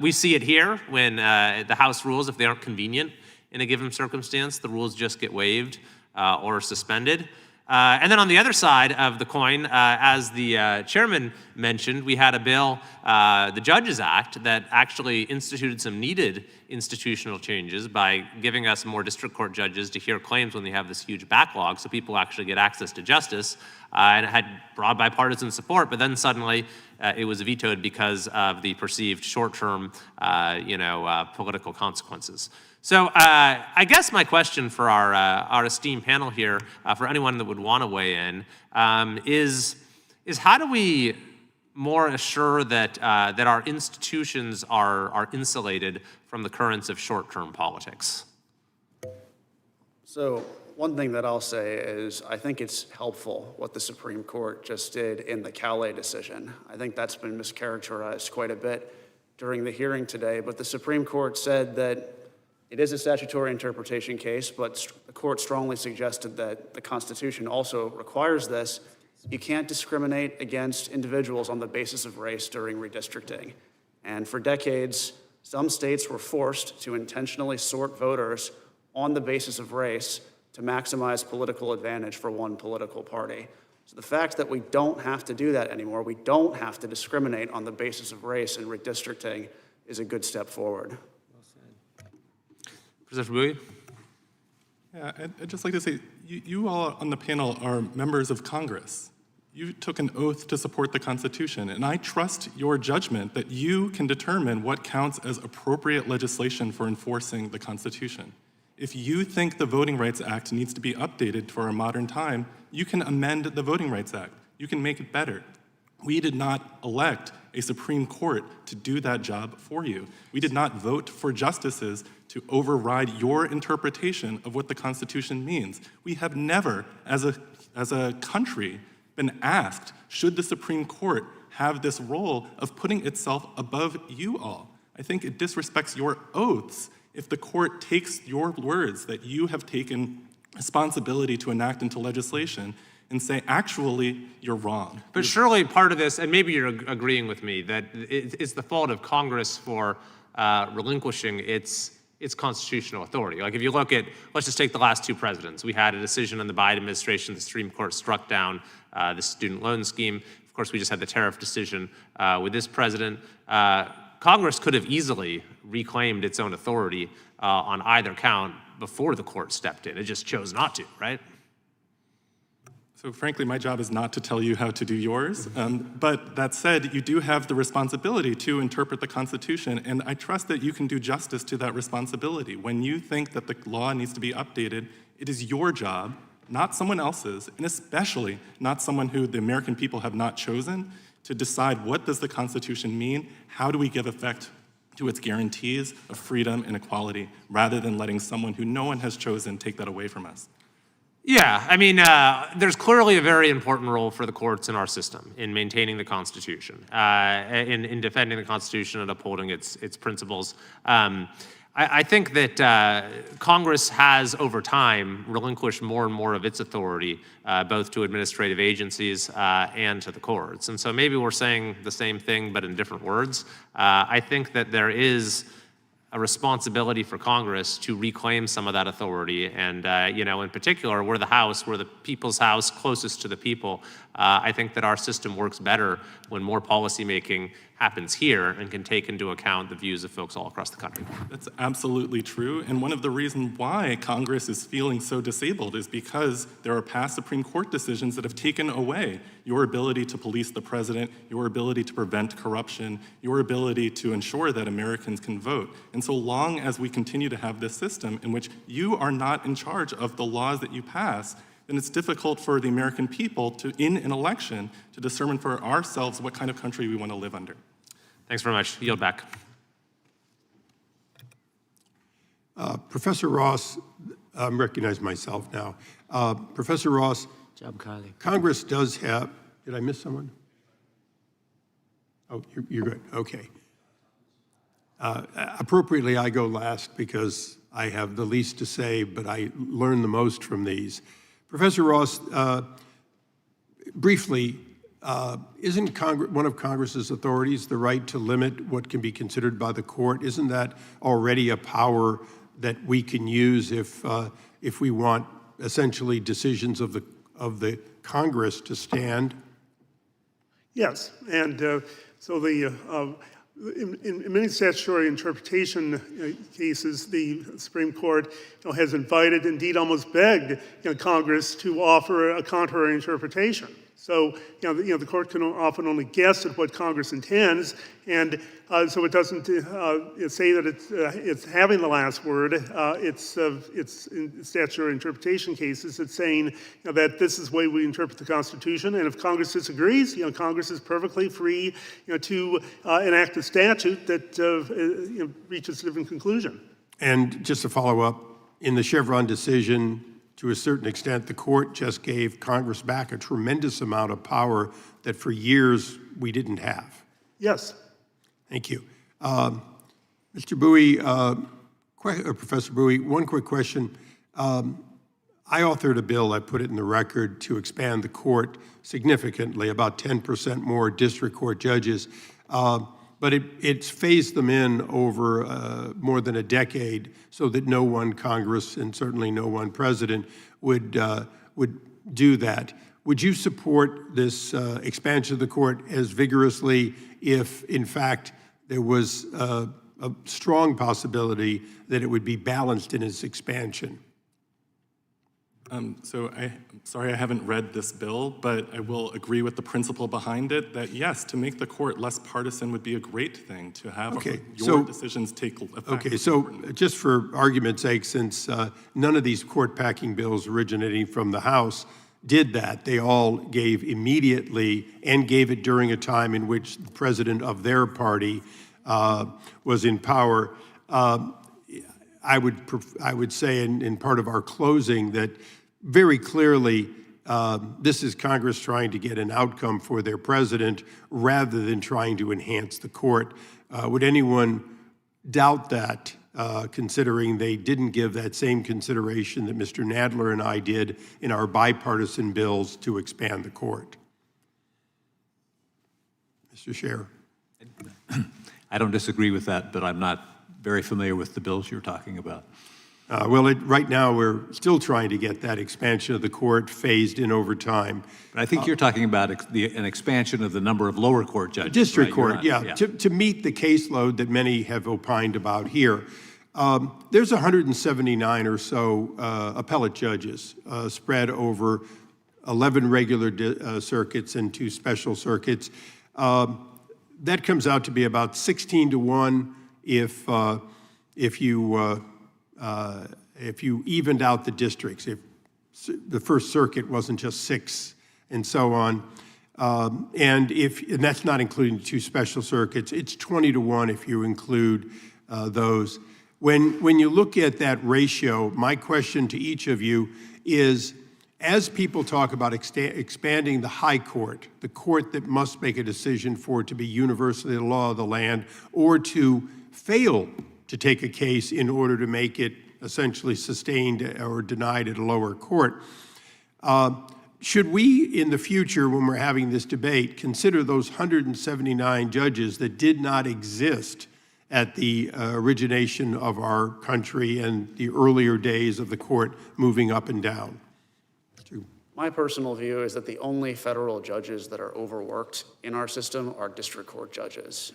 We see it here when the House rules, if they aren't convenient in a given circumstance, the rules just get waived or suspended. And then on the other side of the coin, as the chairman mentioned, we had a bill, the Judges Act, that actually instituted some needed institutional changes by giving us more district court judges to hear claims when they have this huge backlog, so people actually get access to justice. And it had broad bipartisan support, but then suddenly it was vetoed because of the perceived short-term, political consequences. So I guess my question for our esteemed panel here, for anyone that would want to weigh in, is how do we more assure that our institutions are insulated from the currents of short-term politics? So one thing that I'll say is I think it's helpful what the Supreme Court just did in the Calais decision. I think that's been mischaracterized quite a bit during the hearing today, but the Supreme Court said that it is a statutory interpretation case, but the court strongly suggested that the Constitution also requires this. You can't discriminate against individuals on the basis of race during redistricting. And for decades, some states were forced to intentionally sort voters on the basis of race to maximize political advantage for one political party. So the fact that we don't have to do that anymore, we don't have to discriminate on the basis of race in redistricting, is a good step forward. Professor Bowie? Yeah, I'd just like to say, you all on the panel are members of Congress. You took an oath to support the Constitution, and I trust your judgment that you can determine what counts as appropriate legislation for enforcing the Constitution. If you think the Voting Rights Act needs to be updated for a modern time, you can amend the Voting Rights Act. You can make it better. We did not elect a Supreme Court to do that job for you. We did not vote for justices to override your interpretation of what the Constitution means. We have never, as a country, been asked, should the Supreme Court have this role of putting itself above you all? I think it disrespects your oaths if the court takes your words that you have taken responsibility to enact into legislation and say, actually, you're wrong. But surely part of this, and maybe you're agreeing with me, that it's the fault of Congress for relinquishing its constitutional authority. Like if you look at, let's just take the last two presidents. We had a decision in the Biden administration, the Supreme Court struck down the student loan scheme. Of course, we just had the tariff decision with this president. Congress could have easily reclaimed its own authority on either count before the court stepped in. It just chose not to, right? So frankly, my job is not to tell you how to do yours. But that said, you do have the responsibility to interpret the Constitution, and I trust that you can do justice to that responsibility. When you think that the law needs to be updated, it is your job, not someone else's, and especially not someone who the American people have not chosen, to decide what does the Constitution mean, how do we give effect to its guarantees of freedom and equality, rather than letting someone who no one has chosen take that away from us. Yeah, I mean, there's clearly a very important role for the courts in our system in maintaining the Constitution, in defending the Constitution and upholding its principles. I think that Congress has, over time, relinquished more and more of its authority, both to administrative agencies and to the courts. And so maybe we're saying the same thing, but in different words. I think that there is a responsibility for Congress to reclaim some of that authority. And, in particular, we're the House, we're the people's House, closest to the people. I think that our system works better when more policymaking happens here and can take into account the views of folks all across the country. That's absolutely true. And one of the reasons why Congress is feeling so disabled is because there are past Supreme Court decisions that have taken away your ability to police the president, your ability to prevent corruption, your ability to ensure that Americans can vote. And so long as we continue to have this system in which you are not in charge of the laws that you pass, then it's difficult for the American people to, in an election, to determine for ourselves what kind of country we want to live under. Thanks very much. Yield back. Professor Ross, I recognize myself now. Professor Ross, Congress does have, did I miss someone? Oh, you're good, okay. Appropriately, I go last because I have the least to say, but I learn the most from these. Professor Ross, briefly, isn't one of Congress's authorities the right to limit what can be considered by the court? Isn't that already a power that we can use if we want essentially decisions of the Congress to stand? Yes, and so in many statutory interpretation cases, the Supreme Court has invited, indeed almost begged, Congress to offer a contrary interpretation. So, the court can often only guess at what Congress intends, and so it doesn't say that it's having the last word. It's in statutory interpretation cases, it's saying that this is the way we interpret the Constitution, and if Congress disagrees, Congress is perfectly free, to enact a statute that reaches a different conclusion. And just to follow up, in the Chevron decision, to a certain extent, the court just gave Congress back a tremendous amount of power that for years we didn't have. Yes. Thank you. Mr. Bowie, Professor Bowie, one quick question. I authored a bill, I put it in the record, to expand the court significantly, about 10% more district court judges. But it's phased them in over more than a decade so that no one Congress and certainly no one president would do that. Would you support this expansion of the court as vigorously if, in fact, there was a strong possibility that it would be balanced in its expansion? So I'm sorry I haven't read this bill, but I will agree with the principle behind it that yes, to make the court less partisan would be a great thing to have your decisions take effect. Okay, so just for argument's sake, since none of these court packing bills originating from the House did that, they all gave immediately and gave it during a time in which the president of their party was in power. I would say in part of our closing that very clearly this is Congress trying to get an outcome for their president rather than trying to enhance the court. Would anyone doubt that, considering they didn't give that same consideration that Mr. Nadler and I did in our bipartisan bills to expand the court? Mr. Scher. I don't disagree with that, but I'm not very familiar with the bills you're talking about. Right now, we're still trying to get that expansion of the court phased in over time. But I think you're talking about an expansion of the number of lower court judges. District right? court, yeah. To meet the caseload that many have opined about here. There's 179 or so appellate judges spread over 11 regular circuits and 2 special circuits. That comes out to be about 16 to 1 if you evened out the districts, if the First Circuit wasn't just 6 and so on. And that's not including the 2 special circuits, it's 20 to 1 if you include those. When you look at that ratio, my question to each of you is, as people talk about expanding the high court, the court that must make a decision for it to be universally the law of the land, or to fail to take a case in order to make it essentially sustained or denied at a lower court, should we, in the future, when we're having this debate, consider those 179 judges that did not exist at the origination of our country and the earlier days of the court moving up and down? My personal view is that the only federal judges that are overworked in our system are district court judges.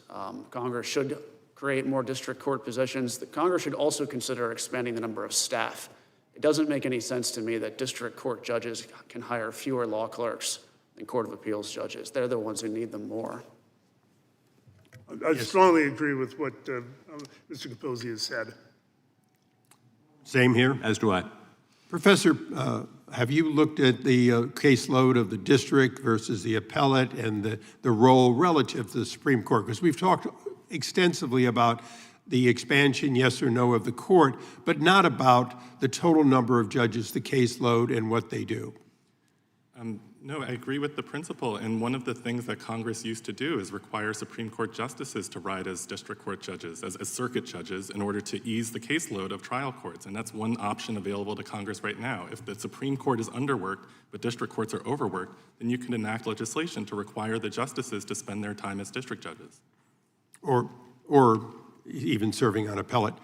Congress should create more district court positions. The Congress should also consider expanding the number of staff. It doesn't make any sense to me that district court judges can hire fewer law clerks than Court of Appeals judges. They're the ones who need them more. I strongly agree with what Mr. Capozzi has said. Same here. As do I. Professor, have you looked at the caseload of the district versus the appellate and the role relative to the Supreme Court? Because we've talked extensively about the expansion, yes or no, of the court, but not about the total number of judges, the caseload, and what they do. No, I agree with the principle. And one of the things that Congress used to do is require Supreme Court justices to ride as district court judges, as circuit judges, in order to ease the caseload of trial courts. And that's one option available to Congress right now. If the Supreme Court is underworked, but district courts are overworked, then you can enact legislation to require the justices to spend their time as district judges. Or even serving on appellate.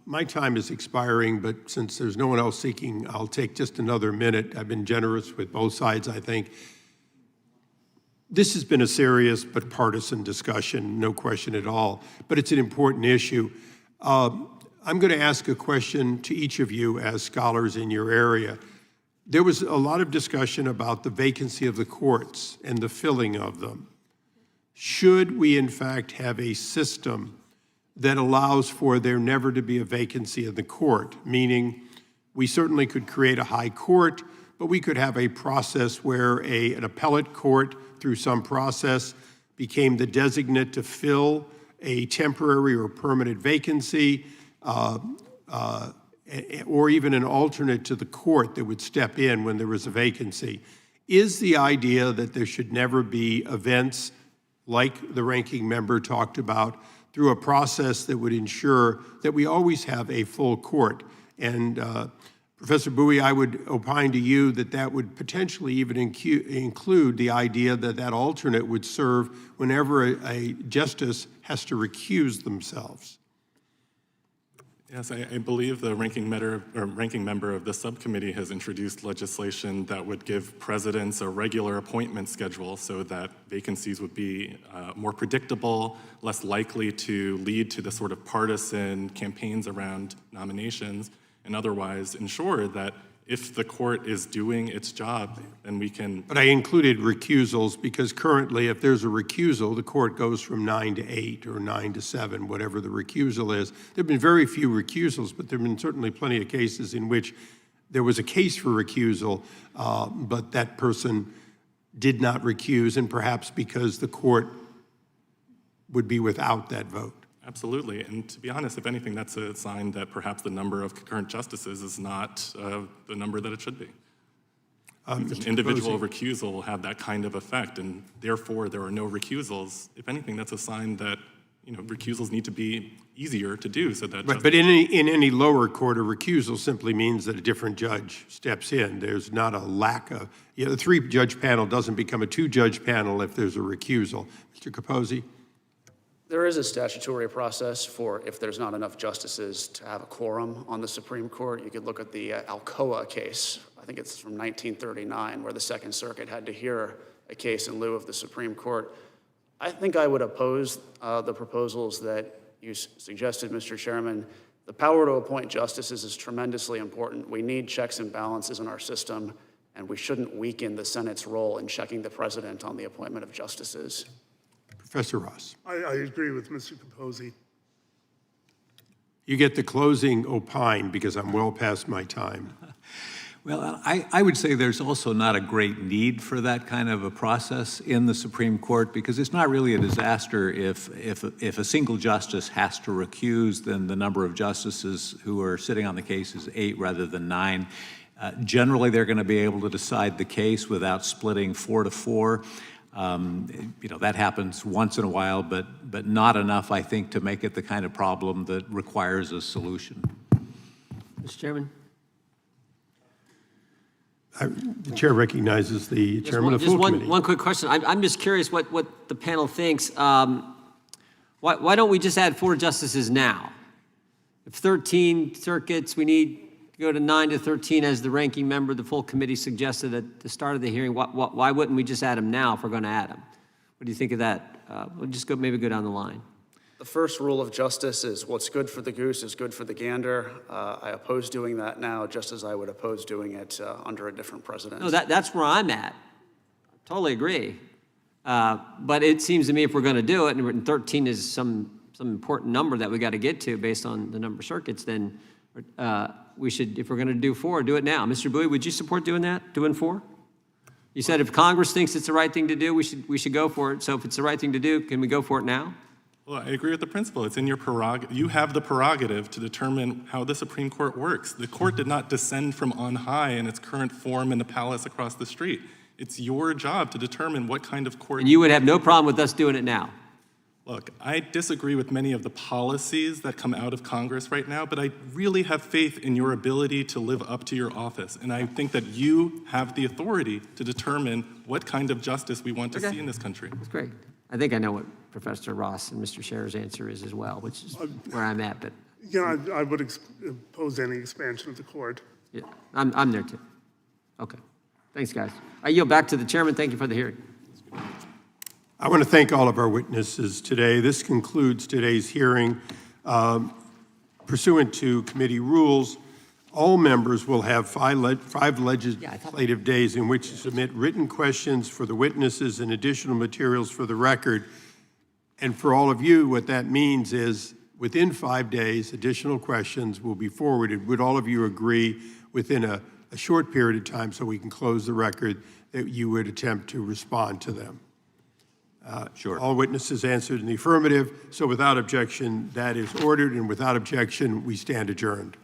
My time is expiring, but since there's no one else seeking, I'll take just another minute. I've been generous with both sides, I think. This has been a serious but partisan discussion, no question at all, but it's an important issue. I'm going to ask a question to each of you as scholars in your area. There was a lot of discussion about the vacancy of the courts and the filling of them. Should we, in fact, have a system that allows for there never to be a vacancy in the court, meaning we certainly could create a high court, but we could have a process where an appellate court, through some process, became the designate to fill a temporary or permanent vacancy, or even an alternate to the court that would step in when there was a vacancy. Is the idea that there should never be events like the ranking member talked about, through a process that would ensure that we always have a full court? And Professor Bowie, I would opine to you that that would potentially even include the idea that that alternate would serve whenever a justice has to recuse themselves. Yes, I believe the ranking member of the subcommittee has introduced legislation that would give presidents a regular appointment schedule so that vacancies would be more predictable, less likely to lead to the sort of partisan campaigns around nominations, and otherwise ensure that if the court is doing its job, then we can... But I included recusals because currently if there's a recusal, the court goes from 9 to 8 or 9 to 7, whatever the recusal is. There have been very few recusals, but there have been certainly plenty of cases in which there was a case for recusal, but that person did not recuse, and perhaps because the court would be without that vote. Absolutely, and to be honest, if anything, that's a sign that perhaps the number of concurrent justices is not the number that it should be. An individual recusal will have that kind of effect, and therefore there are no recusals. If anything, that's a sign that recusals need to be easier to do, so that. Right, but in any lower court, a recusal simply means that a different judge steps in. There's not a lack of. The 3-judge panel doesn't become a 2-judge panel if there's a recusal. Mr. Capozzi. There is a statutory process for if there's not enough justices to have a quorum on the Supreme Court. You could look at the Alcoa case. I think it's from 1939, where the Second Circuit had to hear a case in lieu of the Supreme Court. I think I would oppose the proposals that you suggested, Mr. Chairman. The power to appoint justices is tremendously important. We need checks and balances in our system, and we shouldn't weaken the Senate's role in checking the president on the appointment of justices. Professor Ross. I agree with Mr. Capozzi. You get the closing opine because I'm well past my time. Well, I would say there's also not a great need for that kind of a process in the Supreme Court, because it's not really a disaster if a single justice has to recuse, then the number of justices who are sitting on the case is 8 rather than 9. Generally, they're going to be able to decide the case without splitting 4 to 4. That happens once in a while, but not enough, I think, to make it the kind of problem that requires a solution. Mr. Chairman? The chair recognizes the chairman of the full committee. One quick question. I'm just curious what the panel thinks. Why don't we just add 4 justices now? If 13 circuits, we need go to 9 to 13 as the ranking member, the full committee suggested at the start of the hearing. Why wouldn't we just add them now if we're going to add them? What do you think of that? We'll just maybe go down the line. The first rule of justice is what's good for the goose is good for the gander. I oppose doing that now, just as I would oppose doing it under a different president. No, that's where I'm at. Totally agree. But it seems to me if we're going to do it, and 13 is some important number that we got to get to based on the number of circuits, then we should, if we're going to do 4, do it now. Mr. Bowie, would you support doing that, doing 4? You said if Congress thinks it's the right thing to do, we should go for it. So if it's the right thing to do, can we go for it now? Well, I agree with the principle. It's in your prerogative. You have the prerogative to determine how the Supreme Court works. The court did not descend from on high in its current form in the palace across the street. It's your job to determine what kind of court. And you would have no problem with us doing it now? Look, I disagree with many of the policies that come out of Congress right now, but I really have faith in your ability to live up to your office. And I think that you have the authority to determine what kind of justice we want to see in this country. That's great. I think I know what Professor Ross and Mr. Scherer's answer is as well, which is where I'm at. But Yeah, I would oppose any expansion of the court. yeah, I'm there too. Okay. Thanks, guys. I yield back to the chairman. Thank you for the hearing. I want to thank all of our witnesses today. This concludes today's hearing. Pursuant to committee rules, all members will have five legislative days in which to submit written questions for the witnesses and additional materials for the record. And for all of you, what that means is within 5 days, additional questions will be forwarded. Would all of you agree within a short period of time so we can close the record that you would attempt to respond to them? Sure. All witnesses answered in the affirmative. So without objection, that is ordered, and without objection, we stand adjourned.